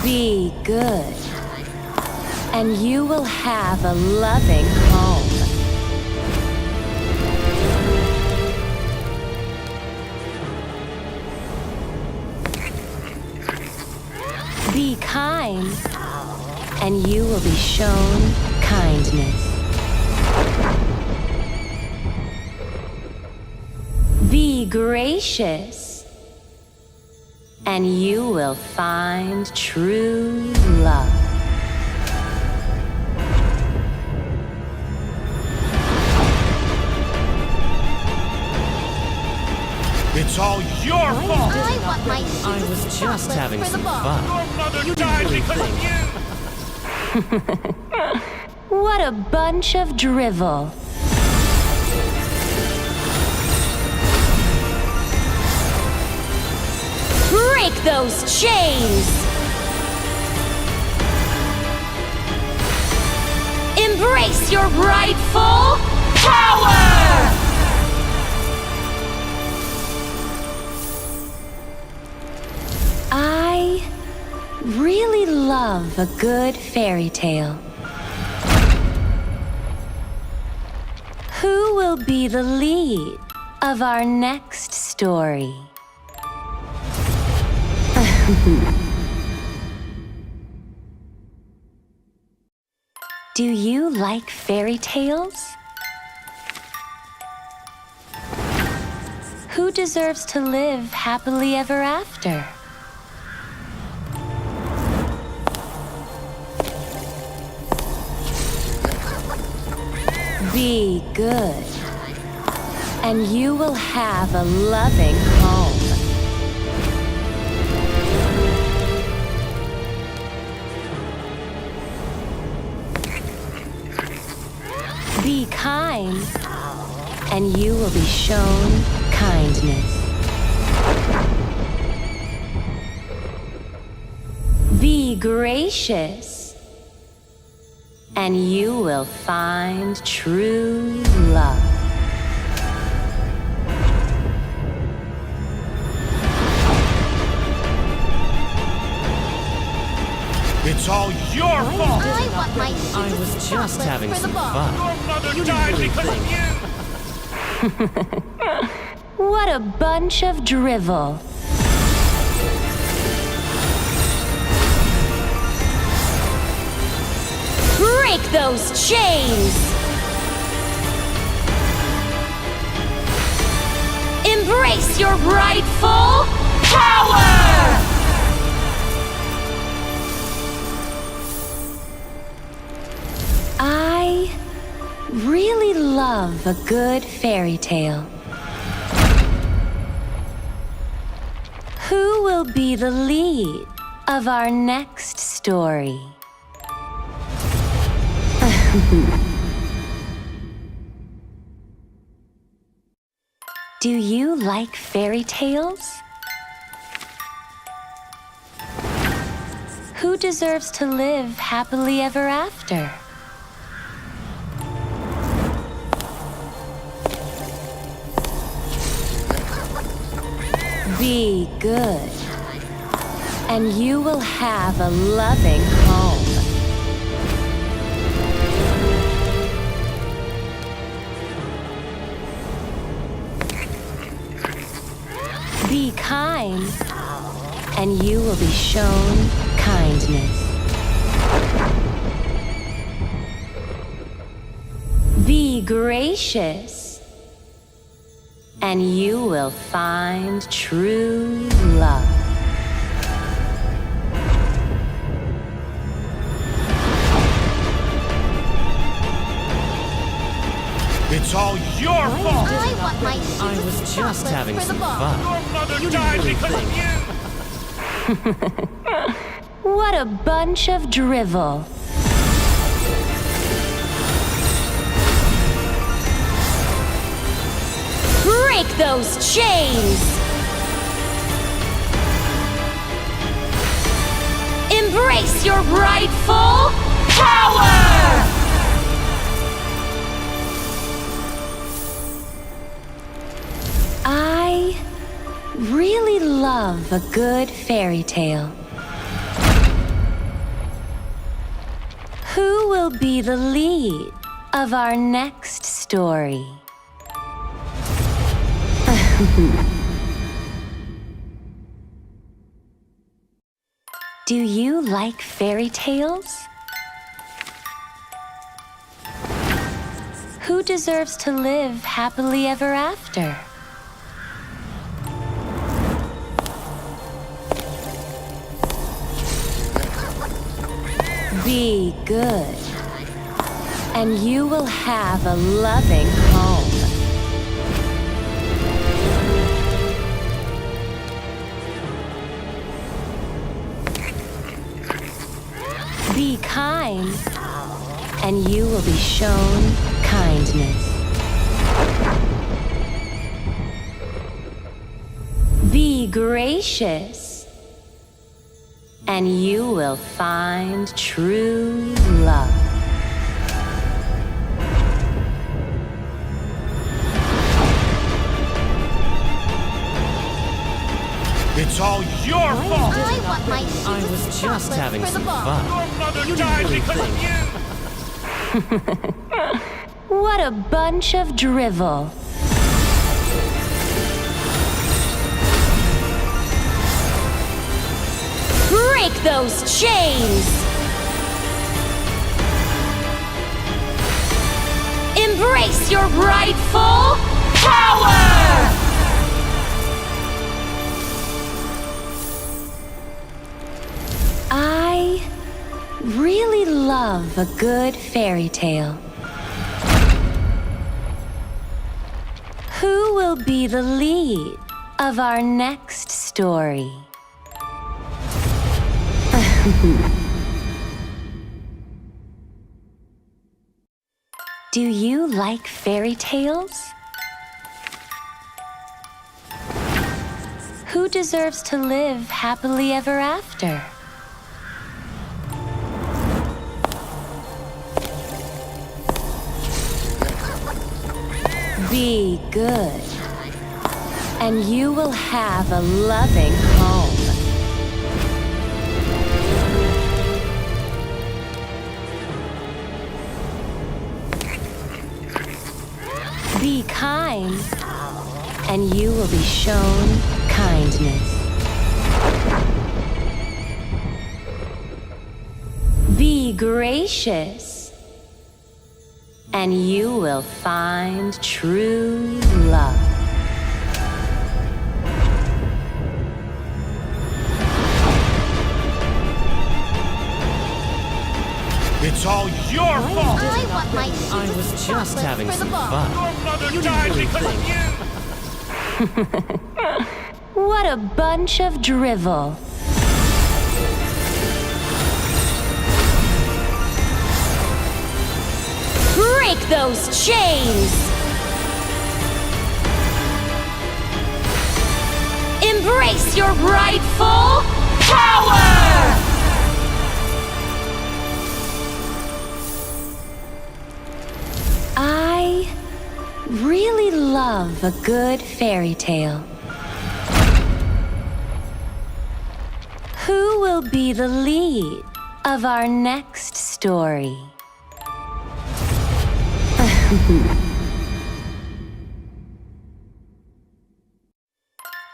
Be good, and you will have a loving home. Be kind, and you will be shown kindness. Be gracious, and you will find true love. It's all your fault! I want my I was just having for the some ball. fun. Your mother You died didn't because think. of you! What a bunch of drivel. Break those chains! Embrace your rightful power! I really love a good fairy tale. Who will be the lead of our next story? Do you like fairy tales? Who deserves to live happily ever after? Be good, and you will have a loving home. Be kind, and you will be shown kindness. Be gracious, and you will find true love. It's all your fault! I want my I was just having for the some ball. fun. Your mother died because of you! What a bunch of drivel. Break those chains! Embrace your rightful power! I really love a good fairy tale. Who will be the lead of our next story? Do you like fairy tales? Who deserves to live happily ever after? Be good, and you will have a loving home. Be kind, and you will be shown kindness. Be gracious, and you will find true love. It's all your fault! I want my I was just having for the some ball. fun. Your mother died because of you! What a bunch of drivel. Break those chains! Embrace your rightful power! I really love a good fairy tale. Who will be the lead of our next story? Do you like fairy tales? Who deserves to live happily ever after? Be good, and you will have a loving home. Be kind, and you will be shown kindness. Be gracious, and you will find true love. It's all your fault! I want my I was just having for the some ball. fun. Your mother died because of you! What a bunch of drivel. Break those chains! Embrace your rightful power! I really love a good fairy tale. Who will be the lead of our next story? Do you like fairy tales? deserves to live happily ever after? Be good, and you will have a loving home. Be kind, and you will be shown kindness. Be gracious, and you will find true love. It's all your fault! I want my I was just having for the some ball. fun. Your mother You died really because think- of you! What a bunch of drivel. Break those chains! Embrace your rightful power! I really love a good fairy tale. Who will be the lead of our next story?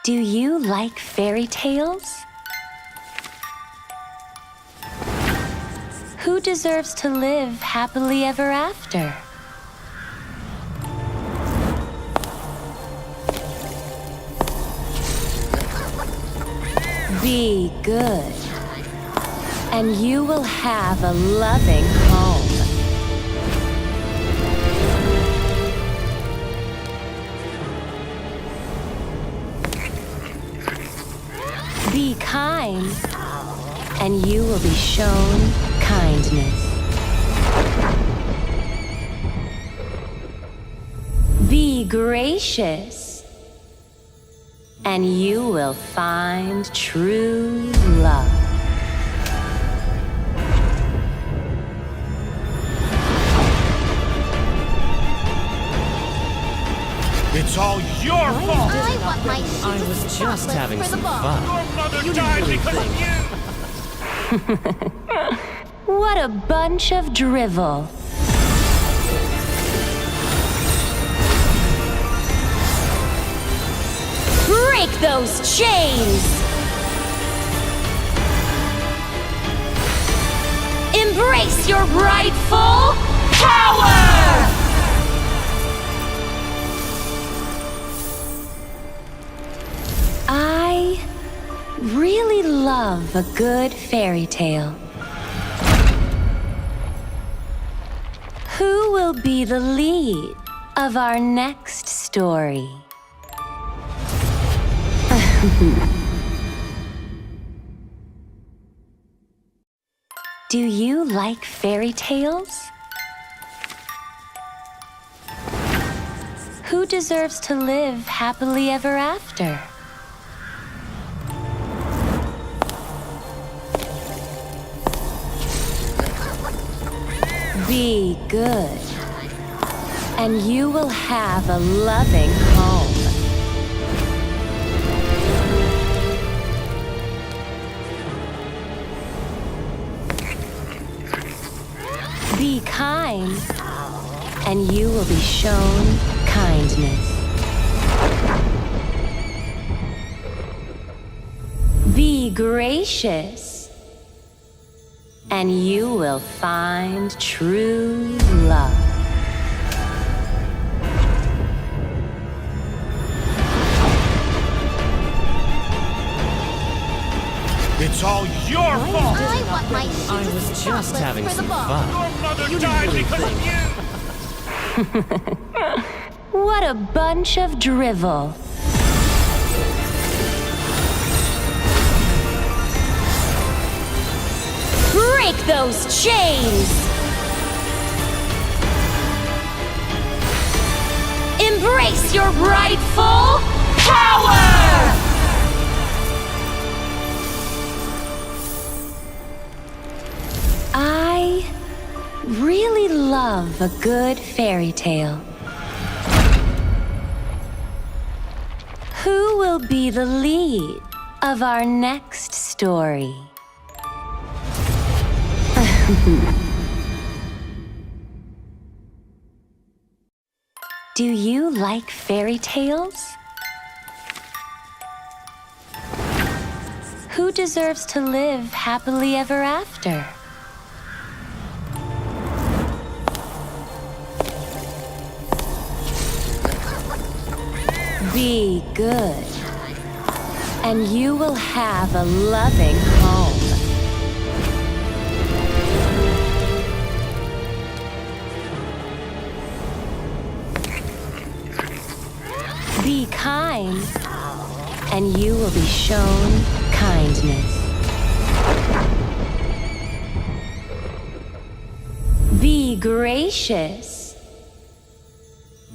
Do you like fairy tales? Who deserves to live happily ever after? Be good, and you will have a loving home. Be kind, and you will be shown kindness. Be gracious, and you will find true love. It's all your fault! I want my I was just having for the some ball. fun. Your mother You died really because think- of you! What a bunch of drivel. Break those chains! Embrace your rightful power! I really love a good fairy tale. Who will be the lead of our next story? Do you like fairy tales? Who deserves to live happily ever after? Be good, and you will have a loving home. Be kind, and you will be shown kindness. Be gracious, and you will find true love. It's all your fault! I want my I was just having for the some ball. fun. Your mother You died really because think- of you! What a bunch of drivel. Break those chains! Embrace your rightful power! love a good fairy tale. Who will be the lead of our next story? Do you like fairy tales? Who deserves to live happily ever after? Be good, and you will have a loving home. Be kind, and you will be shown kindness. Be gracious,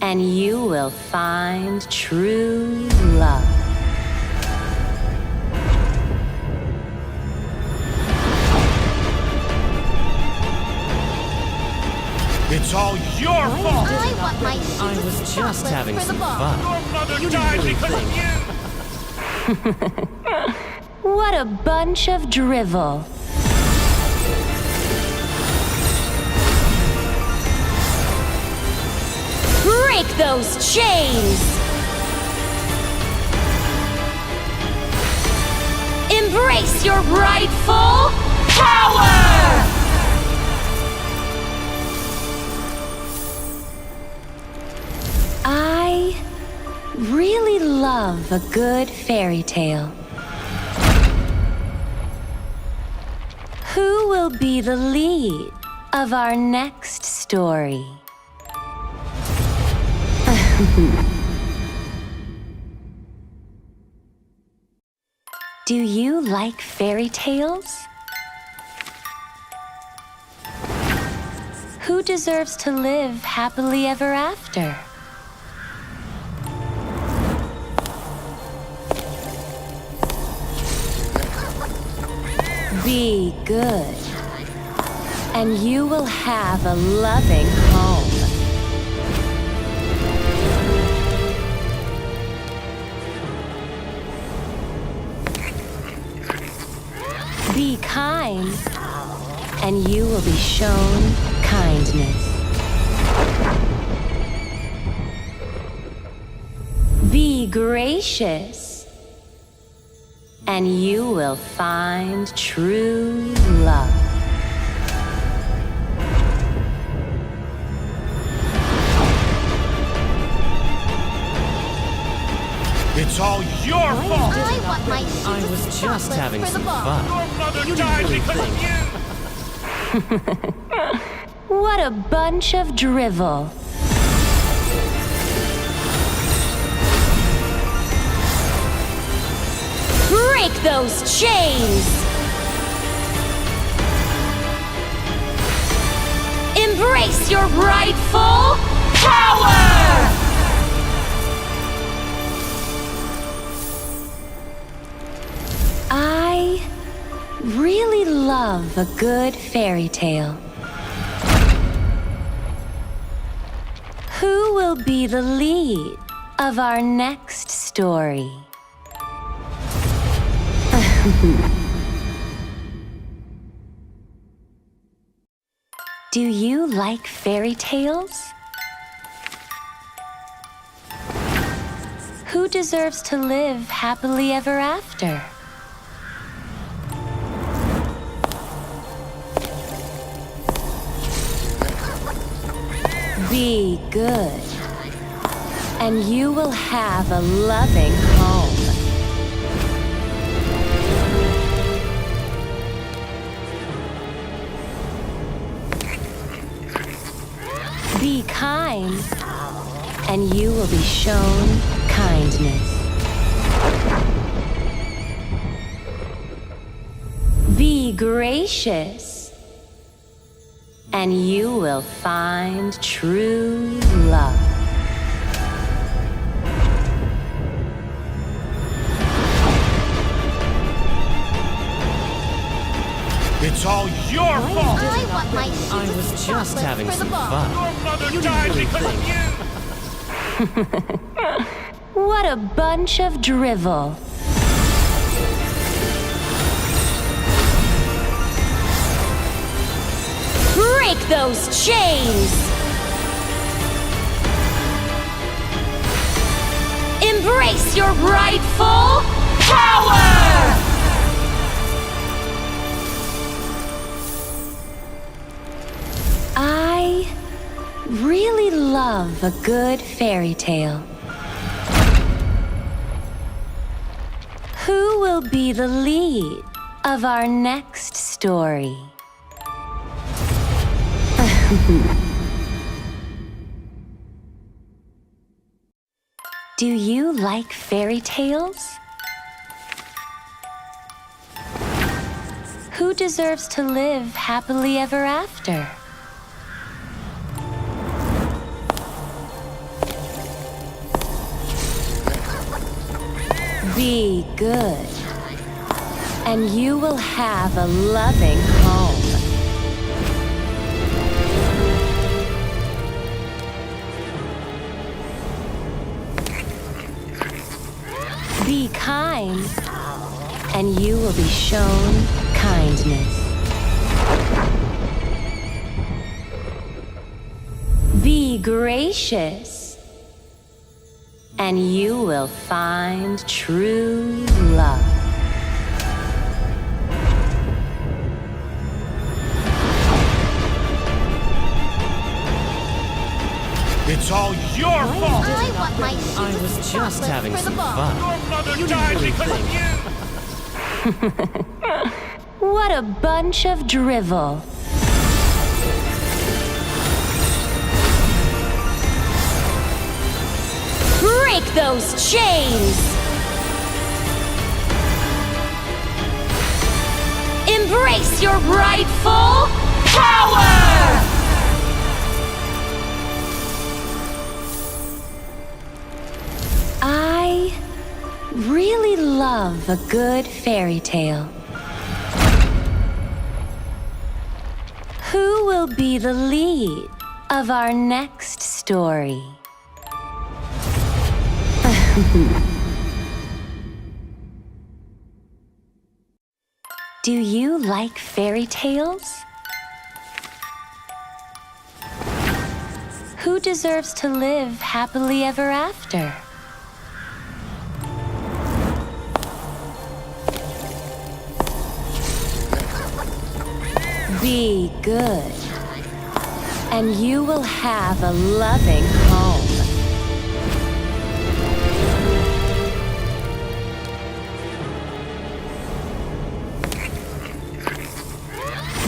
and you will find true love. It's all your fault! I want my I was just chocolate having for the some ball. fun. Your mother You died didn't really because of think. you! What a bunch of drivel. Break those chains! Embrace your rightful power! I really love a good fairy tale. Who will be the lead of our next story? Do you like fairy tales? Who deserves to live happily ever after? Be good, and you will have a loving home. Be kind, and you will be shown kindness. Be gracious, and you will find true love. It's all your fault! I want my I was just chocolate having for the some ball. fun. Your mother You died didn't really because of think. you! What a bunch of drivel. Break those chains! Embrace your rightful power! I really love a good fairy tale. Who will be the lead of our next story? Do you like fairy tales? Who deserves to live happily ever after? Be good, and you will have a loving home. Be kind, and you will be shown kindness. Be gracious, and you will find true love. It's all your fault! I want my I was just chocolate having for the some ball. fun. Your mother You died really because of think- you! What a bunch of drivel. Break those chains! Embrace your rightful power! I really love a good fairy tale. Who will be the lead of our next story? Do you like fairy tales? Who deserves to live happily ever after? Be good, and you will have a loving home. Be kind, and you will be shown kindness. Be gracious, and you will find true love. It's all your fault! I want my I was just chocolate having for the some ball. fun. Your mother You died really because think- of you! What a bunch of drivel. Break those chains! Embrace your rightful power! I really love a good fairy tale. Who will be the lead of our next story? Do you like fairy tales? Who deserves to live happily ever after? Be good, and you will have a loving home.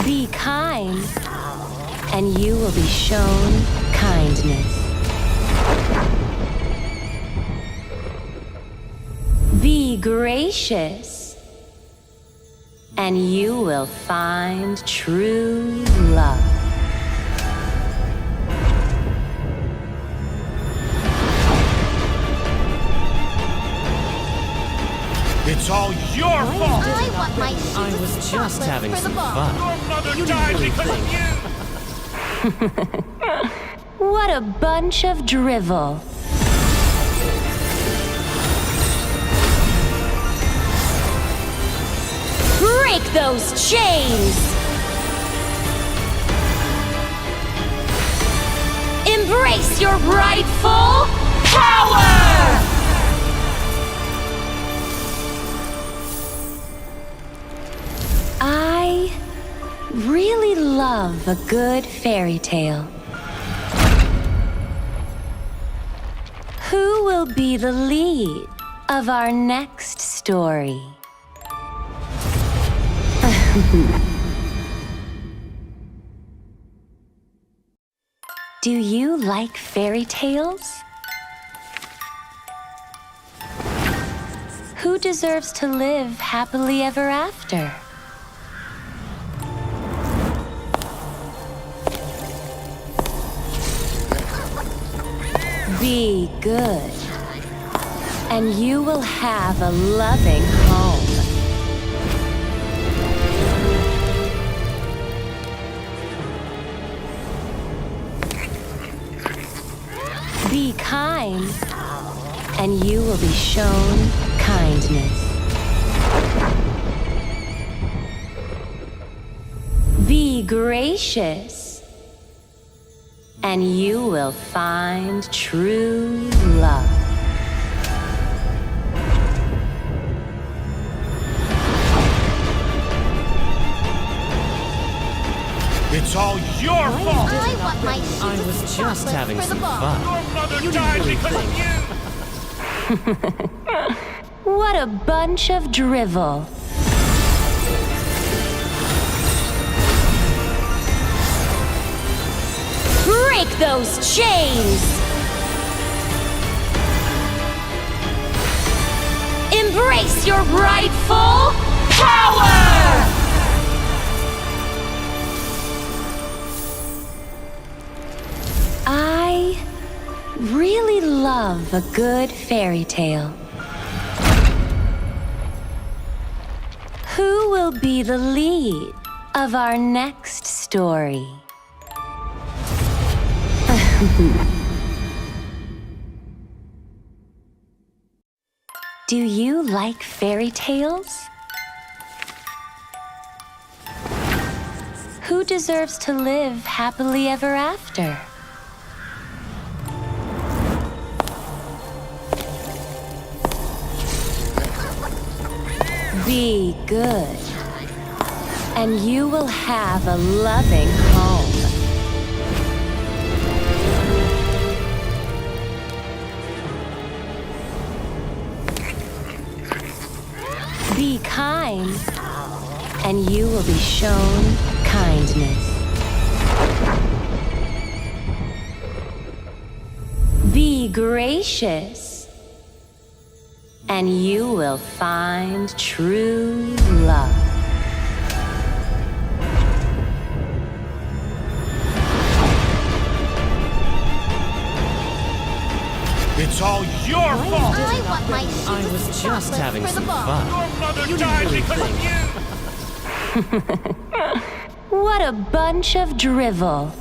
Be kind, and you will be shown kindness. Be gracious, and you will find true love. It's all your fault! I want my I was just chocolate having for the some ball. fun. Your mother You died really because think- of you! What a bunch of drivel. Break those chains! Embrace your rightful power! I really love a good fairy tale. Who will be the lead of our next story? Do you like fairy tales? Who deserves to live happily ever after? Be good, and you will have a loving home. Be kind, and you will be shown kindness. Be gracious, and you will find true love. It's all your fault! I want my I was just chocolate having for the some ball. fun. Your mother You died didn't because really of you! What a bunch of drivel. Break those chains! Embrace your rightful power! I really love a good fairy tale. Who will be the lead of our next story? Do you like fairy tales? Who deserves to live happily ever after? Be good, and you will have a loving home. Be kind, and you will be shown kindness. Be gracious, and you will find true love. It's all your fault! I want my I was just chocolate having for the some ball. fun. Your mother You died didn't because really of you! What a bunch of drivel.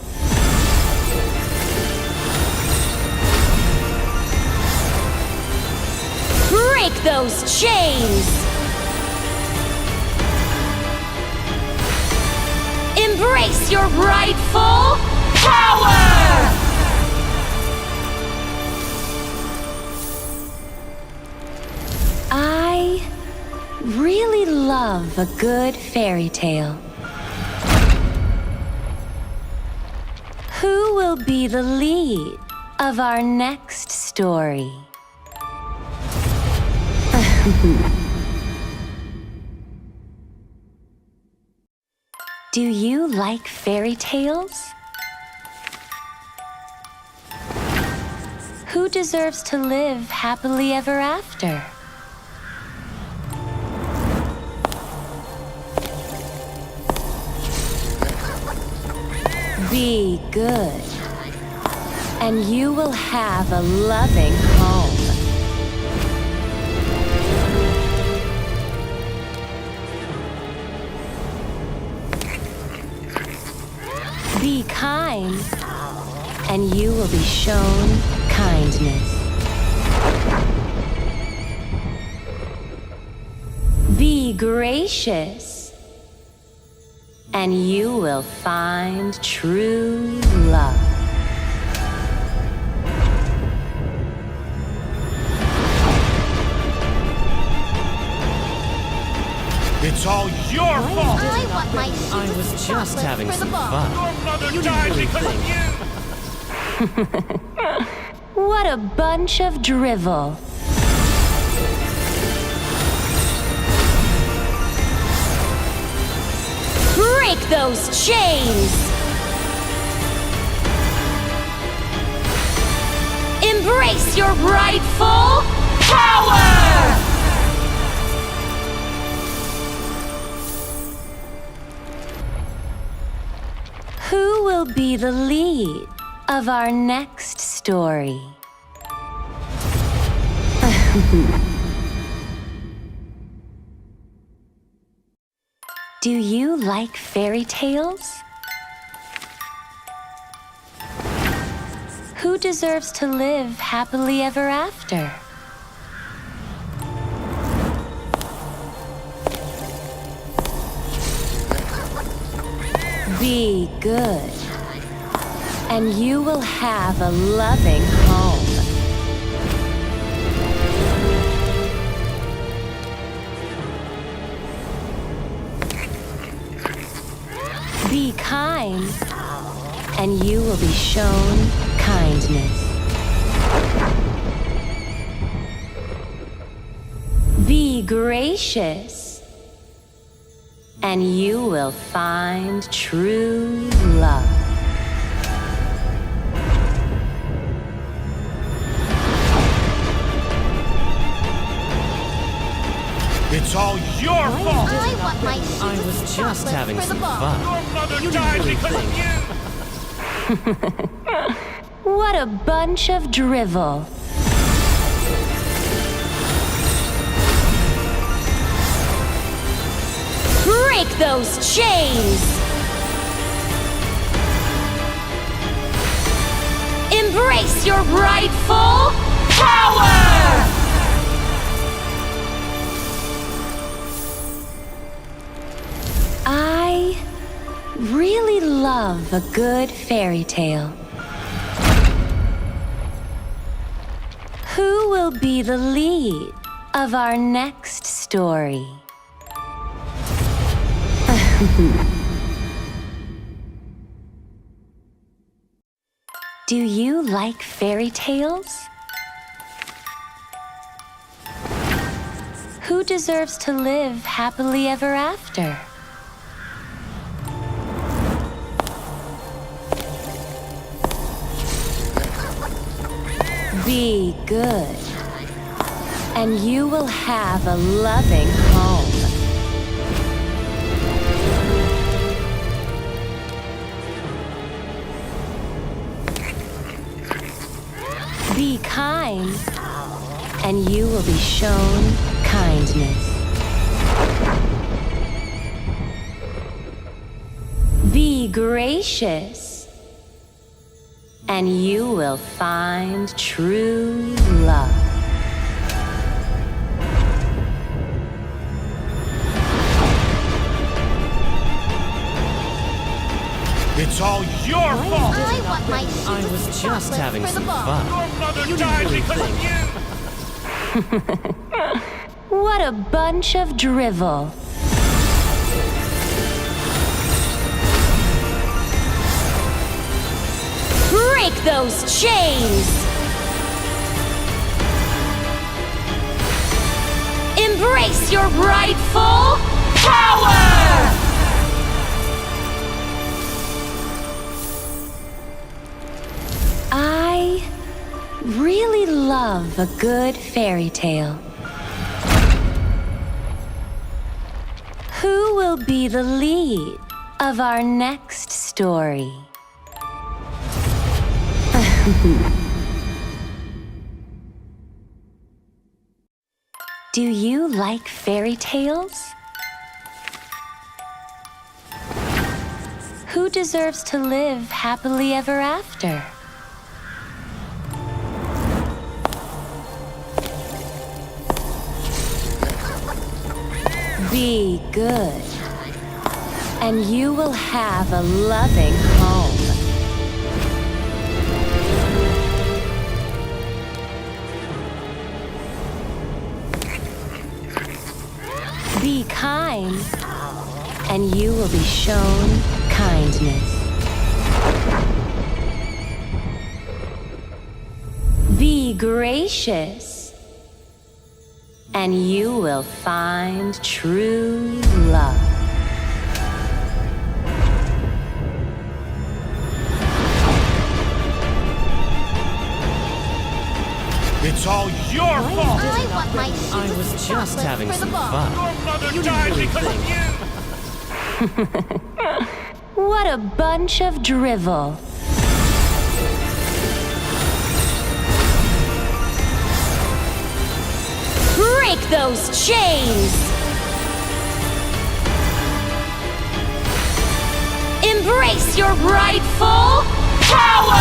Break those chains! Embrace your rightful power! I really love a good fairy tale. Who will be the lead of our next story? Do you like fairy tales? Who deserves to live happily ever after? Be good, and you will have a loving home. Be kind, and you will be shown kindness. Be gracious, and you will find true love. It's all your fault! I want my I was just chocolate having for the some ball. fun. Your mother You died didn't because really of you! What a bunch of drivel. Break those chains! Embrace your rightful power! Who will be the lead of our next story? Do you like fairy tales? Who deserves to live happily ever after? Be good, and you will have a loving home. Be kind, and you will be shown kindness. Be gracious, and you will find true love. It's all your fault! I want my I was just having some fun. Your mother You died didn't because of think. you! What a bunch of drivel. Break those chains! Embrace your rightful power! I really love a good fairy tale. Who will be the lead of our next story? Do you like fairy tales? Who deserves to live happily ever after? Be good, and you will have a loving home. Be kind, and you will be shown kindness. Be gracious, and you will find true love. It's all your fault! I want my I was just having for the some ball. fun. Your mother You died didn't because think. of you! What a bunch of drivel. Break those chains! Embrace your rightful power! I really love a good fairy tale. Who will be the lead of our next story? Do you like fairy tales? Who deserves to live happily ever after? Be good, and you will have a loving home. Be kind, and you will be shown kindness. Be gracious, and you will find true love. It's all your fault! I want my I was just having for the some ball. fun. Your mother You died didn't because of think. you! What a bunch of drivel. Break those chains! Embrace your rightful power!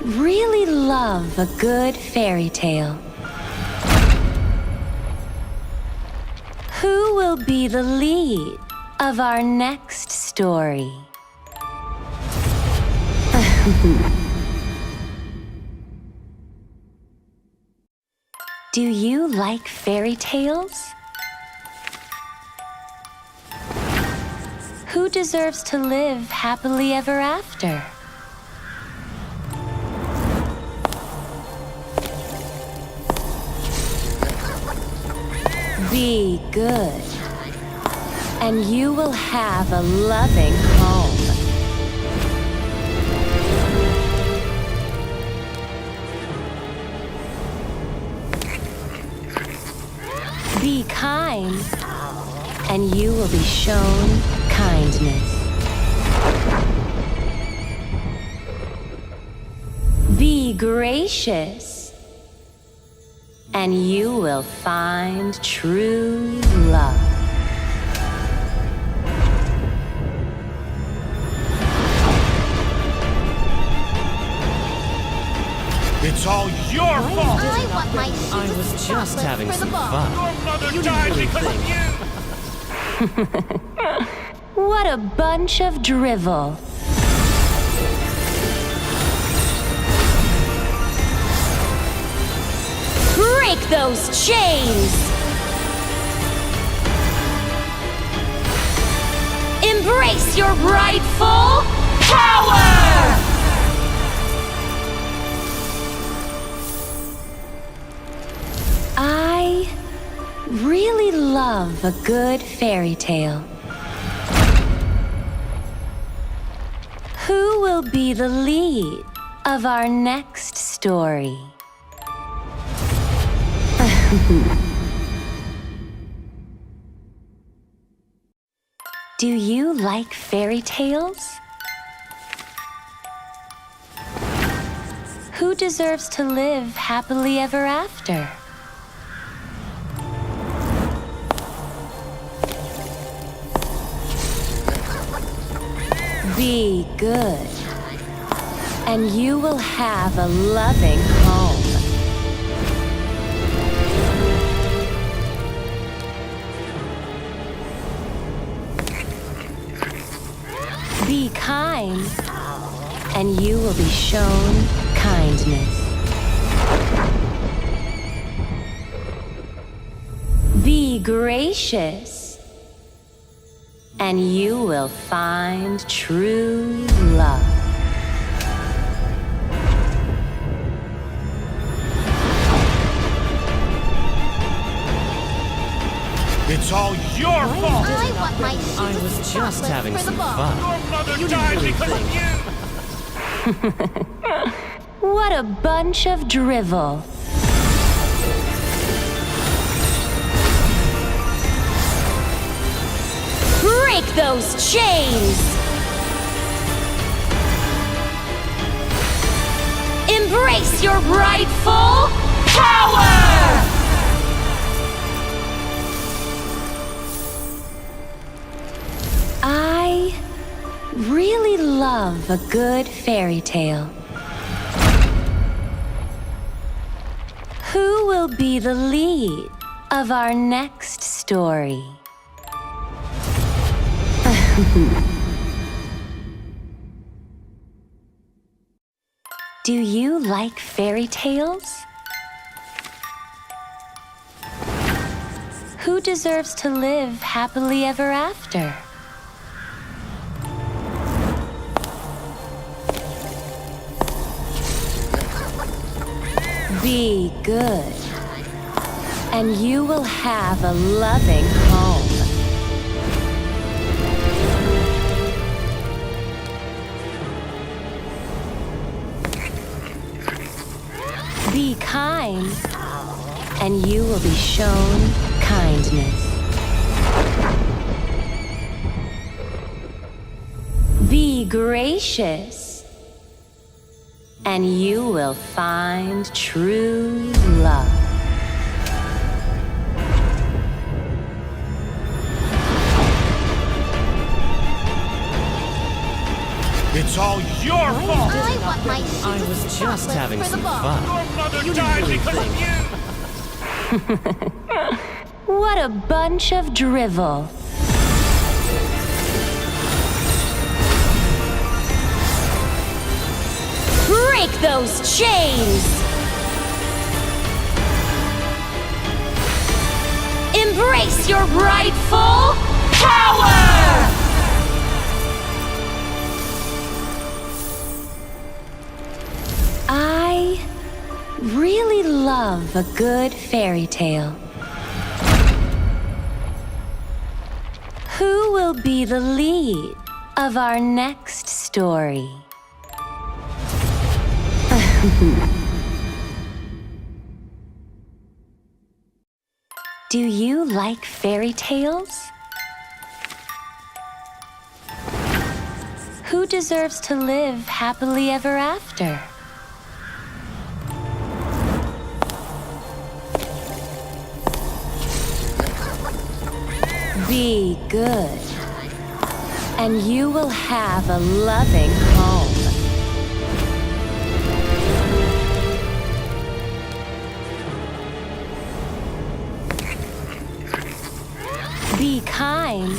really love a good fairy tale. Who will be the lead of our next story? Do you like fairy tales? Who deserves to live happily ever after? Be good, and you will have a loving home. Be kind, and you will be shown kindness. Be gracious, and you will find true love. It's all your fault! I want my I was just having some Your fun. mother died because of you! What a bunch of drivel. Break those chains! Embrace your rightful power! I really love a good fairy tale. Who will be the lead of our next story? Do you like fairy tales? Who deserves to live happily ever after? Be good, and you will have a loving home. Be kind, and you will be shown kindness. Be gracious, and you will find true love. It's all your fault! I want my I was just having for the some ball. fun. Your mother died because of you! What a bunch of drivel. Break those chains! Embrace your rightful power! I really love a good fairy tale. Who will be the lead of our next story? Do you like fairy tales? Who deserves to live happily ever after? Be good, and you will have a loving home. Be kind, and you will be shown kindness. Be gracious, and you will find true love. It's all your fault! I want my I was was just having some fun. Your mother You died didn't really because of think. you! What a bunch of drivel. Break those chains! Embrace your rightful power! I really love a good fairy tale. Who will be the lead of our next story? Do you like fairy tales? Who deserves to live happily ever after? Be good, and you will have a loving home. Be kind,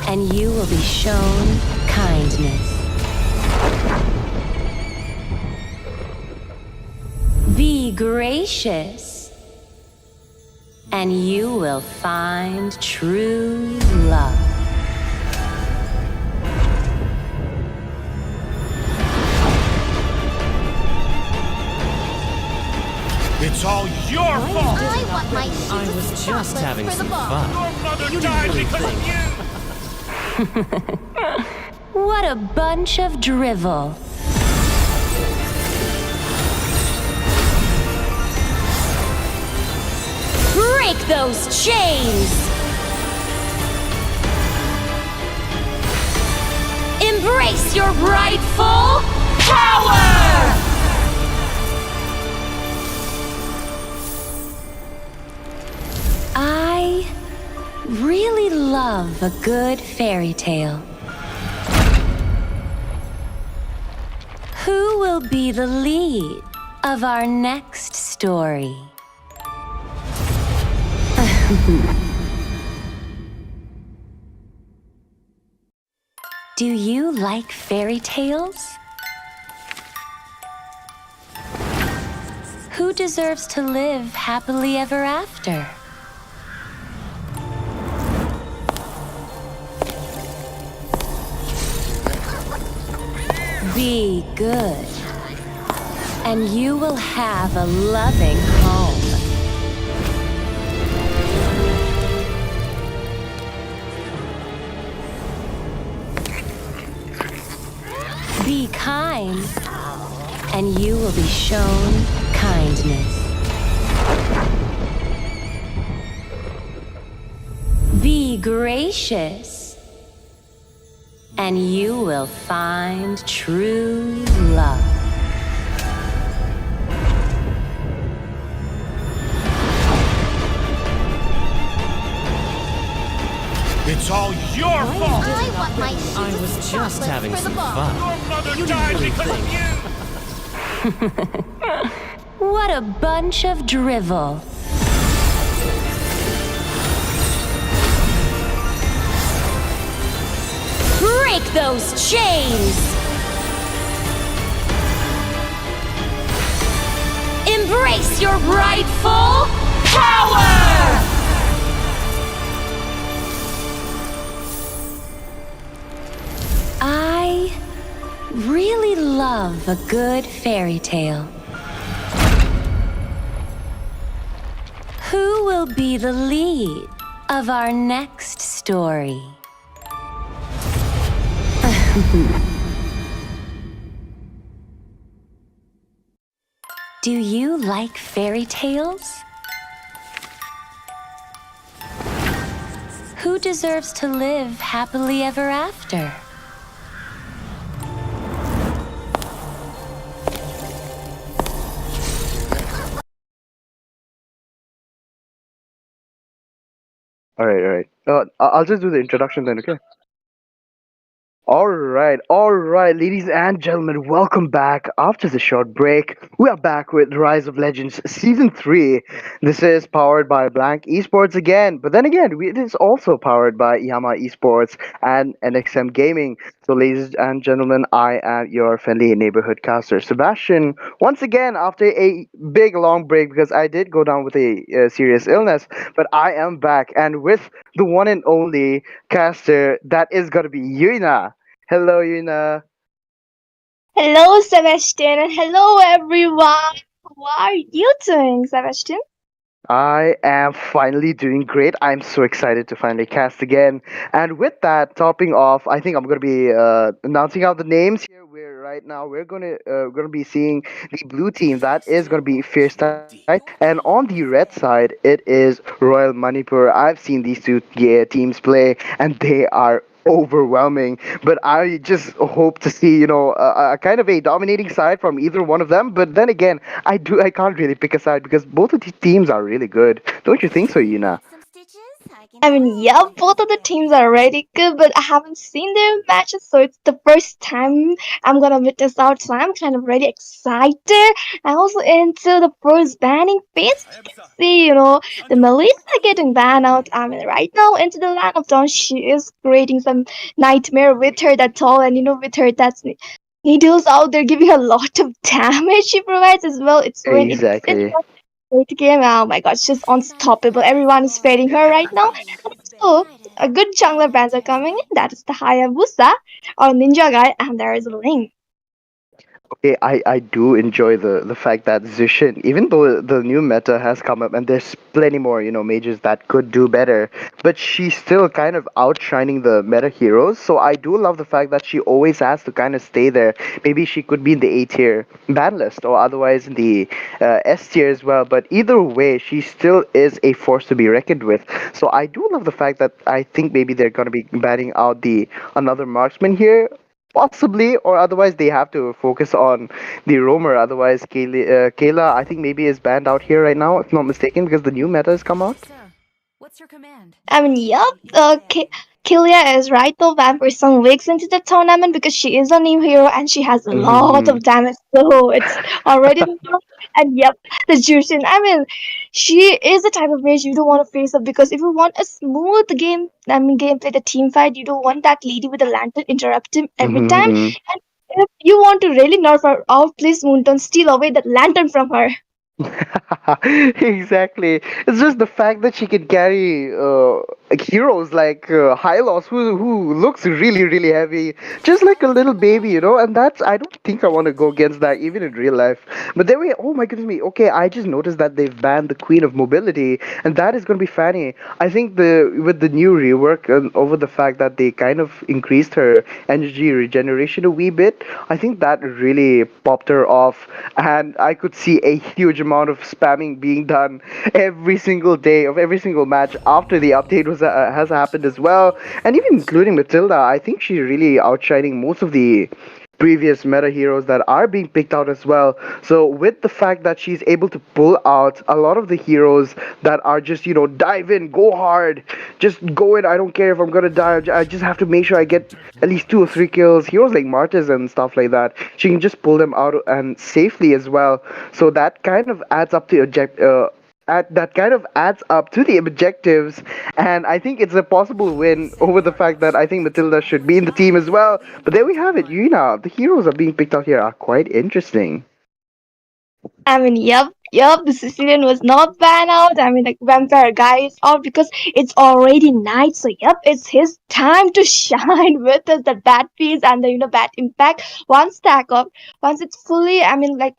and you will be shown kindness. Be gracious, and you will find true love. It's all your fault! I want my I was just having for the some ball. fun. Your mother You died didn't really because of think. you! What a bunch of drivel. Break those chains! Embrace your rightful power! I really love a good fairy tale. Who will be the lead of our next story? Do you like fairy tales? Who deserves to live happily ever after? Be good, and you will have a loving home. Be kind, and you will be shown kindness. Be gracious, and you will find true love. It's all your fault! I want my I was just having for the some ball. fun. Your mother You died didn't really because of think. you! What a bunch of drivel. Break those chains! Embrace your rightful power! I really love a good fairy tale. Who will be the lead of our next story? Do you like fairy tales? Who deserves to live happily ever after? All right, all right. I'll just do the introduction then, okay? All right, ladies and gentlemen, welcome back after the short break. We are back with Rise of Legends Season 3. This is powered by Blank Esports again, but then again, it is also powered by Yama Esports and NXM Gaming. So, ladies and gentlemen, I am your friendly neighborhood caster, Sebastian. Once again, after a big long break, because I did go down with a serious illness, but I am back and with the one and only caster that is going to be Yuna. Hello, Yuna. Hello, Sebastian, and hello, everyone. How are you doing, Sebastian? I am finally doing great. I'm so excited to finally cast again. And with that, topping off, I think I'm gonna be announcing out the names here. We're right now we're gonna be seeing the blue team. That is gonna be Fierce Titans, and on the red side, it is Royal Manipur. I've seen these two teams play, and they are overwhelming. But I just hope to see, a kind of a dominating side from either one of them. But then again, I can't really pick a side because both of these teams are really good. Don't you think so, Yuna? I mean, yeah, both of the teams are really good, but I haven't seen their matches, so it's the first time I'm gonna witness out, so I'm kind of really excited. I'm also into the first banning phase. You can see, the Melissa getting banned out. I mean, right now, into the Land of Dawn, she is creating some nightmare with her that's all, and with her that's needles out there giving a lot of damage she provides as well. It's when it's Exactly. great game. Oh my god, she's unstoppable. Everyone is fading her right now. And also, a good jungler bands are coming in. That is the Hayabusa or Ninja guy, and there is Ling. Okay, I do enjoy the fact that Zushin, even though the new meta has come up and there's plenty more, mages that could do better, but she's still kind of outshining the meta heroes. So I do love the fact that she always has to kind of stay there. Maybe she could be in the A tier ban list or otherwise in the S tier as well. But either way, she still is a force to be reckoned with. So I do love the fact that I think maybe they're gonna be banning out the another marksman here possibly, or otherwise they have to focus on the roamer. Otherwise, Kayla, I think maybe is banned out here right now, if not mistaken, because the new meta has come out. I mean, yup, Kilia is right though. Vampire some weeks into the tournament because she is a new hero and she has a lot Hmm. of damage. So it's already now. And yep, the Jushin. I mean, she is the type of mage you don't want to face up because if you want a smooth game, gameplay, the team fight, you don't want that lady with the lantern interrupt him every time. Hmm. And if you want to really nerf her out, please Moonton steal away that lantern from her. Exactly. It's just the fact that she can carry like heroes like Hylos, who looks really really heavy, just like a little baby, And that's I don't think I want to go against that even in real life. But then we, oh my goodness me. Okay, I just noticed that they've banned the Queen of Mobility, and that is going to be Fanny. I think the with the new rework and over the fact that they kind of increased her energy regeneration a wee bit, I think that really popped her off, and I could see a huge amount of spamming being done every single day of every single match after the update has happened as well, and even including Matilda. I think she's really outshining most of the previous meta heroes that are being picked out as well. So with the fact that she's able to pull out a lot of the heroes that are just, dive in, go hard, just go in. I don't care if I'm gonna die. I just have to make sure I get at least 2 or 3 kills. Heroes like Martyrs and stuff like that. She can just pull them out and safely as well. So that kind of adds up to that kind of adds up to the objectives, and I think it's a possible win over the fact that I think Matilda should be in the team as well. But there we have it, the heroes are being picked out here are quite interesting. I mean, yep, the Sicilian was not banned out. I mean, like, vampire guy is out because it's already night. So, yep, it's his time to shine with us. The bad piece and the, bad impact. One stack up, once it's fully,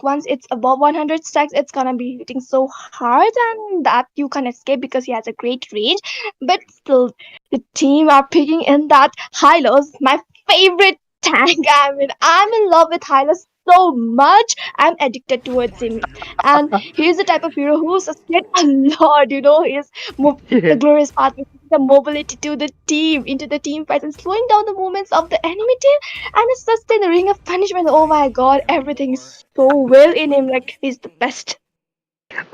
once it's above 100 stacks, it's gonna be hitting so hard and that you can escape because he has a great range. But still, the team are picking in that Hylos, my favorite tank. I mean, I'm in love with Hylos so much. I'm addicted towards him. And he's the type of hero who's sustained a lot, He's the Yeah. glorious path, the mobility to the team, into the team fights, and slowing down the movements of the enemy team. And it's sustain the ring of punishment. Oh my god, everything is so well in him. Like, he's the best.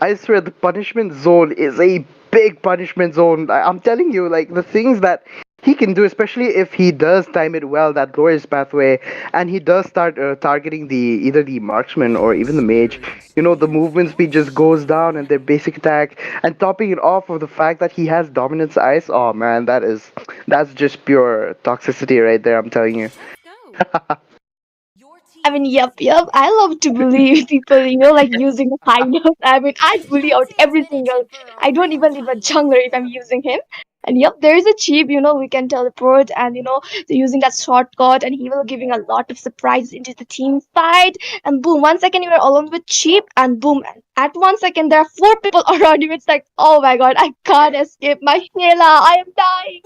I swear the punishment zone is a big punishment zone. I'm telling you, like the things that he can do, especially if he does time it well, that glorious pathway, and he does start targeting the either the marksman or even the mage. You know, the movement speed just goes down, and their basic attack, and topping it off of the fact that he has dominance ice. Oh man, that's just pure toxicity right there. I'm telling you. I mean, yep. I love to bully people, like using high notes. I mean, I bully out every single. I don't even leave a jungler if I'm using him. And yep, there is a cheap, we can teleport and using that shortcut, and he will giving a lot of surprises into the team fight. And boom, 1 second you are alone with cheap, and boom, and at 1 second there are four people around you. It's like, oh my god, I can't escape my Sheila. I am dying.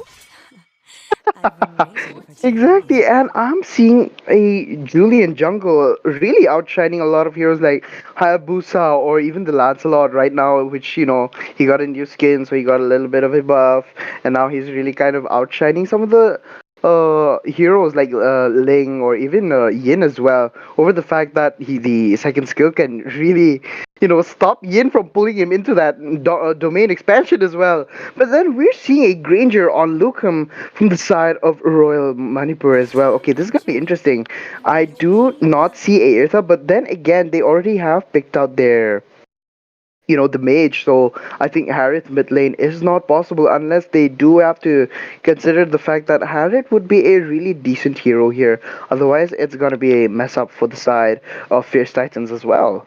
Exactly, and I'm seeing a Julian jungle really outshining a lot of heroes like Hayabusa or even the Lancelot right now, which he got a new skin, so he got a little bit of a buff, and now he's really kind of outshining some of the heroes like Ling or even Yin as well, over the fact that the second skill can really stop Yin from pulling him into that domain expansion as well. But then we're seeing a Granger on Lukham from the side of Royal Manipur as well. Okay, this is gonna be interesting. I do not see Aertha, but then again, they already have picked out their the mage. So I think Harith mid lane is not possible unless they do have to consider the fact that Harith would be a really decent hero here. Otherwise, it's gonna be a mess up for the side of Fierce Titans as well.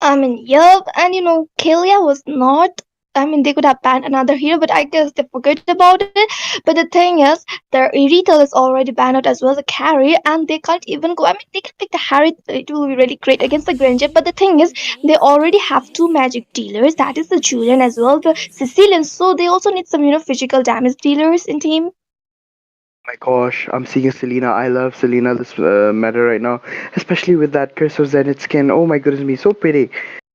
I mean, yep, and Kalia was not. I mean, they could have banned another hero, but I guess they forget about it. But the thing is, their Retail is already banned out as well as a carry, and they can't even go. I mean, they can pick the Harry, it will be really great against the Granger, but the thing is, they already have two magic dealers, that is the Julian as well, the Sicilian, so they also need some, physical damage dealers in team. My gosh, I'm seeing a Selena. I love Selena this meta right now, especially with that Curse of Zenith skin. Oh my goodness me, so pretty.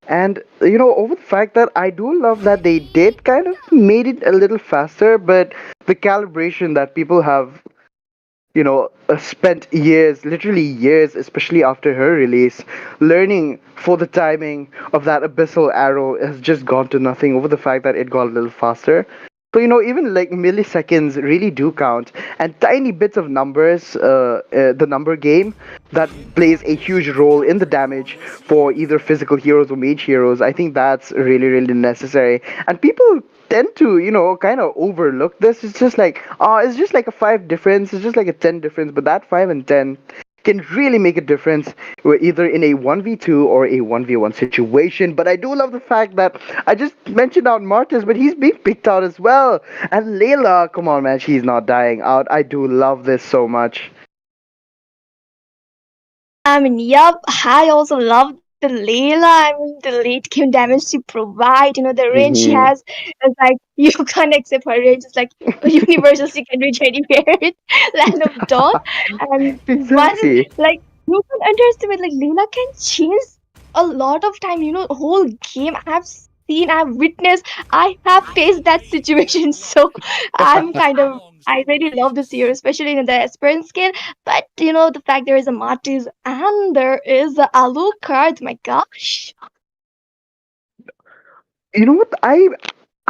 And over the fact that I do love that they did kind of made it a little faster, but the calibration that people have spent years, literally years, especially after her release, learning for the timing of that abyssal arrow has just gone to nothing over the fact that it got a little faster. So even like milliseconds really do count, and tiny bits of numbers, the number game that plays a huge role in the damage for either physical heroes or mage heroes. I think that's really really necessary, and people tend to kind of overlook this. It's just like it's just like a 5 difference, it's just like a 10 difference, but that 5 and 10 can really make a difference. We're either in a 1v2 or a 1v1 situation. But I do love the fact that I just mentioned out Martis, but he's being picked out as well. And Layla, come on man, she's not dying out. I do love this so much. I mean, yup, I also love the Layla. I mean, the late game damage she provide, the range she Hmm. has, it's like, you can't accept her range. It's like universal, she can reach anywhere in Land of Dawn. And one, Exactly. like, you can underestimate, like, Layla can change a lot of time, whole game. I've witnessed, I have faced that situation. So I really love this year, especially in the Esperance scale. But the fact there is a Martis and there is a Alucard, my gosh. You know what?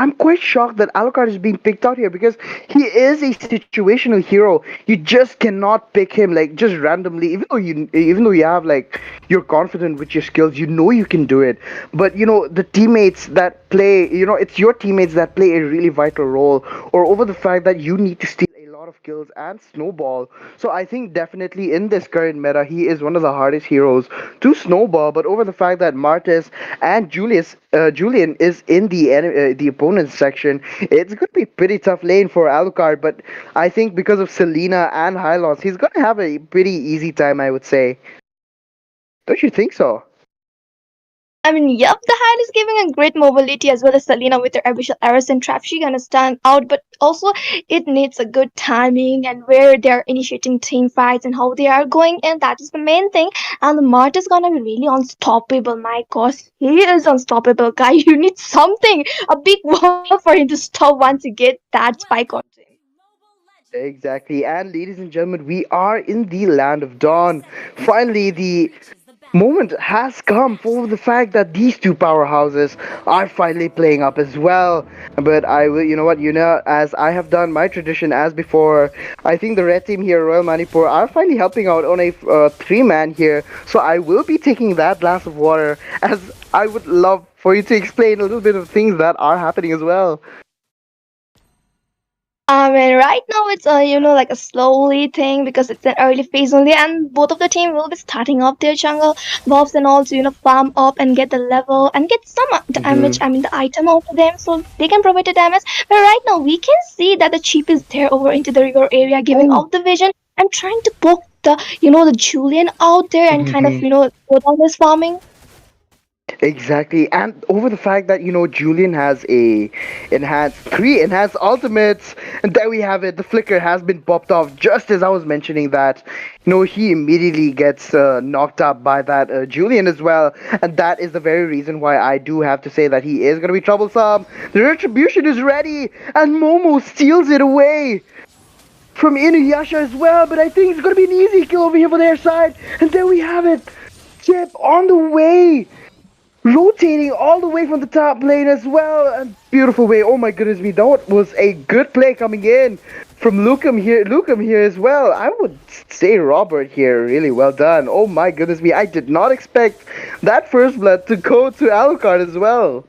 I'm quite shocked that Alucard is being picked out here because he is a situational hero. You just cannot pick him like just randomly, even though you have like you're confident with your skills, you can do it. But the teammates that play, it's your teammates that play a really vital role, or over the fact that you need to steal a lot of kills and snowball. So I think definitely in this current meta, he is one of the hardest heroes to snowball. But over the fact that Martis and Julian is in the opponent's section, it's gonna be pretty tough lane for Alucard. But I think because of Selena and Hylos, he's gonna have a pretty easy time, I would say. Don't you think so? I mean, yep, the hand is giving a great mobility as well as Selena with her Abyssal Arrows and Trap. She gonna stand out, but also it needs a good timing and where they're initiating team fights and how they are going, and that is the main thing. And the Mart is gonna be really unstoppable. My gosh, he is unstoppable, guy. You need something, a big wall for him to stop once you get that spike onto him. Exactly. And ladies and gentlemen, we are in the land of dawn. Finally, the moment has come for the fact that these two powerhouses are finally playing up as well. But I will, you know what, as I have done my tradition as before, I think the red team here, Royal Manipur, are finally helping out on a three-man here. So I will be taking that glass of water, as I would love for you to explain a little bit of things that are happening as well. I mean, right now it's like a slowly thing because it's an early phase only, and both of the team will be starting up their jungle buffs and also farm up and get the level and get some damage. Hmm. I mean, the item out of them so they can provide the damage. But right now we can see that the cheap is there over into the river area, giving Oh. off the vision and trying to poke the Julian out there and kind of Mhm. go down his farming. Exactly, and over the fact that Julian has a three enhanced ultimates, and there we have it. The flicker has been popped off just as I was mentioning that. He immediately gets knocked up by that Julian as well, and that is the very reason why I do have to say that he is gonna be troublesome. The retribution is ready, and Momo steals it away from Inuyasha as well. But I think it's gonna be an easy kill over here for their side, and there we have it. Chip on the way, rotating all the way from the top lane as well. And beautiful way. Oh my goodness me, that was a good play coming in from Lukem here as well. I would say Robert here, really well done. Oh my goodness me, I did not expect that first blood to go to Alucard as well.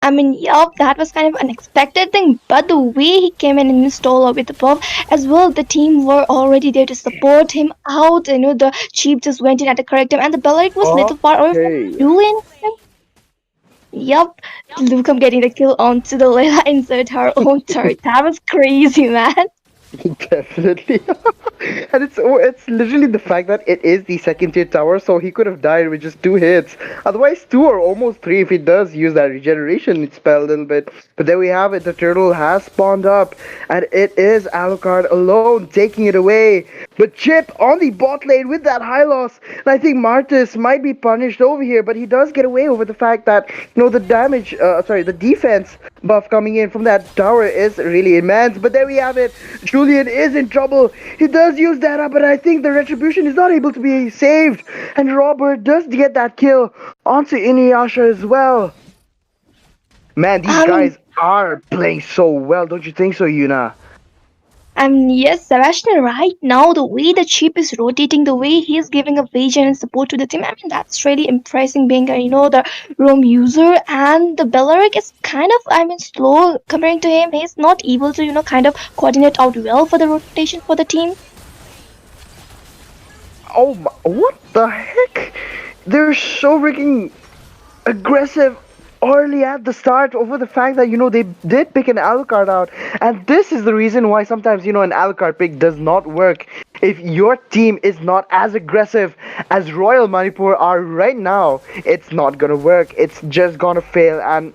I mean, yup, that was kind of unexpected thing, but the way he came in and stole with the buff as well, the team were already there to support him out. The Chief just went in at the correct time, and the Bellaric was little far away from Okay. Julian. Yup, Lucam getting the kill onto the Layla inside her own turret. That was crazy, man. Definitely. And it's literally the fact that it is the second tier tower, so he could have died with just two hits. Otherwise, two or almost three if he does use that regeneration spell a little bit. But there we have it. The turtle has spawned up, and it is Alucard alone taking it away. But Chip on the bot lane with that high loss, and I think Martis might be punished over here, but he does get away over the fact that the defense buff coming in from that tower is really immense. But there we have it. Julian is in trouble. He does use that up, but I think the retribution is not able to be saved. And Robert does get that kill onto Inuyasha as well. Man, these I mean, guys are playing so well, don't you think so, Yuna? yes, Sebastian, right now, the way the chip is rotating, the way he is giving a vision and support to the team, I mean, that's really impressing being the Rome user. And the Bellaric is kind of, I mean, slow comparing to him. He's not able to, kind of coordinate out well for the rotation for the team. Oh my, what the heck? They're so freaking aggressive early at the start over the fact that they did pick an Alucard out, and this is the reason why sometimes an Alucard pick does not work if your team is not as aggressive as Royal Manipur are right now. It's not gonna work. It's just gonna fail. And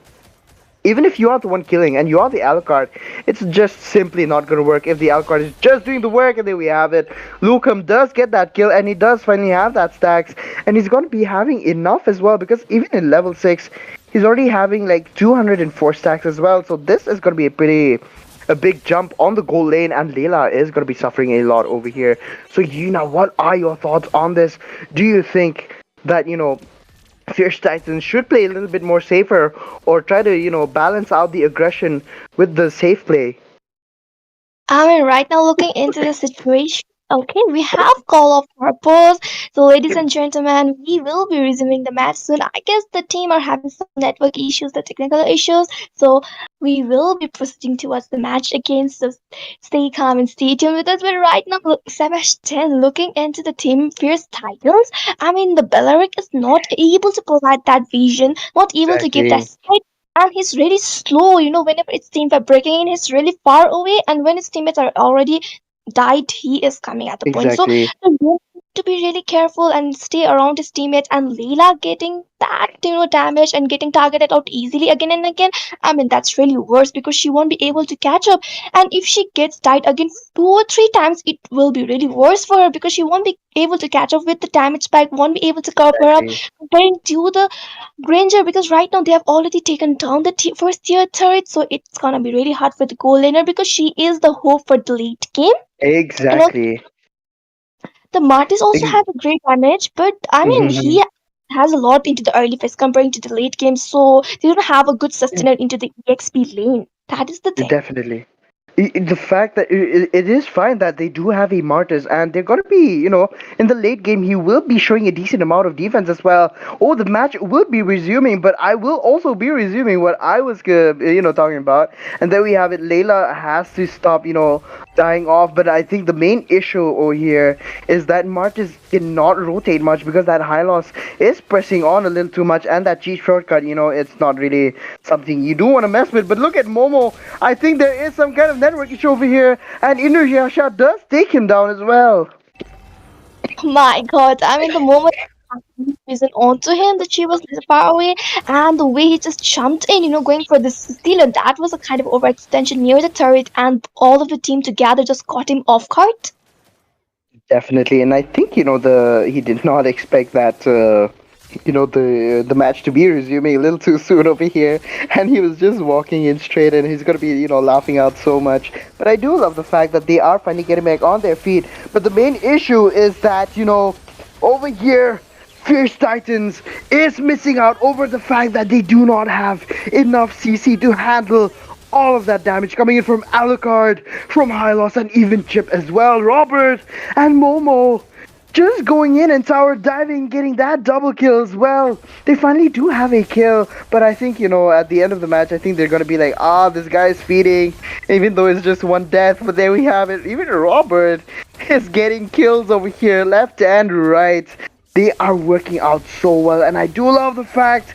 even if you are the one killing and you are the Alucard, it's just simply not going to work if the Alucard is just doing the work. And there we have it. Lukem does get that kill, and he does finally have that stacks, and he's going to be having enough as well, because even in level 6 he's already having like 204 stacks as well. So this is going to be a big jump on the goal lane, and Layla is going to be suffering a lot over here. So Yuna, what are your thoughts on this? Do you think that Fierce Titans should play a little bit more safer, or try to, balance out the aggression with the safe play? I mean, right now, looking into the situation, okay, we have call of purpose. So, ladies and gentlemen, we will be resuming the match soon. I guess the team are having some network issues, the technical issues. So, we will be proceeding towards the match again. So, stay calm and stay tuned with us. But right now, look, Sebastian, looking into the team Fierce Titans, I mean, the Bellaric is not able to provide that vision, not able to give that Exactly. sight, and he's really slow. Whenever his teams are breaking in, he's really far away, and when his teammates are already died, he is coming at the point. So Exactly. the goal is to be really careful and stay around his teammates. And Leela getting that damage and getting targeted out easily again and again, I mean, that's really worse because she won't be able to catch up. And if she gets died again 2 or 3 times, it will be really worse for her because she won't be able to catch up with the damage spike, won't be able to cover up Exactly. comparing to the Granger, because right now they have already taken down the first tier turret, so it's gonna be really hard for the goal laner because she is the hope for the late game. And also Exactly. The Martis also have a great damage, but I mean he has a lot into the early phase comparing to the late game, so they don't have a good sustainer into the EXP lane. That is the thing. Definitely. The fact that it is fine that they do have a Martyrs and they're going to be, in the late game, he will be showing a decent amount of defense as well. Oh, the match will be resuming, but I will also be resuming what I was, talking about. And then we have it. Layla has to stop, dying off. But I think the main issue over here is that Martyrs cannot rotate much because that high loss is pressing on a little too much. And that cheat shortcut, it's not really something you do want to mess with. But look at Momo. I think there is some kind of network issue over here, and Inuyasha does take him down as well. My God, I mean the moment isn't onto him that she was little far away, and the way he just jumped in, going for the steal, and that was a kind of overextension near the turret, and all of the team together just caught him off guard. Definitely, and I think he did not expect that the match to be resuming a little too soon over here, and he was just walking in straight, and he's gonna be laughing out so much. But I do love the fact that they are finally getting back on their feet. But the main issue is that over here, Fierce Titans is missing out over the fact that they do not have enough CC to handle all of that damage coming in from Alucard, from Hylos, and even Chip as well. Robert and Momo just going in and tower diving, getting that double kill as well. They finally do have a kill, but I think, at the end of the match, I think they're going to be like, this guy is feeding, even though it's just one death. But there we have it. Even Robert is getting kills over here, left and right. They are working out so well, and I do love the fact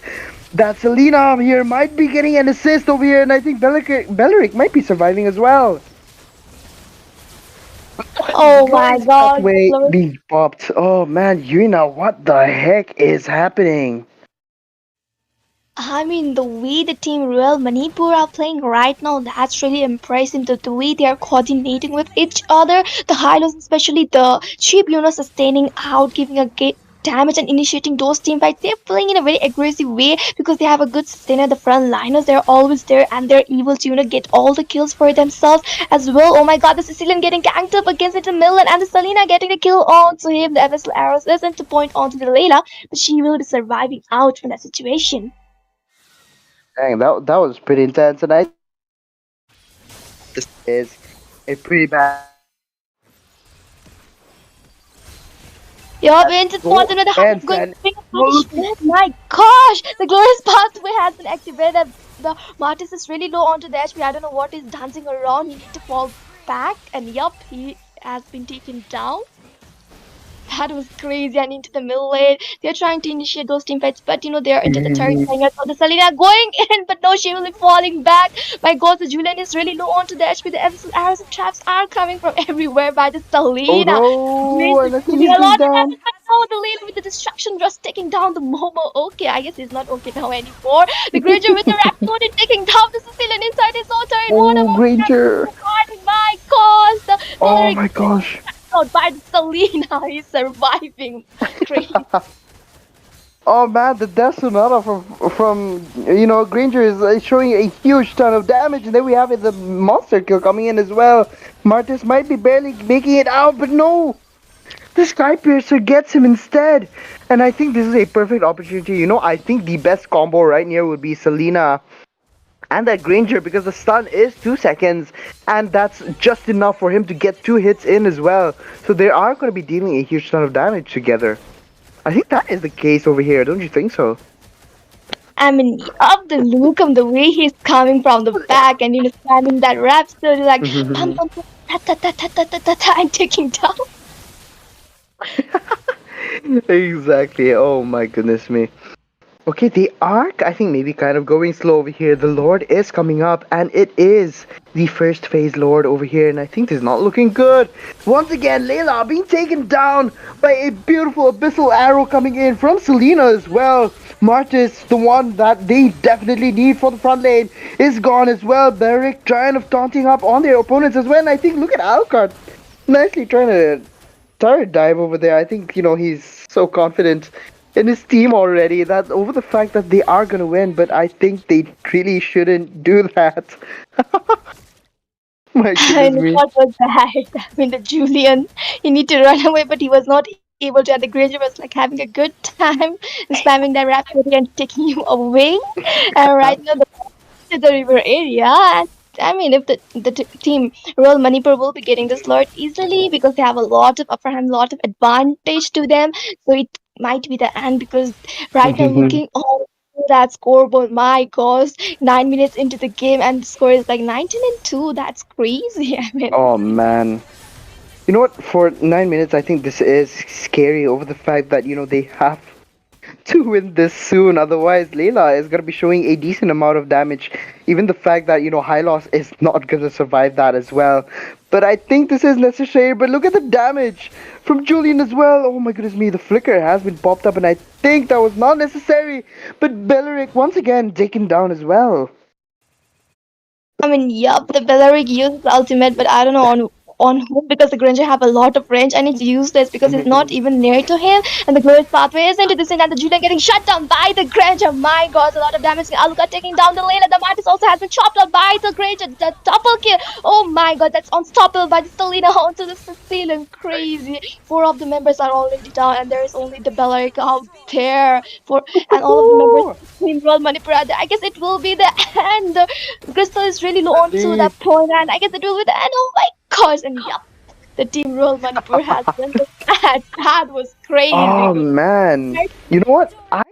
that Selena here might be getting an assist over here, and I think Belleric might be surviving as well. Oh my God! Wait, being popped. Oh man, Yuna, what the heck is happening? I mean, the way the team Royal Manipur are playing right now, that's really impressive. The way they are coordinating with each other, the highlights, especially the cheap, sustaining out, giving a damage and initiating those team fights. They're playing in a very aggressive way because they have a good sustainer. The front liners, they're always there and they're able to, get all the kills for themselves as well. Oh my God, the Sicilian getting ganked up against the Milan and the Selena getting the kill on to him. The FSL arrows isn't to point on to the Layla, but she will be surviving out from that situation. Dang, that was pretty intense, and I this is a pretty bad. Yup, into the bottom of the house going to bring a punish. Oh my gosh! The glorious pathway has been activated. The Martis is really low onto the HP. I don't know what is dancing around. He needs to fall back, and yup, he has been taken down. That was crazy, and into the middle lane. They're trying to initiate those team fights, but they're into the turret. So the Selena going in, but no, she will be falling back. My God, the Julian is really low onto the HP. The arrows and traps are coming from everywhere by the Selena. Oh no, and I think he's going down. Oh, the lane with the destruction just taking down the Momo. Okay, I guess he's not okay now anymore. The Granger with the Rhapsody taking down the Sicilian inside his own turret. Oh, Granger. My God. Oh my gosh. By the Selena, he's surviving. Crazy. Oh man, the Death Sonata from Granger is showing a huge ton of damage, and then we have the monster kill coming in as well. Martis might be barely making it out, but no, the Sky Piercer gets him instead, and I think this is a perfect opportunity. I think the best combo right here would be Selena and that Granger, because the stun is 2 seconds, and that's just enough for him to get 2 hits in as well. So they are going to be dealing a huge ton of damage together. I think that is the case over here, don't you think so? I mean, up the Lucum, the way he's coming from the back and spamming that rap, so like pam, pam, pam, ta, ta, ta, ta, ta, ta, ta, ta, and taking down. Exactly. Oh my goodness me. Okay, they are, I think, maybe kind of going slow over here. The Lord is coming up, and it is the first phase Lord over here, and I think this is not looking good. Once again, Layla being taken down by a beautiful abyssal arrow coming in from Selena as well. Martis, the one that they definitely need for the front lane, is gone as well. Beric trying of taunting up on their opponents as well, and I think, look at Alucard, nicely trying to turret dive over there. I think, he's so confident in his team already that over the fact that they are gonna win, but I think they really shouldn't do that. My goodness And me. what was that? I mean, the Julian, he need to run away, but he was not able to. And the Granger was like having a good time, spamming that Rhapsody and taking you away. And right now, to the river area. And I mean, if the team Royal Manipur will be getting this lot easily because they have a lot of upper hand, lot of advantage to them. So it might be the end because right now looking all that scoreboard, my gosh, 9 minutes into the game and the score is like 19-2. That's crazy. I mean. Oh man. You know what? For 9 minutes, I think this is scary over the fact that they have to win this soon. Otherwise, Layla is gonna be showing a decent amount of damage. Even the fact that High Loss is not gonna survive that as well. But I think this is necessary. But look at the damage from Julian as well. Oh my goodness me, the flicker has been popped up, and I think that was not necessary. But Belleric once again taken down as well. I mean, yup, the Belleric uses ultimate, but I don't know on whom because the Granger have a lot of range and it's useless because it's not even near to him. And the glorious pathway is into this thing and the Julian getting shut down by the Granger. My god, a lot of damage. Aluka taking down the lane and the Martis also has been chopped out by the Granger. The double kill. Oh my god, that's unstoppable by the Selena onto the Sicilian. Crazy. 4 of the members are already down and there is only the Belleric out there. And all of the members in Royal Manipura. I guess it will be the end. Crystal is really low on to that point, and I guess it will be the end. Oh my gosh! And yup, the team Royal Manipur has done that. That was crazy. Oh man, you know what? I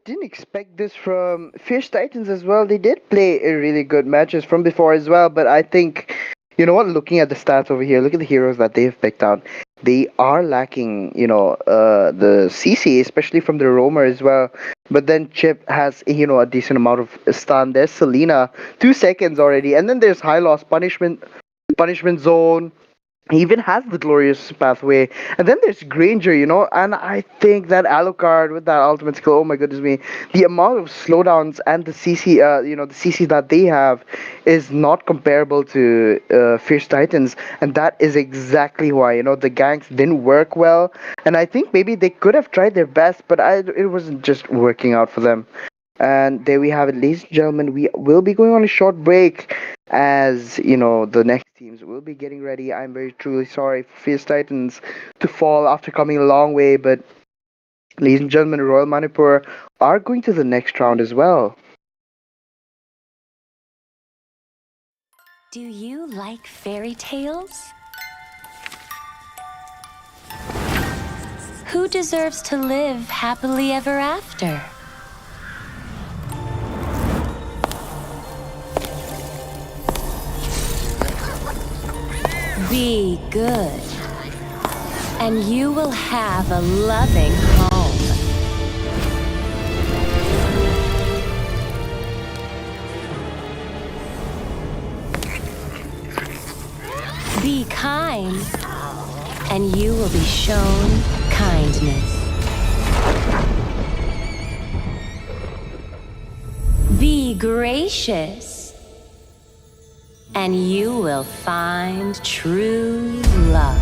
didn't expect this from Fish Titans as well. They did play a really good matches from before as well, but I think looking at the stats over here, look at the heroes that they've picked out. They are lacking, the CC, especially from the roamer as well. But then Chip has, a decent amount of stun. There's Selena, 2 seconds already, and then there's High Loss, punishment zone. He even has the glorious pathway, and then there's Granger, and I think that Alucard with that ultimate skill, oh my goodness me, the amount of slowdowns and the CC, the CC that they have is not comparable to Fierce Titans, and that is exactly why, the ganks didn't work well, and I think maybe they could have tried their best, but it wasn't just working out for them. And there we have it, ladies and gentlemen. We will be going on a short break as, the next teams will be getting ready. I'm very truly sorry for Fierce Titans to fall after coming a long way, but ladies and gentlemen, Royal Manipur are going to the next round as well. Do you like fairy tales? Who deserves to live happily ever after? Be good, and you will have a loving home. Be kind, and you will be shown kindness. Be gracious, and you will find true love.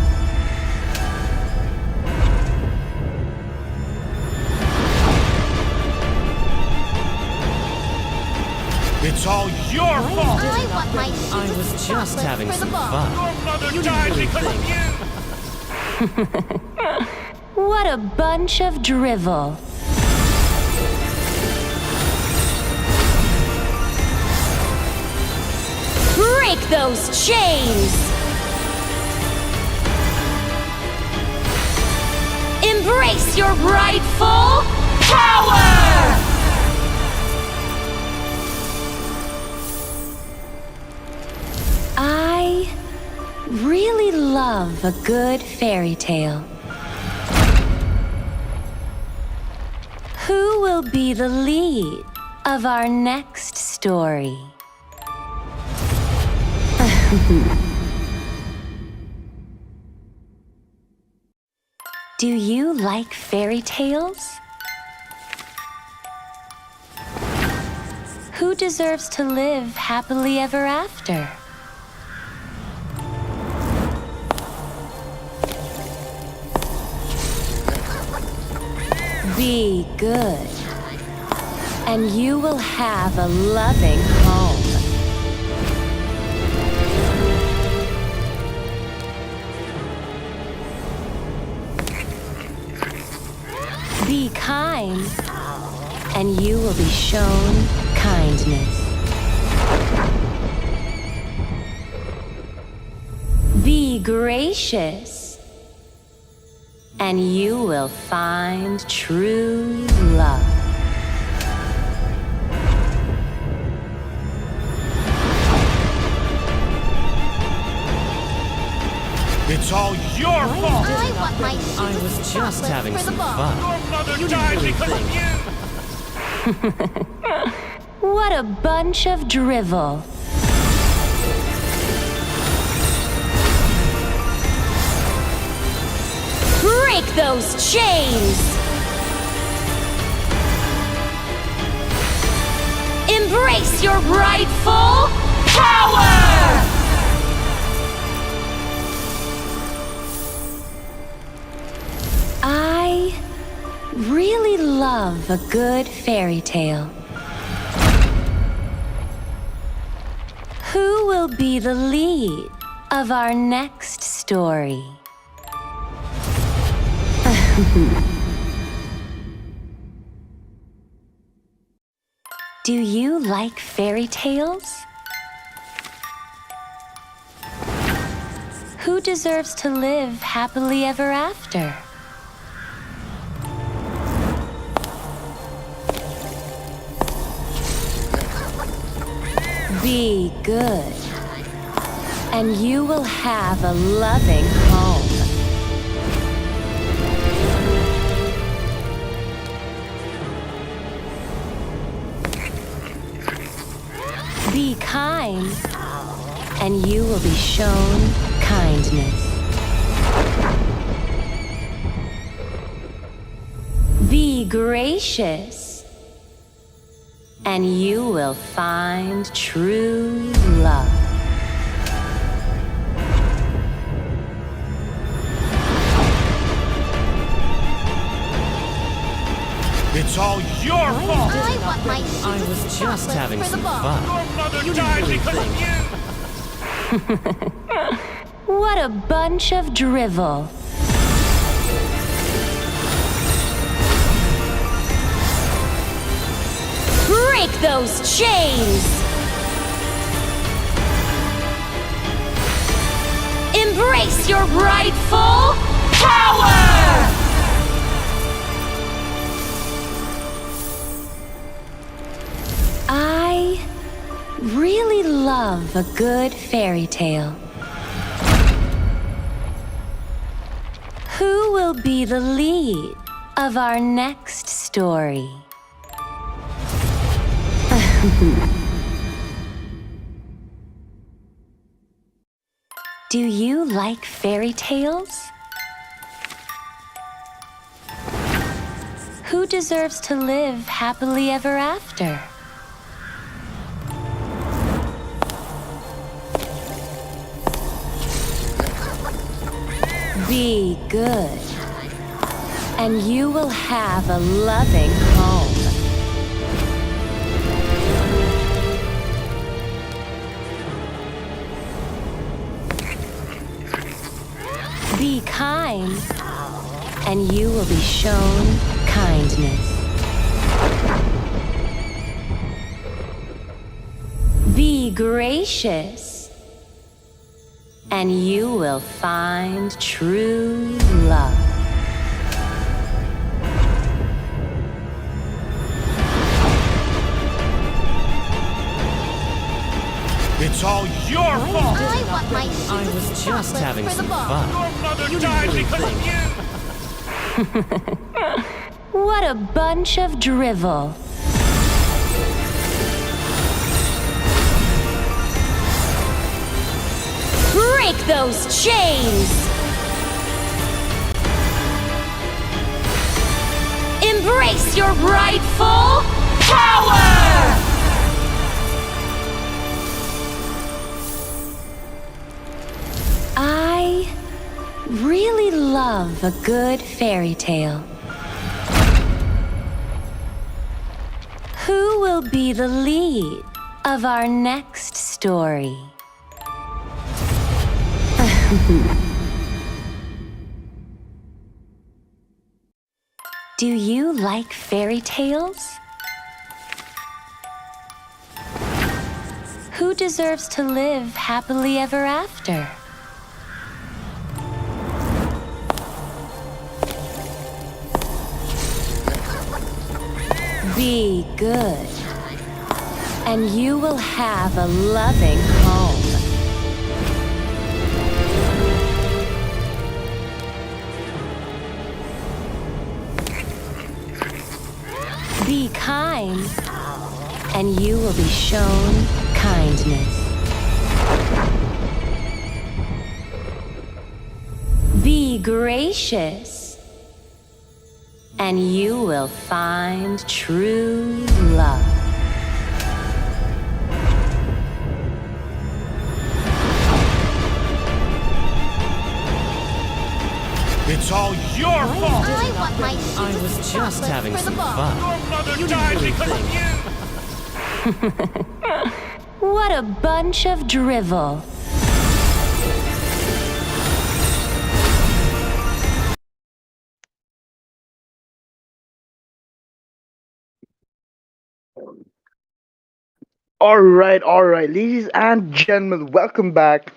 It's all your fault! I was just having some fun. Your mother died because of you! What a bunch of drivel. Break those chains! Embrace your rightful power! I really love a good fairy tale. Who will be the lead of our next story? Do you like fairy tales? Who deserves to live happily ever after? Be good, and you will have a loving home. Be kind, and you will be shown kindness. Be gracious, and you will find true love. It's all your fault! I was just having some fun. Your mother died because of you! What a bunch of drivel. Break those chains! Embrace your rightful power! I really love a good fairy tale. Who will be the lead of our next story? Do you like fairy tales? Who deserves to live happily ever after? Be good, and you will have a loving home. Be kind, and you will be shown kindness. Be gracious, and you will find true love. It's all your fault! I was just having some fun. Your mother died because of you! What a bunch of drivel. Break those chains! Embrace your rightful power! I really love a good fairy tale. Who will be the lead of our next story? Do you like fairy tales? Who deserves to live happily ever after? Be good, and you will have a loving home. Be kind, and you will be shown kindness. Be gracious, and you will find true love. It's all your fault! I was just having some fun. Your mother died because of you! What a bunch of drivel. Break those chains! Embrace your rightful power! I really love a good fairy tale. Who will be the lead of our next story? Do you like fairy tales? Who deserves to live happily ever after? Be good, and you will have a loving home. Be kind, and you will be shown kindness. Be gracious, and you will find true love. It's all your fault! I was just having some fun. Your mother died because of you! What a bunch of drivel. All right, ladies and gentlemen, welcome back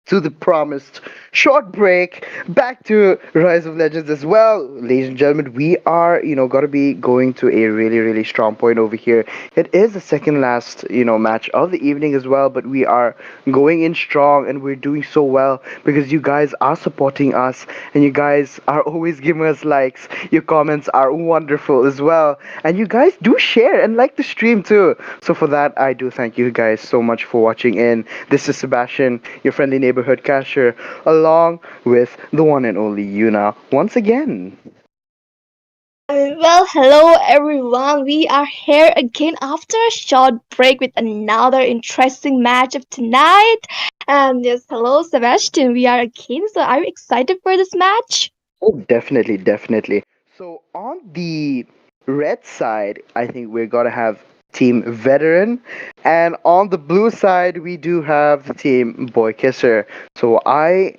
to the promised short break. Back to Rise of Legends as well. Ladies and gentlemen, we are, gotta be going to a really, really strong point over here. It is the second last, match of the evening as well, but we are going in strong and we're doing so well because you guys are supporting us and you guys are always giving us likes. Your comments are wonderful as well. And you guys do share and like the stream too. So for that, I do thank you guys so much for watching in. This is Sebastian, your friendly neighborhood cashier, along with the one and only Yuna once again. Well, hello everyone. We are here again after a short break with another interesting match of tonight. And yes, hello Sebastian. We are again. So, are you excited for this match? Oh, definitely, definitely. So on the red side, I think we're gonna have Team Veteran, and on the blue side, we do have the Team Boy Kisser. So I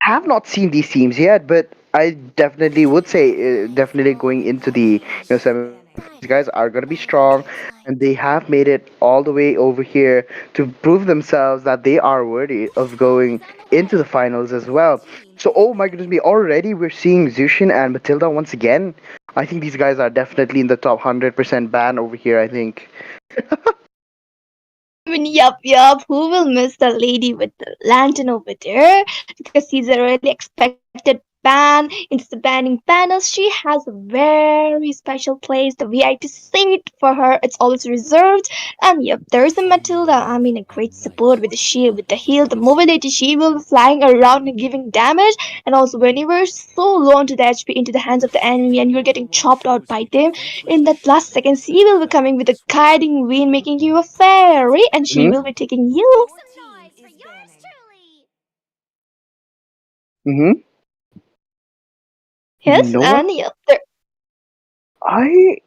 have not seen these teams yet, but I definitely would say definitely going into the semifinals, these guys are gonna be strong, and they have made it all the way over here to prove themselves that they are worthy of going into the finals as well. So, oh my goodness me, already we're seeing Zushin and Matilda once again. I think these guys are definitely in the top 100% ban over here. I think. I mean, yup. Who will miss the lady with the lantern over there? Because she's a really expected ban into the banning panels. She has a very special place, the VIP seat for her. It's always reserved. And yep, there's a Matilda. I mean, a great support with the shield, with the heal, the mobility. She will be flying around and giving damage. And also, when you were so low onto the HP into the hands of the enemy and you're getting chopped out by them, in that last second, she will be coming with a guiding wind, making you a fairy, and she Hmm. will be taking you. Hmm. You Yes, know what? and yep, there. I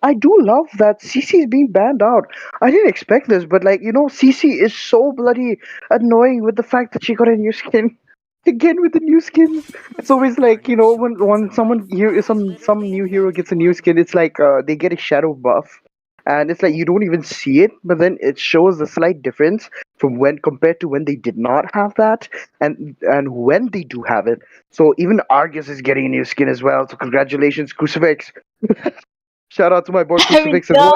I do love that CC is being banned out. I didn't expect this, but CC is so bloody annoying with the fact that she got a new skin. Again with the new skins, it's always like when someone here some new hero gets a new skin, it's like they get a shadow buff, and it's like you don't even see it, but then it shows a slight difference from when compared to when they did not have that, and when they do have it. So even Argus is getting a new skin as well. So congratulations, Crucifix. Shout out to my boy I mean, Crucifix as yep,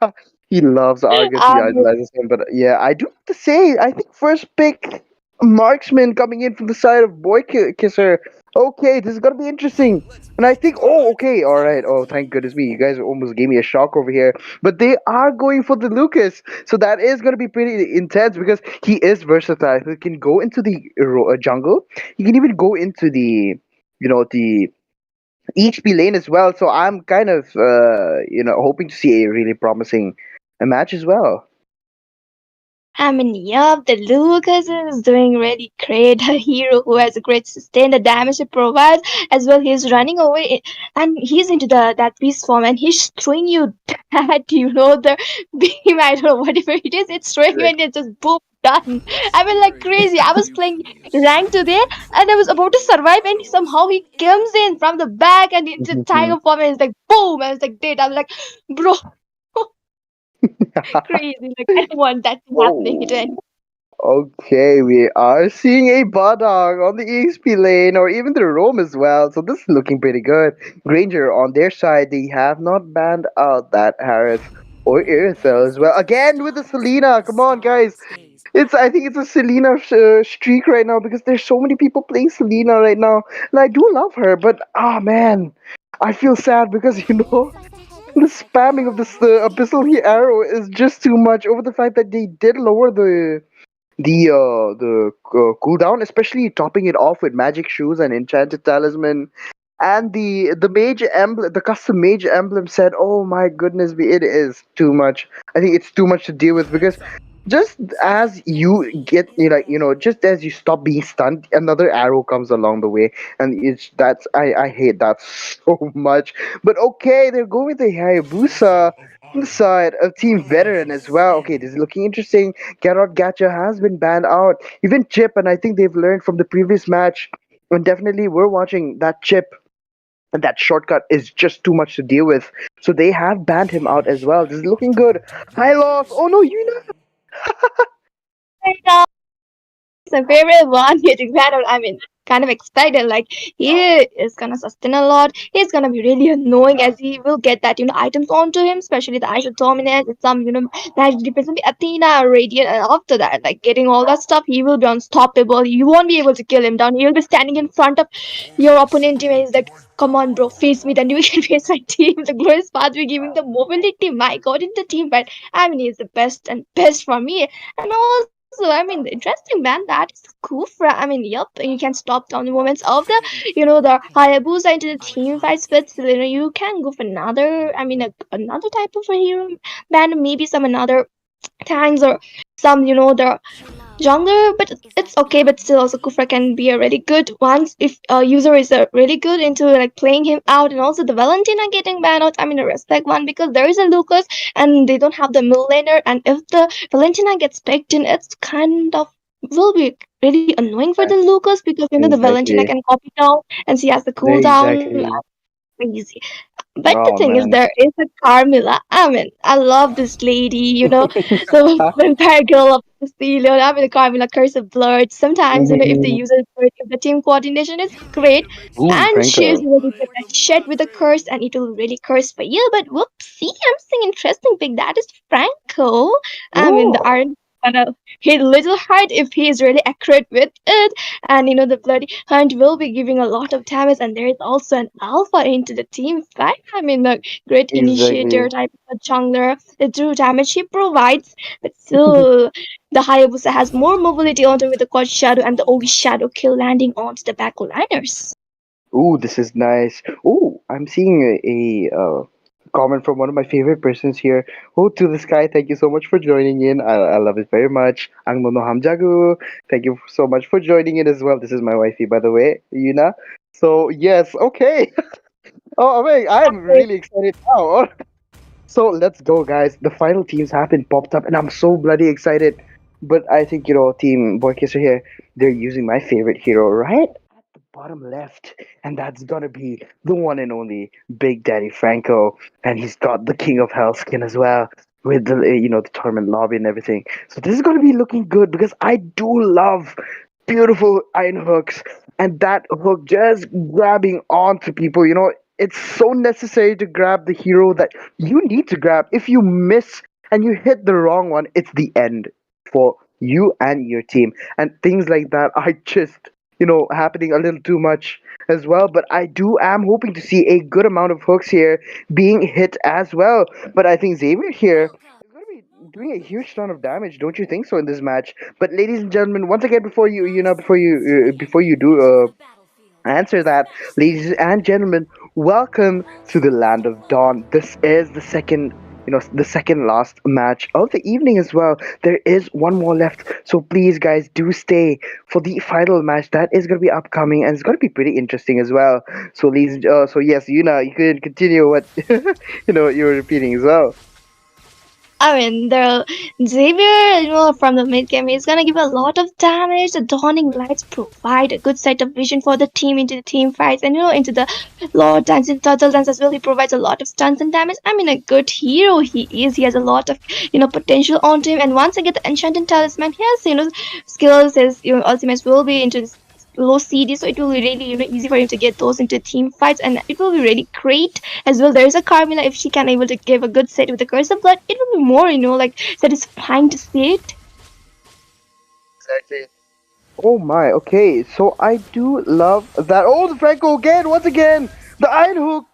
well. He loves Argus. He um, idolizes him. But yeah, I do have to say, I think first pick marksman coming in from the side of Kisser. Okay, this is gonna be interesting. And I think, oh, okay, all right. Oh, thank goodness me, you guys almost gave me a shock over here. But they are going for the Lucas, so that is gonna be pretty intense because he is versatile. He can go into the jungle. He can even go into the HP lane as well. So I'm kind of hoping to see a really promising match as well. I mean, yup, the Lucas is doing really great. A hero who has a great sustain, the damage it provides, as well. He's running away and he's into that beast form and he's throwing you that, the beam, I don't know, whatever it is, it's throwing you and it's just boom. done. I mean, like crazy. I was playing rank today, and I was about to survive, and somehow he comes in from the back, and it's a tiger form, and it's like boom, and it's like dead. I'm like, bro, crazy. Like I don't want that to happening Oh. again. Okay, we are seeing a Badog on the EXP lane or even the roam as well. So this is looking pretty good. Granger on their side, they have not banned out that Harris or Irisel as well. Again with the Selena. Come on, guys. I think it's a Selena streak right now because there's so many people playing Selena right now. And I do love her, but ah man, I feel sad because the spamming of this Abyssal Arrow is just too much over the fact that they did lower the cooldown, especially topping it off with magic shoes and enchanted talisman, and the mage emblem, the custom mage emblem said, "Oh my goodness, it is too much. I think it's too much to deal with because." Just as you get, just as you stop being stunned, another arrow comes along the way, and I hate that so much. But okay, they're going with the Hayabusa on the side of Team Veteran as well. Okay, this is looking interesting. Garrot Gacha has been banned out. Even Chip, and I think they've learned from the previous match. And definitely, we're watching that Chip. And that shortcut is just too much to deal with. So they have banned him out as well. This is looking good. High loss. Oh no, My favorite one getting battle. I mean, kind of expected. Like he is gonna sustain a lot. He's gonna be really annoying as he will get that items onto him, especially the Ice of Dominance and some magic defense, the Athena Radiant, and after that, like getting all that stuff, he will be unstoppable. You won't be able to kill him down. He'll be standing in front of your opponent team and he's like, "Come on, bro, face me. Then you can face my team." The glorious path we're giving the mobility. My God, in the team, but I mean, he's the best and best for me. And also, I mean, the interesting man, that is Kufra. I mean, yep, you can stop down the moments of the Hayabusa into the team fights with Selena. You can go for another, I mean, another type of a hero band, maybe some another tanks or some, the jungler, but it's okay. But still, also Kufra can be a really good once if a user is really good into like playing him out, and also the Valentina getting banned out. I mean, a respect one because there is a Lucas and they don't have the millionaire, and if the Valentina gets picked in, it's kind of will be really annoying for the Lucas because the Valentina exactly, can copy down and she has the cooldown exactly. crazy. But the Oh thing is, man. there is a Carmilla. I mean, I love this lady, the vampire girl of the Cecilia. I mean, the Carmilla Curse of Blood. Sometimes, if the Mhm. user, if the team coordination is great, Ooh, and she is Franco. really good at shed with a curse, and it will really curse for you. But whoopsie, I'm seeing interesting pick. That is Franco. I mean, the Oh, Iron gonna hit little hard if he is really accurate with it, and the bloody hunt will be giving a lot of damage, and there is also an alpha into the team fight. I mean, the great initiator exactly. type of jungler, the true damage he provides, but still the Hayabusa has more mobility onto with the quad shadow and the Ogi shadow kill landing onto the backliners. Ooh, this is nice. Ooh, I'm seeing a comment from one of my favorite persons here. Oh, to the sky, thank you so much for joining in. I love it very much. Ang Nono Hamjagu, thank you so much for joining in as well. This is my wifey, by the way, Yuna. So yes, okay. Oh, wait, I'm really excited now. So let's go, guys. The final teams have been popped up, and I'm so bloody excited. But I think, Team Boykisser here, they're using my favorite hero right at the bottom left, and that's gonna be the one and only Big Daddy Franco, and he's got the King of Hell skin as well. With the tournament lobby and everything. So this is gonna be looking good because I do love beautiful iron hooks and that hook just grabbing onto people. It's so necessary to grab the hero that you need to grab. If you miss and you hit the wrong one, it's the end for you and your team. And things like that are just, happening a little too much as well. But am hoping to see a good amount of hooks here being hit as well. But I think Xavier here is going to be doing a huge ton of damage, don't you think so, in this match? But ladies and gentlemen, once again, before you do answer that, ladies and gentlemen, welcome to the land of dawn. This is the second last match of the evening as well. There is one more left, so please, guys, do stay for the final match that is going to be upcoming, and it's going to be pretty interesting as well. So, so yes, you can continue what you were repeating as well. I mean, the Xavier, from the mid game, is gonna give a lot of damage. The Dawning Lights provide a good set of vision for the team into the team fights, and into the Lord Dance and Turtle Dance as well. He provides a lot of stunts and damage. I mean, a good hero he is. He has a lot of potential on him. And once I get the Enchanted Talisman, he has skills. His ultimates will be into this low CD, so it will be really easy for him to get those into team fights, and it will be really great as well. There is a Carmilla, if she can able to give a good set with the Curse of Blood, it will be more like satisfying to see it. Exactly. Oh my, okay, so I do love that. Oh, the Franco again, once again! The Iron Hook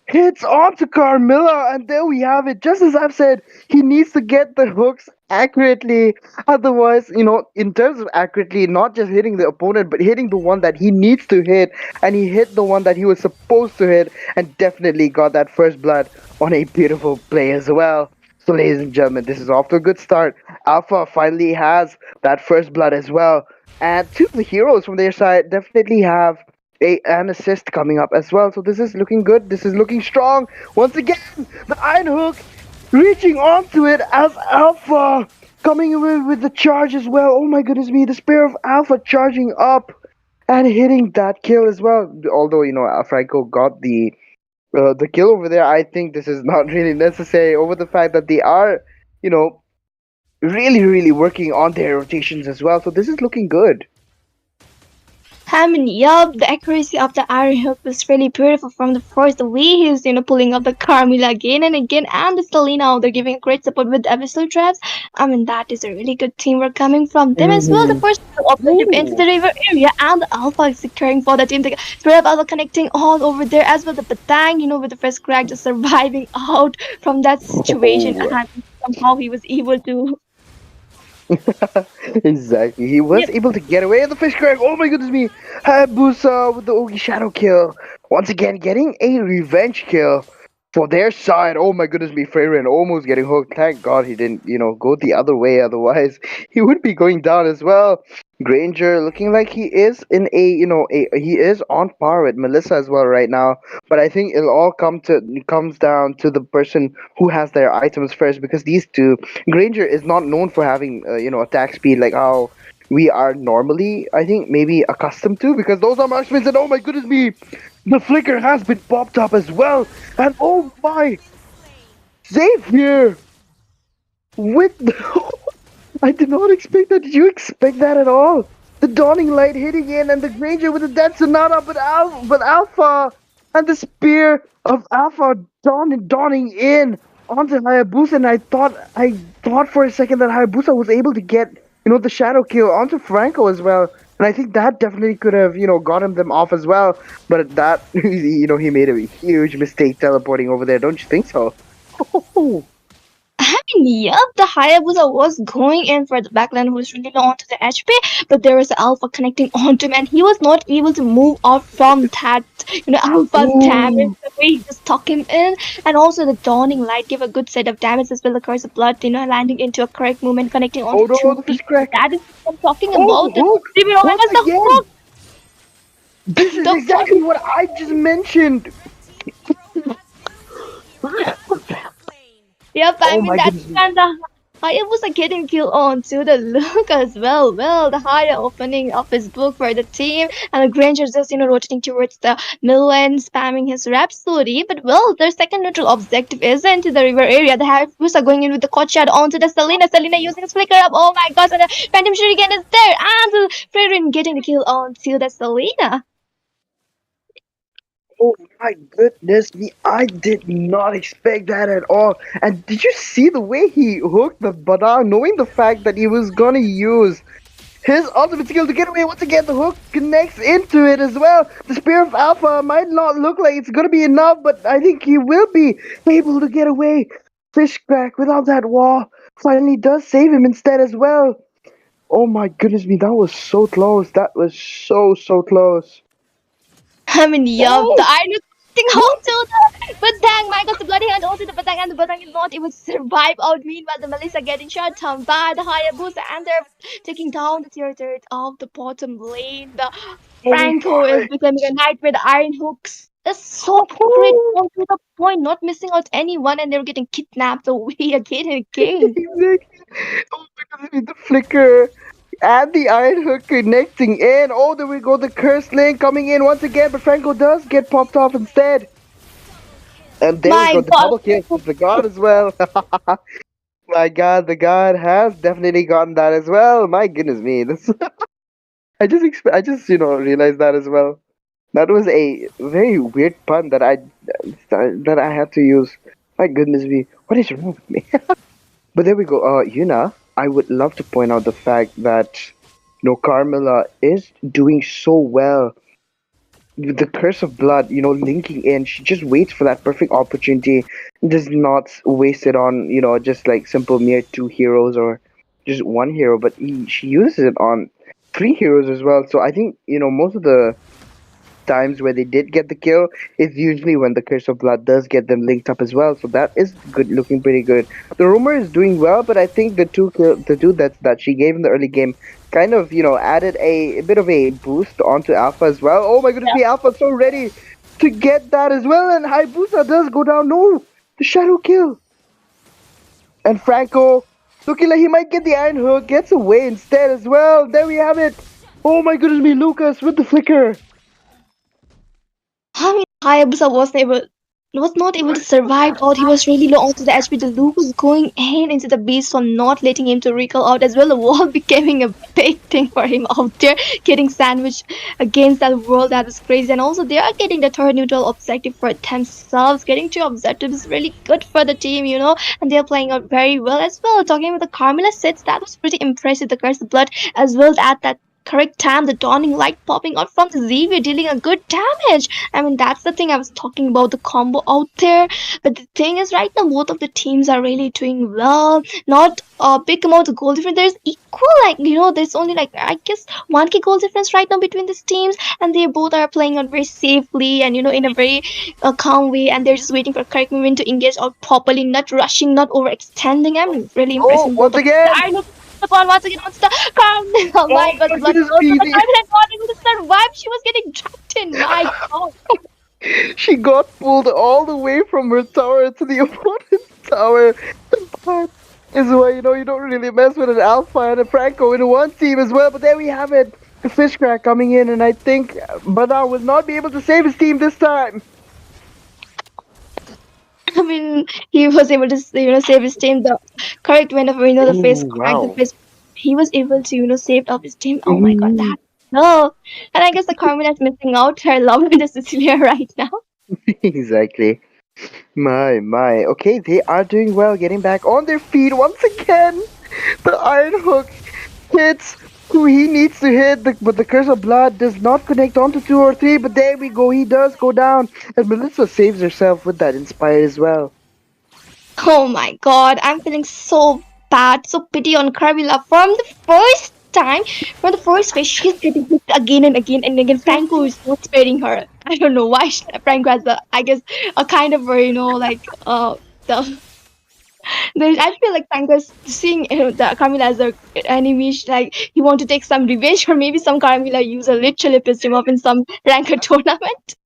hits onto Carmilla, and there we have it. Just as I've said, he needs to get the hooks accurately. Otherwise, in terms of accurately, not just hitting the opponent, but hitting the one that he needs to hit. And he hit the one that he was supposed to hit, and definitely got that first blood on a beautiful play as well. So, ladies and gentlemen, this is off to a good start. Alpha finally has that first blood as well. And two of the heroes from their side definitely have an assist coming up as well. So this is looking good. This is looking strong. Once again, the Iron Hook reaching onto it as Alpha coming away with the charge as well. Oh my goodness me, the Spear of Alpha charging up and hitting that kill as well. Although, Franco got the kill over there, I think this is not really necessary over the fact that they are, you know, really, really working on their rotations as well. So this is looking good. I mean, yup, the accuracy of the Iron Hook was really beautiful from the first. The way he's, pulling up the Carmilla again and again, and the Selena, they're giving great support with Abyssal Traps. I mean, that is a really good teamwork coming from them as well. The Mhm. first objective into the river area, and the Alpha is securing for the team. The Spirit of Alpha connecting all over there as well. The Batang, with the first crack, just surviving out from that situation, Oh. and somehow he was able to. Exactly. He was Yep. able to get away with the fish crack. Oh my goodness me. Hayabusa with the Ogi Shadow kill. Once again, getting a revenge kill for their side. Oh my goodness me. Freyren almost getting hooked. Thank God he didn't, go the other way. Otherwise, he would be going down as well. Granger looking like he is in he is on par with Melissa as well right now. But I think it'll all comes down to the person who has their items first, because these two, Granger is not known for having attack speed like how we are normally, I think, maybe accustomed to, because those are marksmen. And oh my goodness me, the flicker has been popped up as well. And oh my, Xavier with I did not expect that. Did you expect that at all? The Dawning Light hitting in, and the Granger with the Dead Sonata, but Alpha and the Spear of Alpha dawning in onto Hayabusa, and I thought for a second that Hayabusa was able to get the shadow kill onto Franco as well, and I think that definitely could have gotten them off as well. But that he made a huge mistake teleporting over there. Don't you think so? I mean, yep, the Hayabusa was going in for the backline who was really low onto the HP, but there was the Alpha connecting onto him, and he was not able to move off from that, Alpha's damage. Ooh. The way he just stuck him in, and also the Dawning Light gave a good set of damage as well. The Curse of Blood, landing into a correct movement, connecting Oh onto no, two the fish people. crack. That is what I'm talking Oh, about. The hook! Zero Once has the again! hook. This is The hook. exactly what I just mentioned! Yep, I Oh mean my that's goodness. when the Hayabusa getting killed on to the look as well. Well, the Haya opening up his book for the team, and the Granger's just rotating towards the middle and spamming his Rhapsody. But well, their second neutral objective is into the river area. The Hayabusa going in with the Coach Shad onto the Selena. Selena using his flicker up. Oh my gosh, and the Phantom Shuriken is there, and the Freyrin getting the kill on to the Selena. Oh my goodness me, I did not expect that at all. And did you see the way he hooked the Badang, knowing the fact that he was gonna use his ultimate skill to get away? Once again, the hook connects into it as well. The Spear of Alpha might not look like it's gonna be enough, but I think he will be able to get away. Fish crack without that wall finally does save him instead as well. Oh my goodness me, that was so close. That was so close. I mean, yup, the Oh, iron is sticking what? on to the Batang. My gosh, the bloody hand onto the Batang, and the Batang is not able to survive out. Meanwhile, the Melissa getting shot down by the Hayabusa, and they're taking down the tier third of the bottom lane. The Oh Franco is my. becoming a knight with iron hooks. is so great, on to the point, not missing out anyone, and they're getting kidnapped away again and again. Exactly. Oh my goodness, the flicker and the iron hook connecting in. Oh, there we go. The curse link coming in once again, but Franco does get popped off instead. And there we My go. The God. double kill for the god as well. My god, the god has definitely gotten that as well. My goodness me. This I just realized that as well. That was a very weird pun that I had to use. My goodness me. What is wrong with me? But there we go. Yuna, I would love to point out the fact that Carmilla is doing so well with the curse of blood, linking in. She just waits for that perfect opportunity, does not waste it on, just like simple mere two heroes or just one hero, but she uses it on three heroes as well. So I think, most of the times where they did get the kill is usually when the Curse of Blood does get them linked up as well. So that is good, looking pretty good. The Rumor is doing well, but I think the two that she gave in the early game kind of added a bit of a boost onto Alpha as well. Oh my goodness, me Alpha so ready to get that as well, and Hayabusa does go down. No, the shadow kill, and Franco looking like he might get the Iron Hook, gets away instead as well. There we have it. Oh my goodness me, Lucas with the flicker. I mean, Hayabusa was not able to survive out. He was really low onto the HP. The Luke was going in into the beast from not letting him to recall out as well. The wall becoming a big thing for him out there, getting sandwiched against that wall. That was crazy. And also they are getting the third neutral objective for themselves. Getting two objectives is really good for the team, and they're playing out very well as well. Talking about the Carmilla sets, that was pretty impressive. The Curse of Blood as well at that correct time, the dawning light popping out from the Xavier dealing a good damage. I mean, that's the thing I was talking about, the combo out there. But the thing is, right now, both of the teams are really doing well. Not a big amount of goal difference. There's equal, there's only, I guess, 1K goal difference right now between these teams. And they both are playing out very safely and, in a very calm way. And they're just waiting for correct moment to engage out properly, not rushing, not overextending. I mean, really Oh, impressive. Both once of them. again. I look the ball once again wants to calm down. My God, the blood goodness goes to the me. time and not able to survive. She was getting trapped in. My God. She got pulled all the way from her tower to the opponent's tower. That is why you don't really mess with an Alpha and a Franco in one team as well. But there we have it. The fish crack coming in, and I think Badar will not be able to save his team this time. I mean, he was able to, save his team. The correct whenever, the face Ooh, cracked, the wow. face, he was able to, save up his team. Oh my God, Mhm. that. No. And I guess the Carmen is missing out her love with the Cecilia right now. Exactly. My. Okay, they are doing well, getting back on their feet once again. The Iron Hook hits who he needs to hit, but the Curse of Blood does not connect onto 2 or 3. But there we go, he does go down. And Melissa saves herself with that Inspire as well. Oh my God, I'm feeling so bad, so pity on Carmilla from the first time, from the first phase, she's getting hit again and again and again. Franco is not sparing her. I don't know why Franco has I guess, a kind of, the. I feel like Franco is seeing the Carmilla as a enemy. Like he want to take some revenge, or maybe some Carmilla user literally pissed him off in some ranked tournament.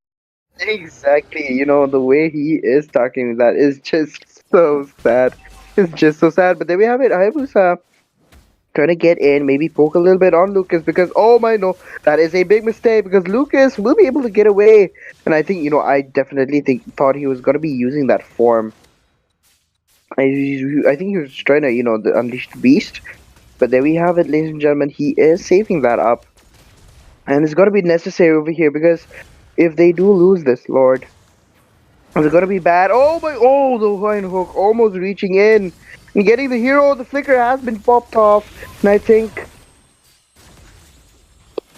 Exactly, the way he is talking, that is just so sad. It's just so sad. But there we have it. I was trying to get in, maybe poke a little bit on Lucas because oh my no, that is a big mistake because Lucas will be able to get away. And I think I definitely thought he was gonna be using that form. I think he was trying to unleash the beast. But there we have it, ladies and gentlemen. He is saving that up, and it's gonna be necessary over here because if they do lose this, Lord, it's gonna be bad. Oh my! Oh, the Vine Hook almost reaching in and getting the hero. The flicker has been popped off, and I think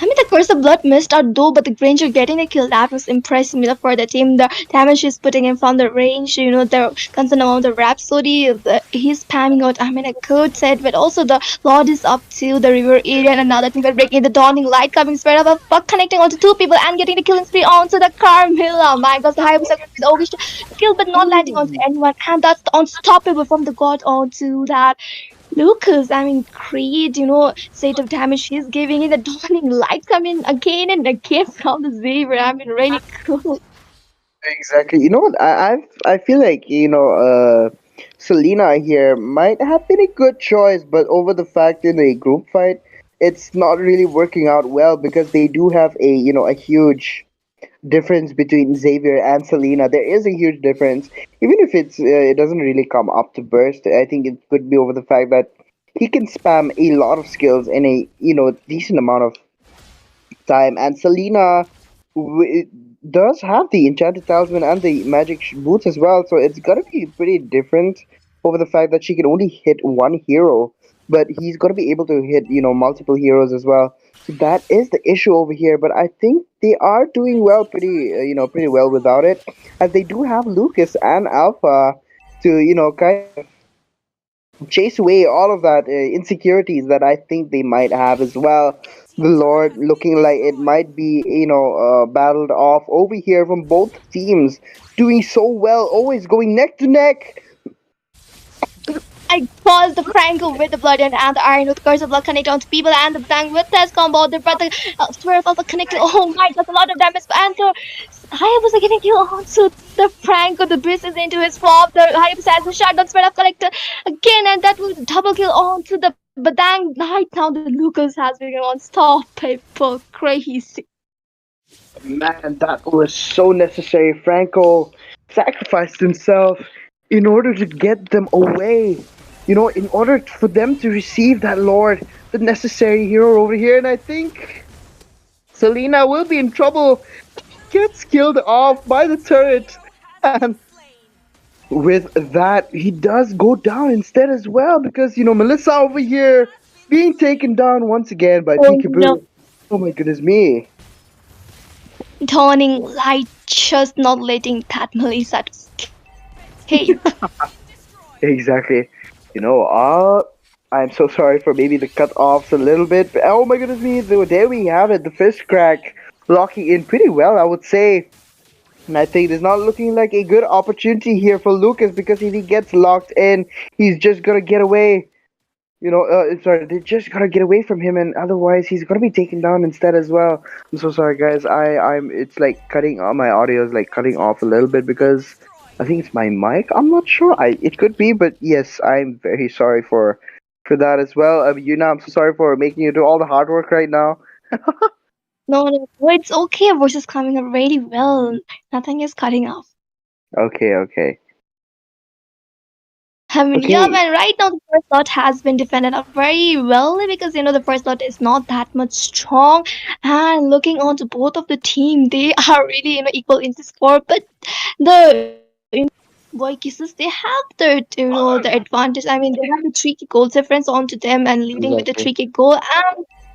I mean, the Curse of Blood missed out though, but the Granger getting a kill, that was impressive for the team. The damage he's putting in from the range, the constant amount of Rhapsody, he's spamming out, I mean, a good set, but also the Lord is up to the river area and another thing, but breaking the dawning light coming straight up, but connecting onto two people and getting the killing spree onto the Carmilla. My God, the Hayabusa with the Ogish kill, but not landing onto anyone, and that's unstoppable from the God onto that. Lucas, I mean, great, state of damage he's giving in the dawning light coming again and again from the Xavier. I mean, really cool. Exactly. You know what? I feel like Selena here might have been a good choice, but over the fact in a group fight, it's not really working out well because they do have a huge difference between Xavier and Selena. There is a huge difference, even if it doesn't really come up to burst. I think it could be over the fact that he can spam a lot of skills in a decent amount of time. And Selena does have the enchanted talisman and the magic boots as well, so it's gotta be pretty different over the fact that she can only hit one hero, but he's gotta be able to hit multiple heroes as well. So that is the issue over here. But I think they are doing well, pretty well without it, as they do have Lucas and Alpha to kind of chase away all of that insecurities that I think they might have as well. The Lord looking like it might be, battled off over here from both teams, doing so well, always going neck to neck. I caused the Franco with the blood and the iron with the curse of blood connect onto people and the bang with this combo. The brother swerve of the connected. Oh my, that's a lot of damage. And so Hayabusa getting killed onto the Franco. The business into his flop. The Hayabusa has the shotgun spread of collector again, and that was double kill onto the Badang. Right now, the Lucas has become unstoppable. Crazy. Man, that was so necessary. Franco sacrificed himself in order to get them away. In order for them to receive that Lord, the necessary hero over here. And I think Selena will be in trouble. Gets killed off by the turret. And with that, he does go down instead as well because, Melissa over here being taken down once again by Oh no. Peekaboo. Oh my goodness me. Turning light, just not letting that Melissa escape. Exactly. I'm so sorry for maybe the cut offs a little bit. But oh my goodness me, there we have it. The first crack locking in pretty well, I would say. And I think it's not looking like a good opportunity here for Lucas because if he gets locked in, he's just gonna get away. Sorry, they just gotta get away from him, and otherwise he's gonna be taken down instead as well. I'm so sorry, guys. It's like cutting. My audio is like cutting off a little bit because I think it's my mic. I'm not sure. It could be, but yes, I'm very sorry for that as well. I'm so sorry for making you do all the hard work right now. No, no, no, it's okay. Your voice is coming up really well. Nothing is cutting off. Okay, okay, I mean, yeah, okay. man, right now the first lot has been defended up very well because the first lot is not that much strong. And looking on to both of the team, they are really equal in the score. But the boy kisses, they have the advantage. I mean, they have the 3K goal difference onto them and leading with the Exactly. 3K goal.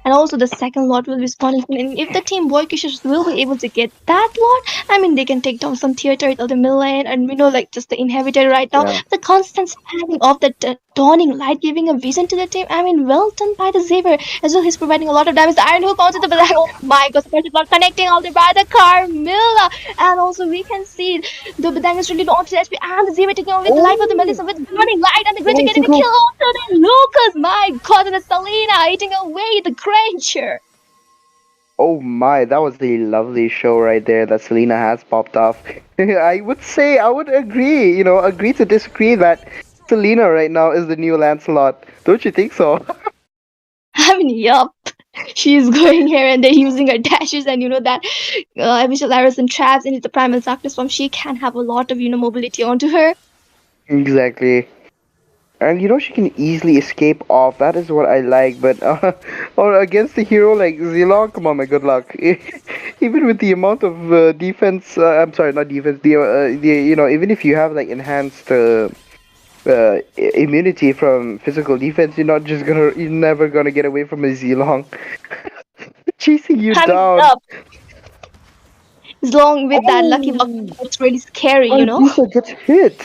And also the second lot will be spawning. And if the team boy kisses will be able to get that lot, I mean, they can take down some tier turret of the middle lane and like just the inhibitor right now. Yeah. The constant spamming of the dawning light giving a vision to the team. I mean, well done by the Xavier as well. He's providing a lot of damage. The Iron Hook onto the black. Oh my god, the not connecting all the by the Carmilla. And also we can see the Badang is really low onto the SP and the Xavier taking over with the life of the Melissa with dawning light and the Gritty Nice getting the little. kill onto the Lucas. My god, and the Selena eating away the creature. Oh my, that was a lovely show right there that Selena has popped off. I would say I would agree, agree to disagree that Selena right now is the new Lancelot. Don't you think so? I mean, yup. She's going here and they're using her dashes and that Visual arrows and traps into the primal darkness form. She can have a lot of mobility onto her. Exactly. And she can easily escape off. That is what I like. But or against a hero like Zilong, come on, my good luck. Even with the amount of defense, I'm sorry, not defense. The even if you have like enhanced immunity from physical defense, you're never gonna get away from a Zilong chasing you I mean, down. yup. As long with that lucky block, Oh, it's really scary. Hayabusa gets hit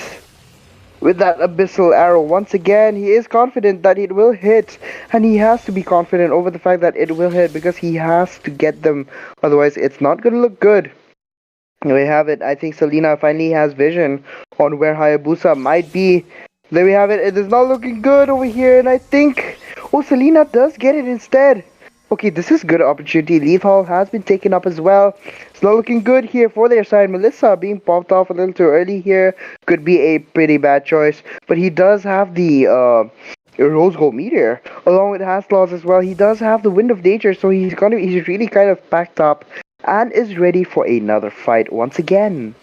with that abyssal arrow. Once again, he is confident that it will hit, and he has to be confident over the fact that it will hit because he has to get them. Otherwise, it's not gonna look good. There we have it. I think Selena finally has vision on where Hayabusa might be. There we have it. It is not looking good over here, and I think Selena does get it instead. Okay, this is good opportunity. Leaf Hall has been taken up as well. It's not looking good here for their side. Melissa being popped off a little too early here could be a pretty bad choice. But he does have the Rose Gold Meteor along with Haslaws as well. He does have the Wind of Nature, so he's really kind of packed up and is ready for another fight once again.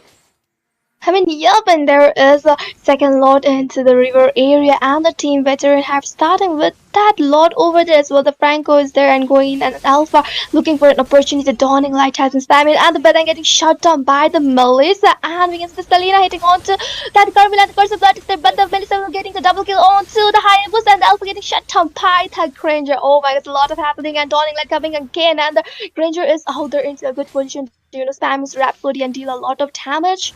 I mean, yup, and there is a second lot into the river area, and the team veteran have starting with that lot over there as well. The Franco is there and going in, and Alpha looking for an opportunity. The dawning light has been spamming, and the Bedan getting shut down by the Melissa, and we can see the Selena hitting onto that Carmel, and the course of blood is there, but the Melissa getting the double kill onto the Hayabusa, and the Alpha getting shut down by the Granger. Oh my god, there's a lot of happening, and dawning light coming again, and the Granger is out there into a good position to spam his Rhapsody and deal a lot of damage.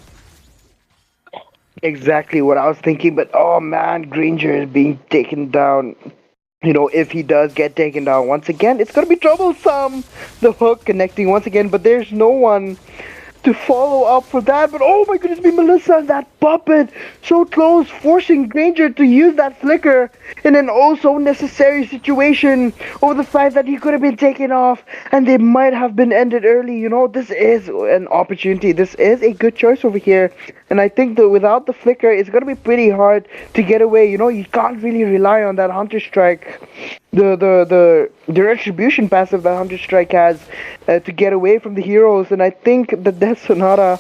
Exactly what I was thinking, but oh man, Granger is being taken down. If he does get taken down once again, it's gonna be troublesome. The hook connecting once again, but there's no one to follow up for that. But oh my goodness me, Melissa and that puppet so close, forcing Granger to use that flicker in an also necessary situation over the fact that he could have been taken off and they might have been ended early. This is an opportunity. This is a good choice over here. And I think that without the flicker, it's gonna be pretty hard to get away. You can't really rely on that Hunter Strike, the retribution passive that Hunter Strike has to get away from the heroes. And I think that Death Sonata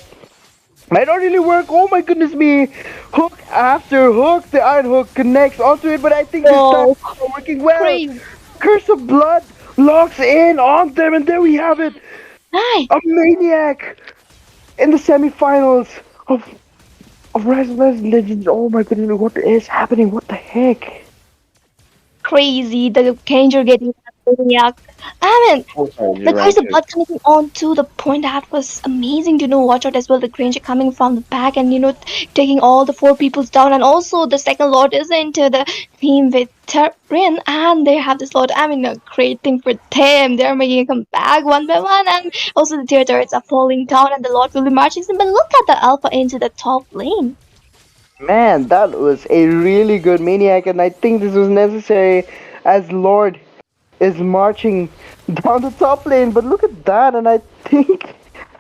might not really work. Oh my goodness me! Hook after hook, the Iron Hook connects onto it, but I think this time Oh, it's not working well. crazy. Curse of Blood locks in on them, and there we have it. Nice. A Maniac in the semifinals of Rise of Legends. Oh my goodness, what is happening? What the heck? Crazy. The Granger getting that maniac. I mean, Oh, sorry, the you're right. curse of blood coming on to the point that was amazing to watch out as well. The Granger coming from the back and taking all the four peoples down, and also the second lord is into the team veteran, and they have this lord. I mean, a great thing for them. They're making a comeback one by one, and also the tier turrets are falling down, and the lord will be marching in. But look at the alpha into the top lane. Man, that was a really good Maniac, and I think this was necessary as Lord is marching down the top lane. But look at that, and I think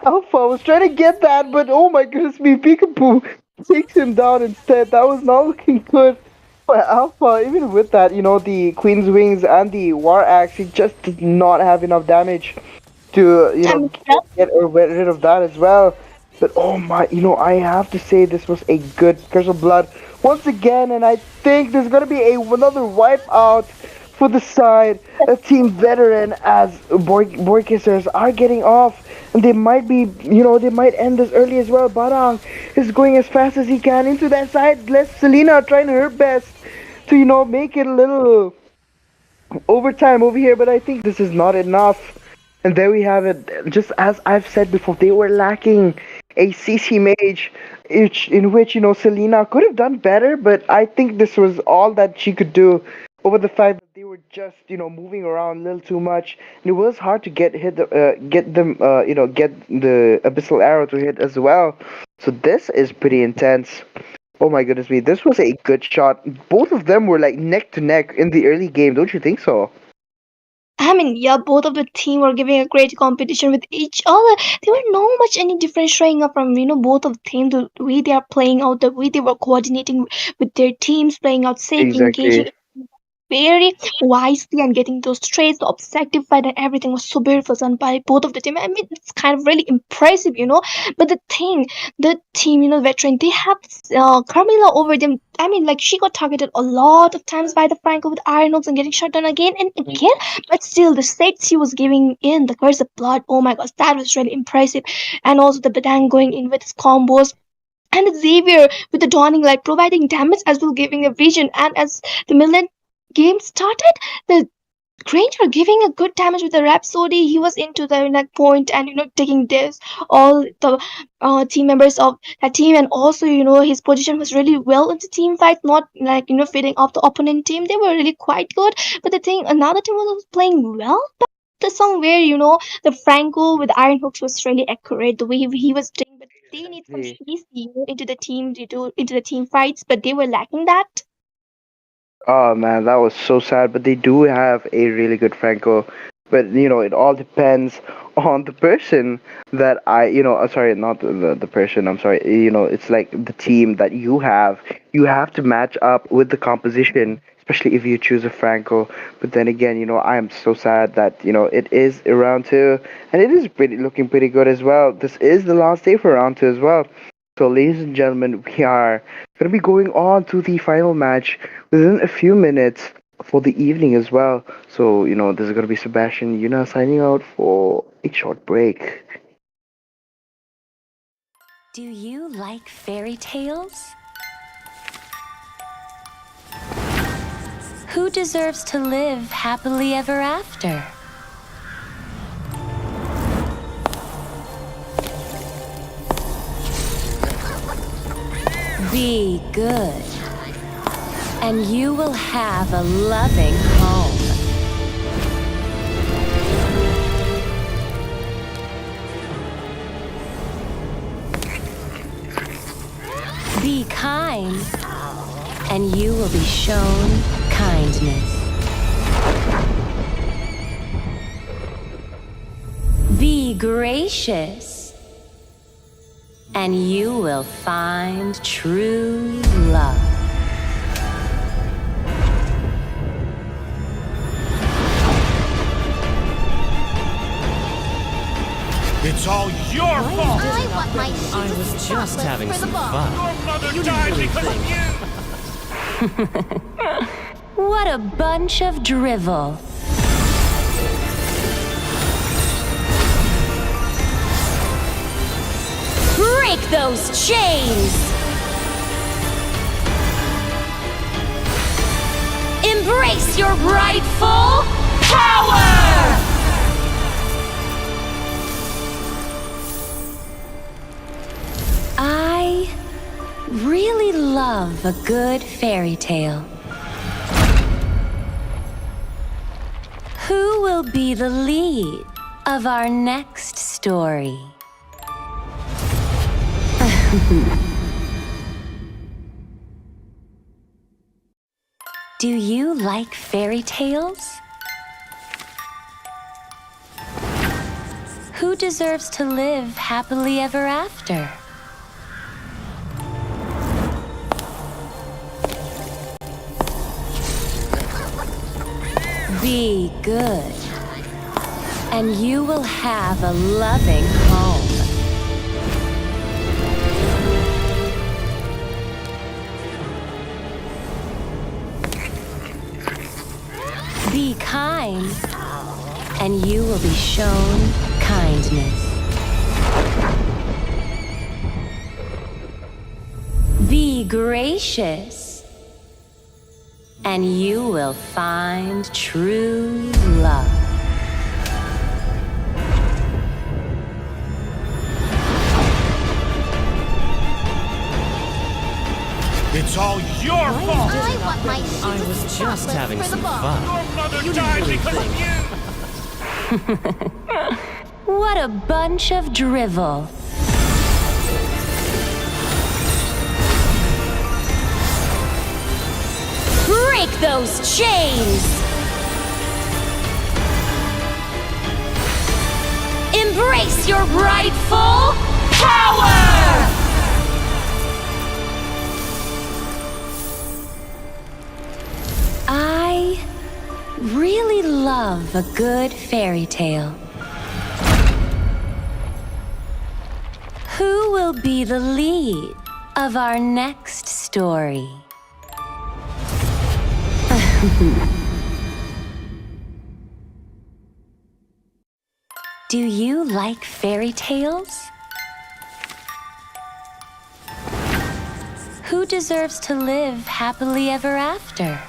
Alpha was trying to get that, but oh my goodness me, Peekaboo takes him down instead. That was not looking good for Alpha. Even with that, the Queen's Wings and the War Axe, he just did not have enough damage to, I mean, get rid of that as well. But oh my, I have to say this was a good Curse of Blood once again, and I think there's gonna be another wipe out for the side of Team Veteran as Boy Kissers are getting off, and they might be, they might end this early as well. Barang is going as fast as he can into that side. Let Selena trying her best to, make it a little overtime over here, but I think this is not enough. And there we have it. Just as I've said before, they were lacking a CC mage, in which Selena could have done better, but I think this was all that she could do. Over the fact that they were just moving around a little too much, and it was hard to get them get the abyssal arrow to hit as well. So this is pretty intense. Oh my goodness me, this was a good shot. Both of them were like neck to neck in the early game, don't you think so? I mean, yeah, both of the team were giving a great competition with each other. There were no much any difference showing up from both of the teams. The way they are playing out, the way they were coordinating with their teams, playing out safe, Exactly. engaging very wisely and getting those trades, the objective fight and everything was so beautiful done by both of the team. I mean, it's kind of really impressive. But the team, veteran, they have Carmilla over them. I mean, like she got targeted a lot of times by the Franco with Iron Oaks and getting shot down again and again. But still, the stakes she was giving in, the curse of blood, oh my gosh, that was really impressive. And also the Badang going in with his combos and Xavier with the dawning light providing damage as well, giving a vision. And as the Milan game started, the Granger giving a good damage with the Rhapsody. He was into the point and taking this all the team members of that team, and also his position was really well in the team fight, not like fitting off the opponent team. They were really quite good, but the thing another team was playing well. But the song where the Franco with Iron Hooks was really accurate the way he was doing, but they need some Exactly. CC into the team into the team fights, but they were lacking that. Oh man, that was so sad. But they do have a really good Franco. but it all depends on the person that sorry, not the person, I'm sorry. It's like the team that you have to match up with the composition, especially if you choose a Franco. But then again, I am so sad that it is round two, and it is looking pretty good as well. This is the last day for round two as well. So, ladies and gentlemen, we are going to be going on to the final match within a few minutes for the evening as well. So, this is going to be Sebastian Yuna signing out for a short break. Do you like fairy tales? Who deserves to live happily ever after? Be good, and you will have a loving home. Be kind, and you will be shown kindness. Be gracious, and you will find true love. It's all your fault! I was just having some fun. Your mother died because of you! What a bunch of drivel. Break those chains! Embrace your rightful power! I really love a good fairy tale. Who will be the lead of our next story? Do you like fairy tales? Who deserves to live happily ever after? Be good, and you will have a loving home. Be kind, and you will be shown kindness. Be gracious, and you will find true love. It's all your fault! I was just having some fun. Your mother died because of you! What a bunch of drivel. Break those chains! Embrace your rightful power! I really love a good fairy tale. Who will be the lead of our next story? Do you like fairy tales? Who deserves to live happily ever after?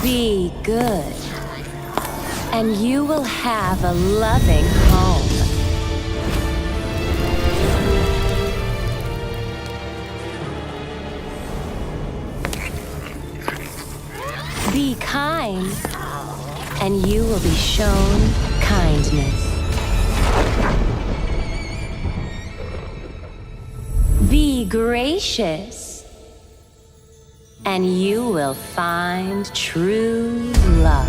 Be good, and you will have a loving home. Be kind, and you will be shown kindness. Be gracious, and you will find true love.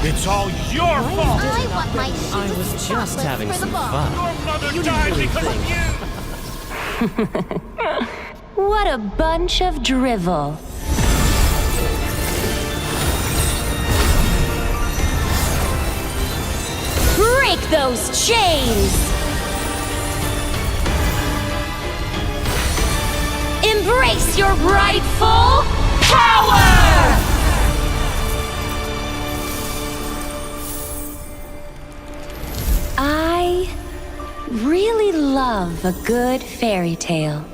It's all your fault! I was just having some fun. Your mother died because of you! What a bunch of drivel. Break those chains! Embrace your rightful power! I really love a good fairy tale.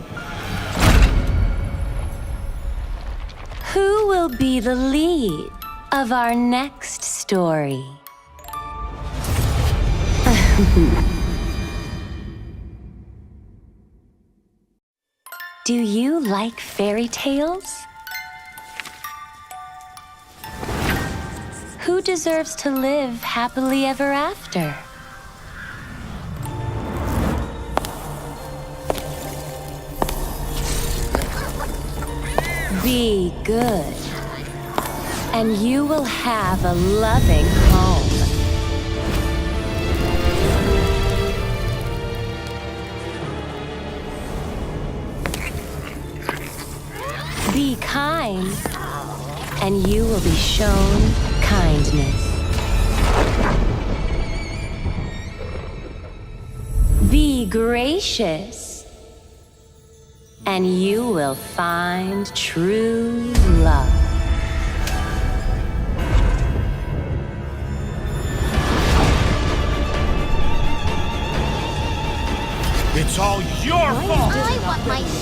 Who will be the lead of our next story? Do you like fairy tales? Who deserves to live happily ever after? Be good, and you will have a loving home. Be kind, and you will be shown kindness. Be gracious, and you will find true love. It's all your fault!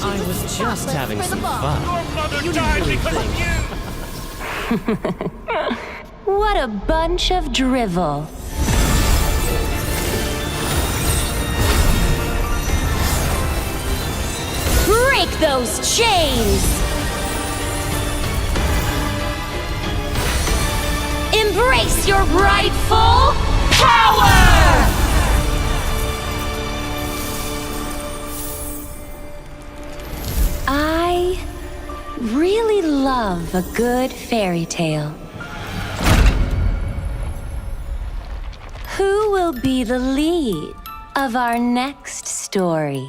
I was just having some fun. Your mother died because of you! What a bunch of drivel. Break those chains! Embrace your rightful power! I really love a good fairy tale. Who will be the lead of our next story?